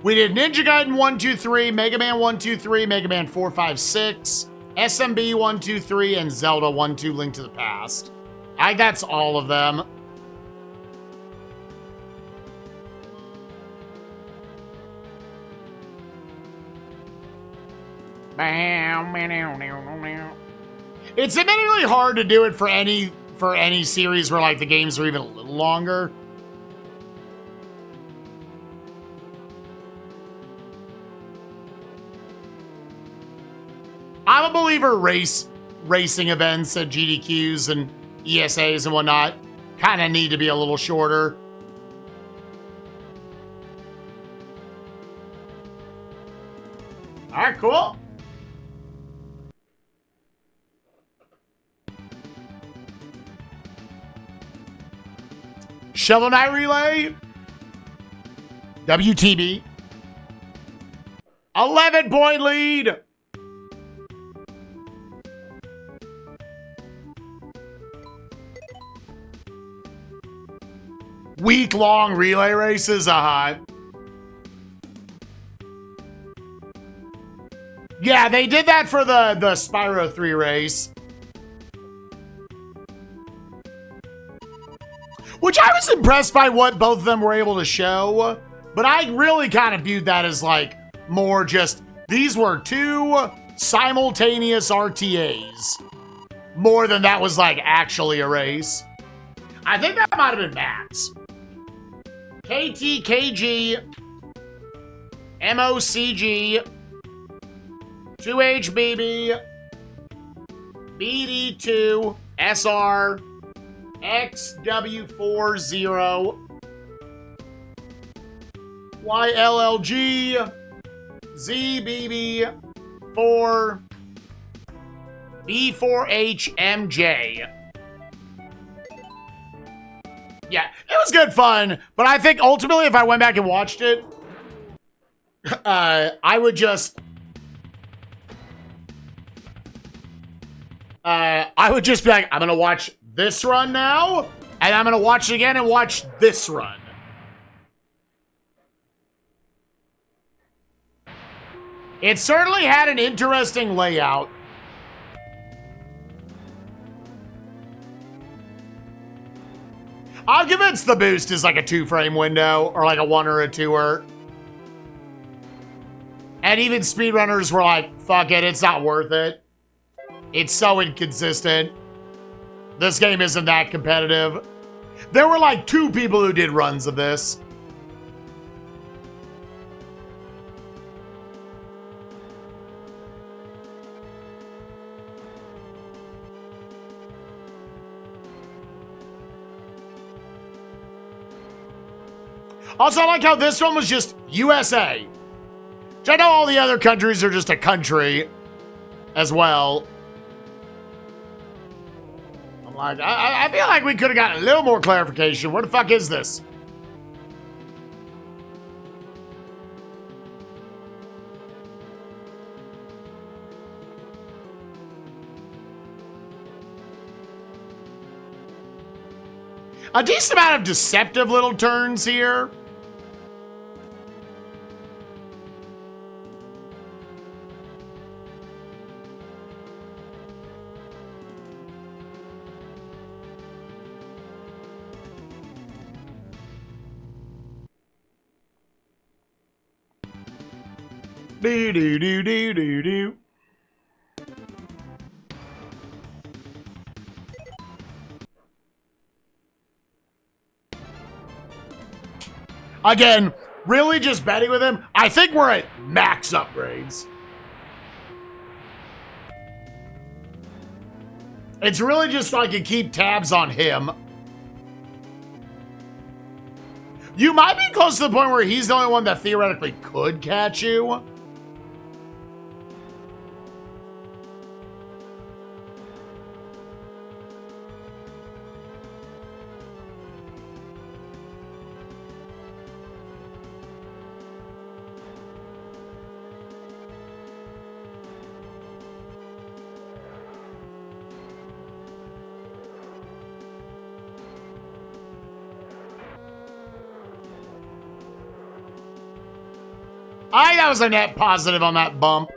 We did Ninja Gaiden 1, 2, 3, Mega Man 1, 2, 3, Mega Man 4, 5, 6, SMB 1, 2, 3, and Zelda 1, 2, Link to the Past. I think that's all of them. It's admittedly hard to do it for any series where like the games are even a little longer. I'm a believer racing events at GDQs and ESAs and whatnot kind of need to be a little shorter. All right, cool. Shovel Knight Relay. WTB. 11-point lead. Week-long relay races, Yeah, they did that for the Spyro 3 race. Which I was impressed by what both of them were able to show. But I really kind of viewed that as like more just, these were 2 simultaneous RTAs. More than that was like actually a race. I think that might have been Max. KTKG, MOCG, 2HBB, BD2, SR, XW40, YLLG, ZBB4, B4HMJ. Yeah, it was good fun, but I think ultimately if I went back and watched it, I would just be like, I'm gonna watch this run now, and I'm gonna watch it again and watch this run. It certainly had an interesting layout. I'll convince the boost is like a 2-frame window, or like a 1 or a 2-er. And even speedrunners were like, fuck it, it's not worth it. It's so inconsistent. This game isn't that competitive. There were like 2 people who did runs of this. Also, I like how this one was just USA. Which I know all the other countries are just a country as well. I'm like, I feel like we could have gotten a little more clarification. Where the fuck is this? A decent amount of deceptive little turns here. Do do do do do do. Again, really just betting with him. I think we're at max upgrades. It's really just so I can keep tabs on him. You might be close to the point where he's the only one that theoretically could catch you. I think that was a net positive on that bump.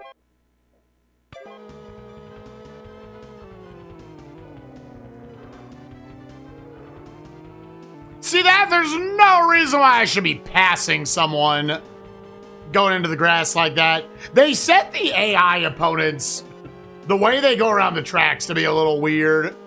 See that? There's no reason why I should be passing someone going into the grass like that. They set the AI opponents, the way they go around the tracks, to be a little weird.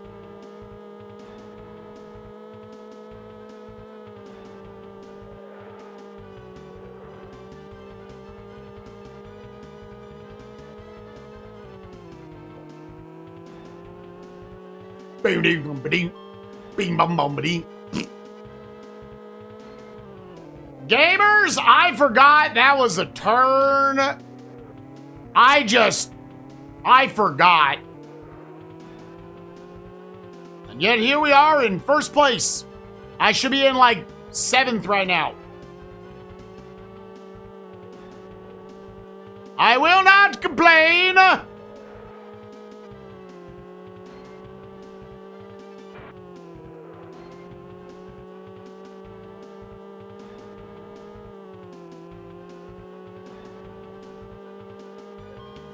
Gamers, I forgot that was a turn. I forgot. And yet here we are in first place. I should be in like 7th right now. I will not complain.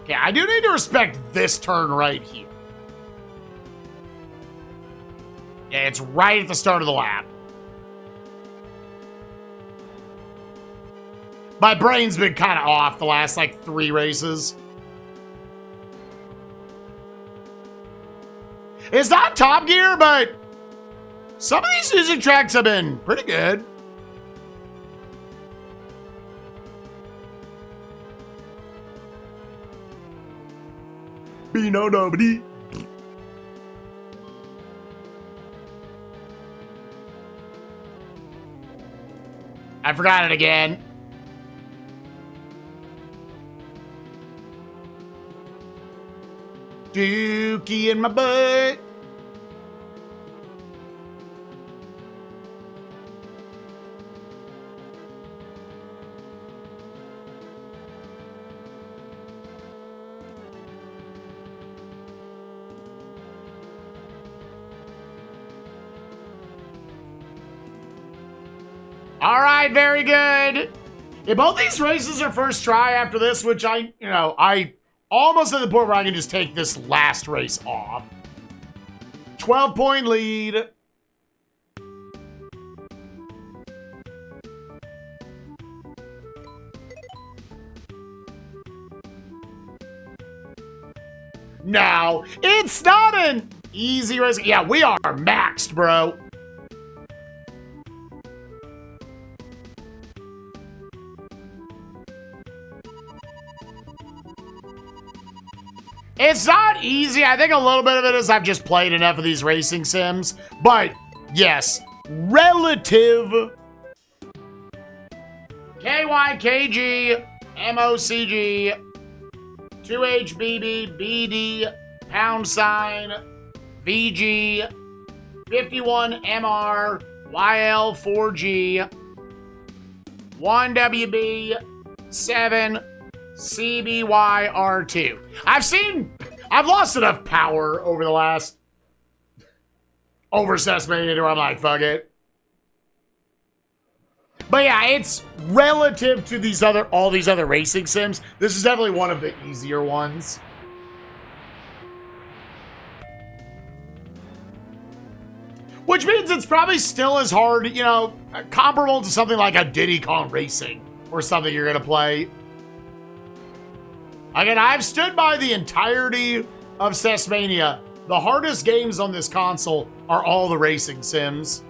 Okay, I do need to respect this turn right here. Yeah, it's right at the start of the lap. My brain's been kind of off the last, like, 3 races. It's not Top Gear, but some of these music tracks have been pretty good. No nobody. I forgot it again. Dookie in my butt. All right, very good. If both these races are first try after this, which I almost at the point where I can just take this last race off. 12-point lead. No, it's not an easy race. Yeah, we are maxed, bro. It's not easy. I think a little bit of it is I've just played enough of these racing sims. But, yes, relative. KYKG, MOCG, 2HBB, BD, #, VG, 51MR, YL4G, 1WB, 7, CBYR2. I've lost enough power over the last SNESMania where I'm like, fuck it. But yeah, it's relative to all these other racing sims. This is definitely one of the easier ones. Which means it's probably still as hard, comparable to something like a Diddy Kong Racing or something you're going to play. Again, I've stood by the entirety of SNESMania. The hardest games on this console are all the racing sims.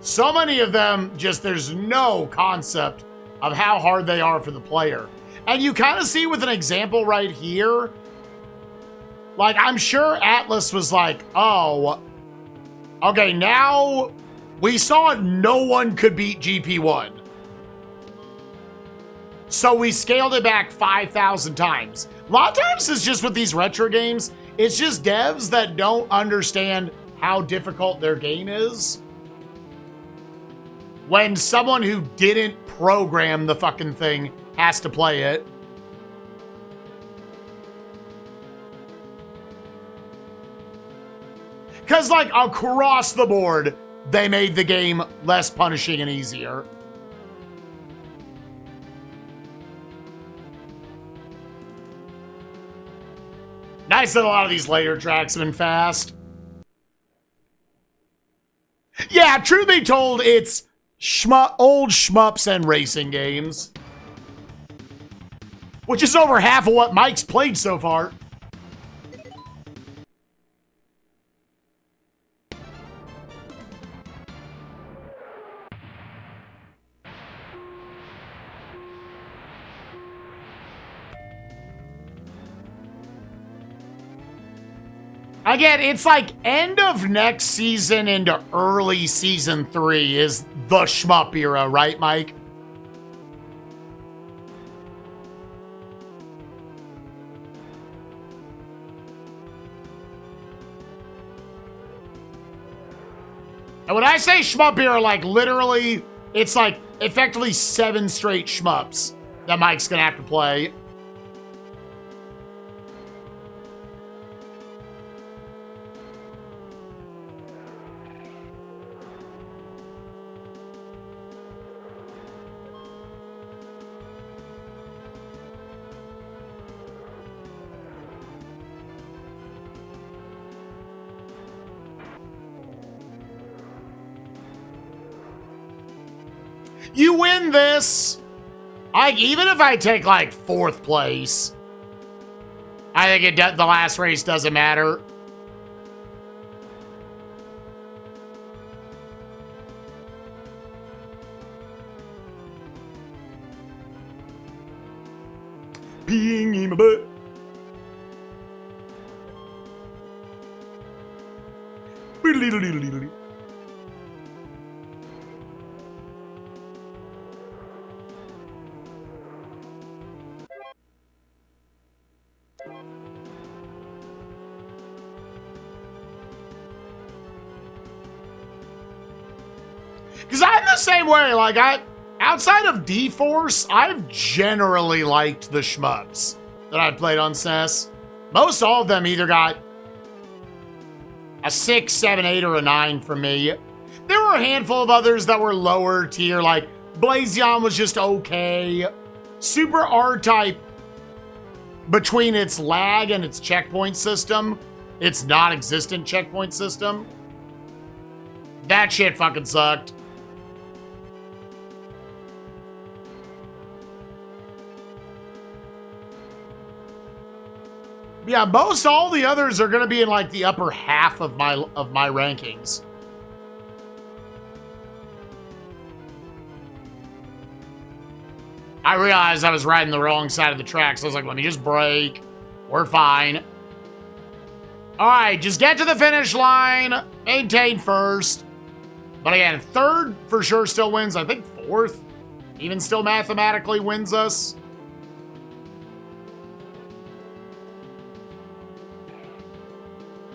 So many of them, there's no concept of how hard they are for the player. And you kind of see with an example right here, like, I'm sure Atlas was like, oh, okay, now we saw no one could beat GP-1. So we scaled it back 5,000 times. A lot of times it's just with these retro games, it's just devs that don't understand how difficult their game is. When someone who didn't program the fucking thing has to play it. Because, like, across the board, they made the game less punishing and easier. Nice that a lot of these later tracks have been fast. Yeah, truth be told, it's old shmups and racing games. Which is over half of what Mike's played so far. Again, it's like end of next season into early season 3 is the shmup era, right, Mike? And when I say shmup era, like literally, it's like effectively 7 straight shmups that Mike's gonna have to play. You win this. Even if I take like 4th place, I think the last race doesn't matter. Peeing in my butt. Because I'm the same way. Like, outside of D-Force, I've generally liked the shmups that I've played on SNES. Most all of them either got A 6, 7, 8, or a 9 from me. There were a handful of others that were lower tier, like Blazion was just okay. Super R-Type, between its lag and its checkpoint system, its non-existent checkpoint system, that shit fucking sucked. Yeah, most all the others are going to be in like the upper half of my rankings. I realized I was riding the wrong side of the track, so I was like, let me just brake. We're fine. All right, just get to the finish line. Maintain first. But again, third for sure still wins. I think fourth even still mathematically wins us.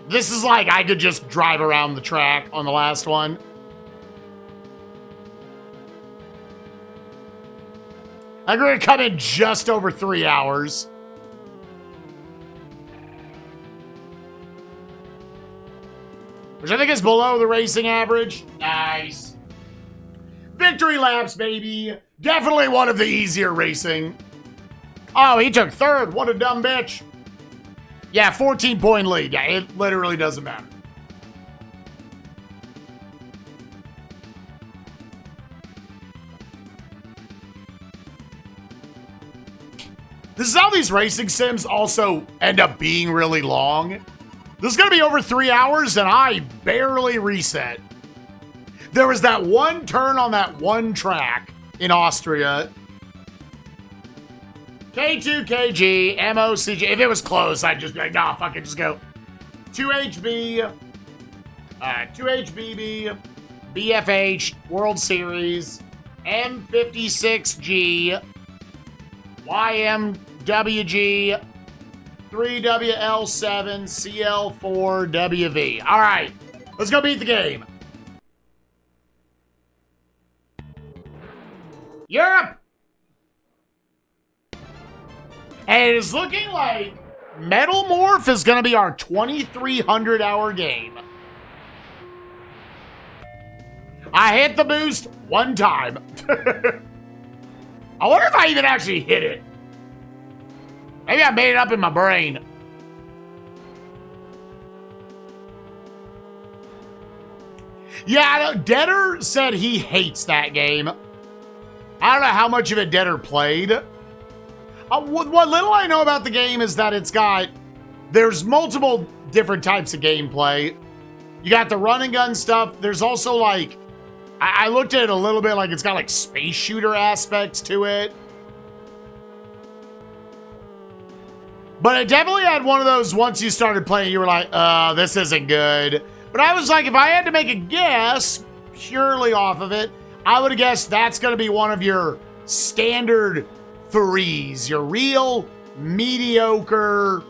This is like I could just drive around the track on the last one. I'm going to come in just over 3 hours. Which I think is below the racing average. Nice. Victory laps, baby. Definitely one of the easier racing. Oh, he took third. What a dumb bitch. Yeah, 14-point lead. Yeah, it literally doesn't matter. This is how these racing sims also end up being really long. This is going to be over 3 hours, and I barely reset. There was that one turn on that one track in Austria. K2, KG, MOCG. If it was close, I'd just be like, nah, fuck it, just go. 2HB, 2HBB, BFH, World Series, M56G, YMWG, 3WL7, CL4WV. All right, let's go beat the game. Europe! And it is looking like Metal Morph is going to be our 2,300-hour game. I hit the boost one time. I wonder if I even actually hit it. Maybe I made it up in my brain. Yeah, Deader said he hates that game. I don't know how much of it Deader played. What little I know about the game is that there's multiple different types of gameplay. You got the run and gun stuff. There's also like, I looked at it a little bit like it's got like space shooter aspects to it. But it definitely had one of those, once you started playing, you were like, this isn't good. But I was like, if I had to make a guess, purely off of it, I would have guessed that's going to be one of your standard threes. Your real mediocre,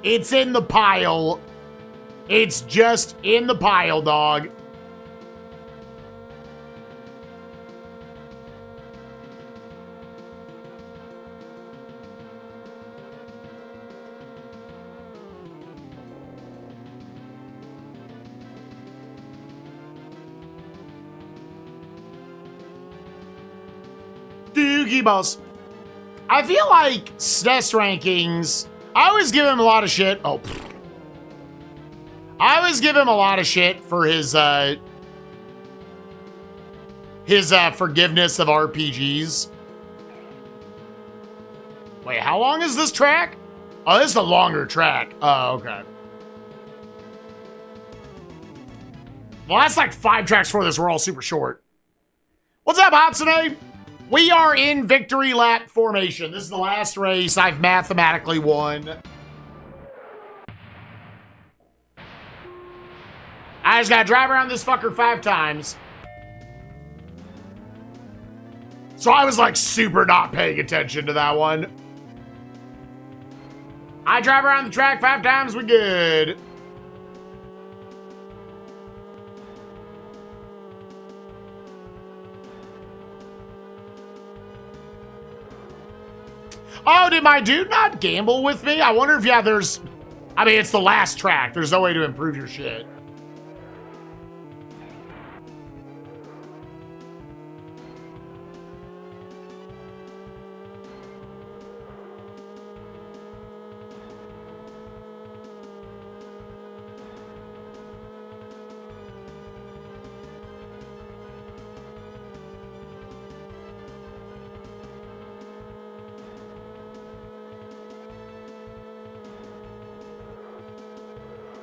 it's in the pile. It's just in the pile, dog. Doogie balls. I feel like SNES rankings, I always give him a lot of shit. I always give him a lot of shit for his forgiveness of RPGs. Wait, how long is this track? Oh, this is a longer track. Oh, okay. Well, that's like 5 tracks for this. We're all super short. What's up, Hatsune? We are in victory lap formation. This is the last race. I've mathematically won. I just gotta drive around this fucker 5 times. So I was like super not paying attention to that one. I drive around the track 5 times, we good. Oh, did my dude not gamble with me? I wonder if, yeah, I mean, it's the last track. There's no way to improve your shit.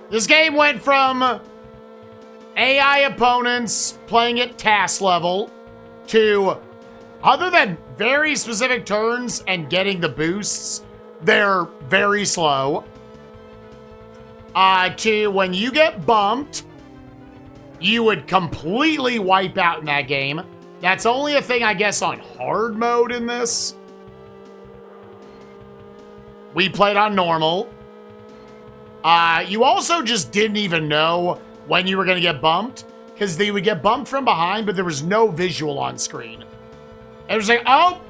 This game went from AI opponents playing at task level to, other than very specific turns and getting the boosts, they're very slow. To when you get bumped, you would completely wipe out in that game. That's only a thing, I guess, on hard mode in this. We played on normal. You also just didn't even know when you were going to get bumped, because they would get bumped from behind, but there was no visual on screen. It was like, oh,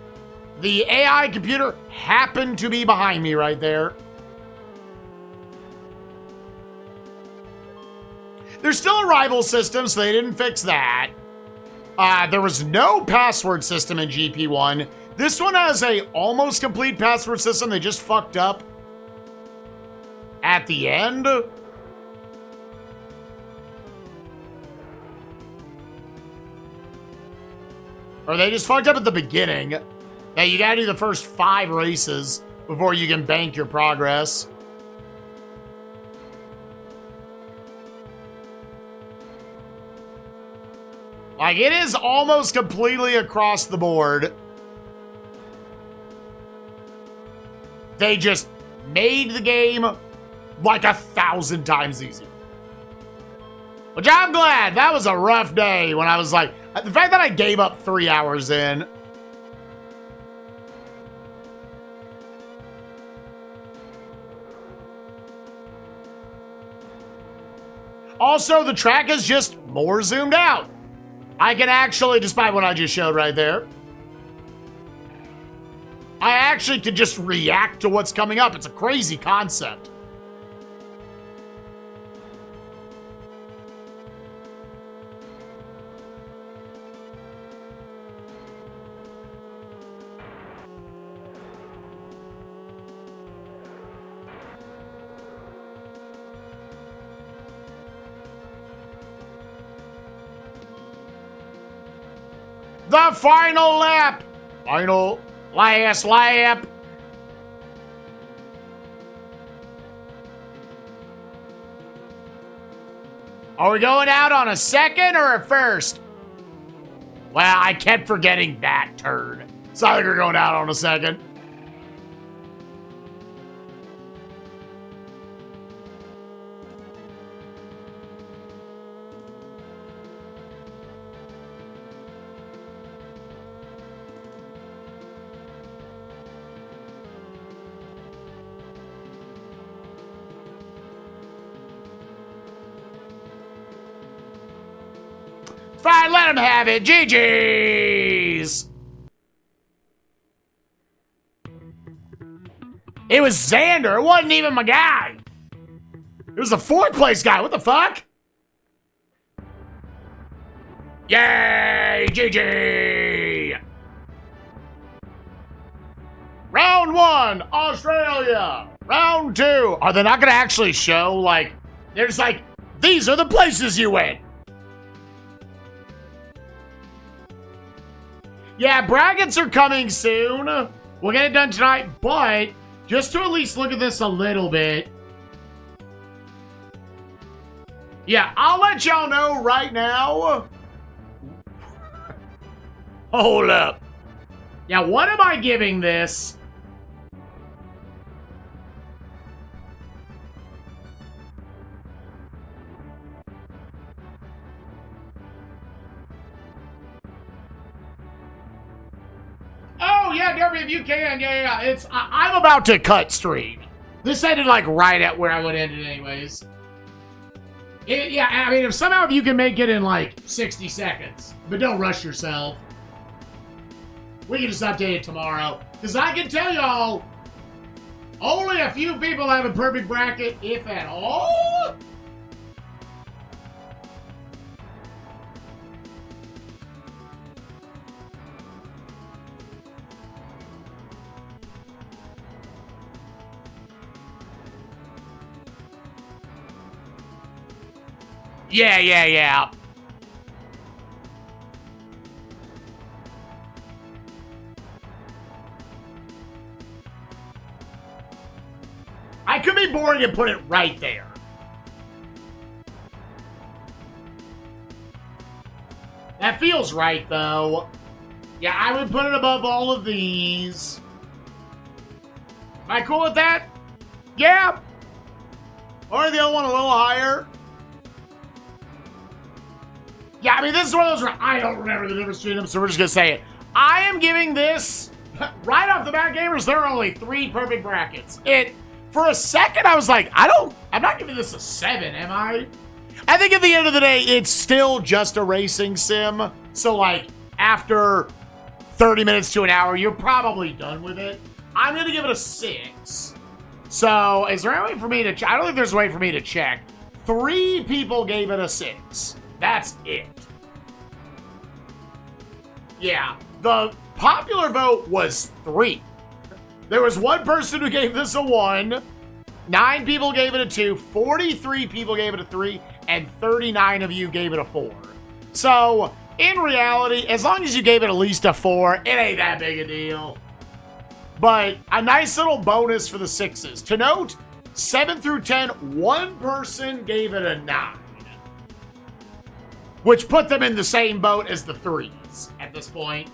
the AI computer happened to be behind me right there. There's still a rival system, so they didn't fix that. There was no password system in GP-1. This one has a almost complete password system. They just fucked up at the end. Or they just fucked up at the beginning. That you gotta do the first 5 races before you can bank your progress. Like, it is almost completely across the board. They just made the game like 1,000 times easier. Which I'm glad. That was a rough day when I was like, the fact that I gave up 3 hours in. Also, the track is just more zoomed out. I can actually, despite what I just showed right there, I actually could just react to what's coming up. It's a crazy concept. The final lap. Last lap. Are we going out on a second or a first? Well, I kept forgetting that turn. So I think we're going out on a second. Fine, let him have it. GG's. It was Xander. It wasn't even my guy. It was the 4th place guy. What the fuck? Yay, GG. Round 1, Australia. Round 2. Are they not going to actually show, like, there's like, these are the places you went. Yeah, brackets are coming soon. We'll get it done tonight, but just to at least look at this a little bit. Yeah, I'll let y'all know right now. Hold up. Yeah, what am I giving this? Oh, yeah, Derby, if you can. Yeah. It's, I'm about to cut stream. This ended, like, right at where I would end it anyways. Yeah, I mean, if somehow you can make it in, like, 60 seconds. But don't rush yourself. We can just update it tomorrow. Because I can tell y'all, only a few people have a perfect bracket, if at all. Yeah. I could be boring and put it right there. That feels right, though. Yeah, I would put it above all of these. Am I cool with that? Yeah. Or the other one a little higher. Yeah, I mean, this is one of those where I don't remember the difference between them, so we're just going to say it. I am giving this, right off the bat, gamers, there are only 3 perfect brackets. For a second, I was like, I'm not giving this a 7, am I? I think at the end of the day, it's still just a racing sim. So, like, after 30 minutes to an hour, you're probably done with it. I'm going to give it a 6. So, is there any way for me to check? I don't think there's a way for me to check. 3 people gave it a 6. That's it. Yeah, the popular vote was 3. There was 1 person who gave this a 1. 9 people gave it a 2. 43 people gave it a 3. And 39 of you gave it a 4. So, in reality, as long as you gave it at least a 4, it ain't that big a deal. But a nice little bonus for the 6s. To note, 7 through 10, 1 person gave it a 9. Which put them in the same boat as the 3s at this point.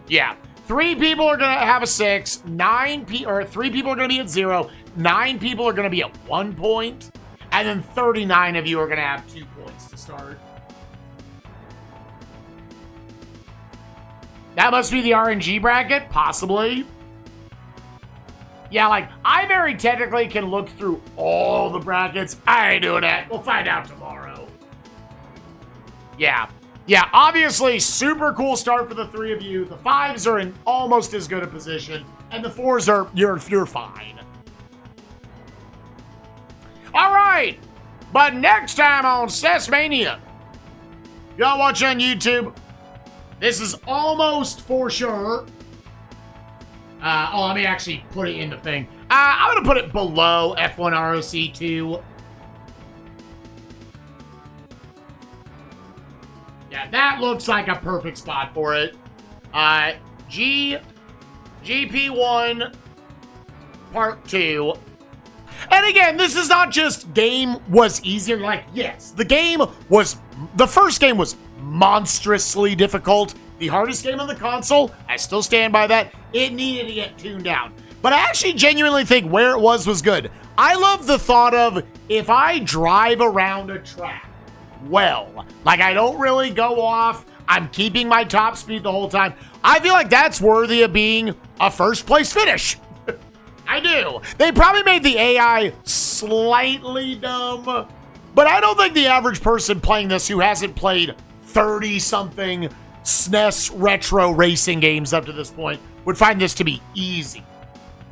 Yeah. 3 people are going to have a 6. 3 people are going to be at 0. 9 people are going to be at 1 point. And then 39 of you are going to have 2 points to start. That must be the RNG bracket? Possibly. Yeah, like, I very technically can look through all the brackets. I ain't doing that. We'll find out tomorrow. Yeah. Yeah, obviously, super cool start for the 3 of you. The 5s are in almost as good a position. And the 4s are, you're fine. All right. But next time on SNESMania, y'all watch on YouTube. This is almost for sure. Let me actually put it in the thing. I'm going to put it below F1 ROC 2. Yeah, that looks like a perfect spot for it. GP-1 Part 2. And again, this is not just game was easier. Like, yes, the first game was monstrously difficult. The hardest game on the console, I still stand by that. It needed to get tuned down. But I actually genuinely think where it was good. I love the thought of if I drive around a track well, like I don't really go off, I'm keeping my top speed the whole time. I feel like that's worthy of being a first place finish. I do. They probably made the AI slightly dumb, but I don't think the average person playing this who hasn't played 30-something SNES retro racing games up to this point would find this to be easy.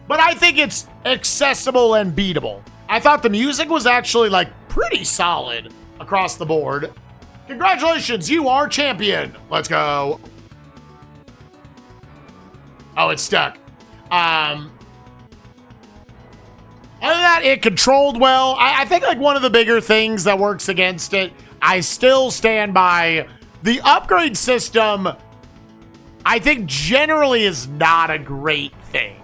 But I think it's accessible and beatable. I thought the music was actually, like, pretty solid across the board. Congratulations, you are champion. Let's go. Oh, it's stuck. Other than that, it controlled well. I think like one of the bigger things that works against it, I still stand by the upgrade system. I think generally is not a great thing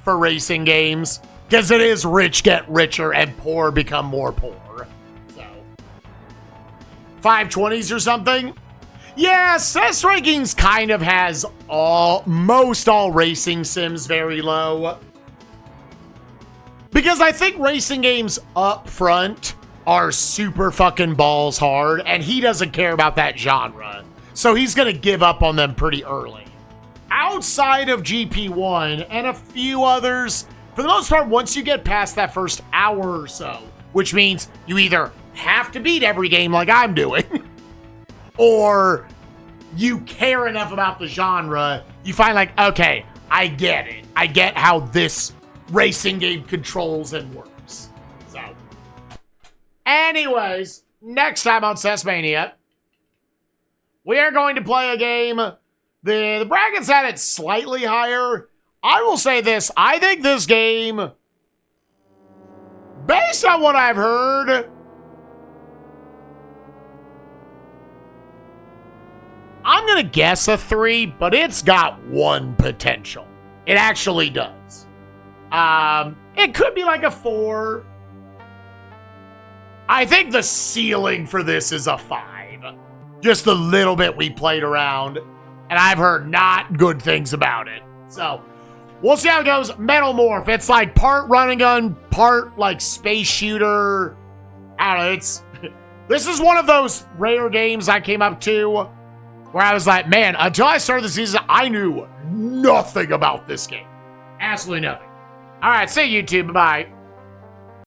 for racing games because it is rich get richer and poor become more poor. So 520s or something. Yeah, SNES Rankings kind of has most all racing sims very low. Because I think racing games up front are super fucking balls hard, and he doesn't care about that genre. So he's going to give up on them pretty early. Outside of GP-1 and a few others, for the most part, once you get past that first hour or so, which means you either have to beat every game like I'm doing, or you care enough about the genre, you find like, okay, I get it. I get how this racing game controls and works. So, anyways, next time on SNESMania, we are going to play a game. The brackets had it slightly higher. I will say this. I think this game, based on what I've heard, I'm going to guess a 3, but it's got 1 potential. It actually does. It could be like a 4. I think the ceiling for this is a 5. just the little bit we played around, and I've heard not good things about it. So, we'll see how it goes. Metal Morph, it's like part running gun, part like space shooter. I don't know, this is one of those rare games I came up to where I was like, man, until I started the season, I knew nothing about this game. Absolutely nothing. All right, see you, YouTube. Bye-bye.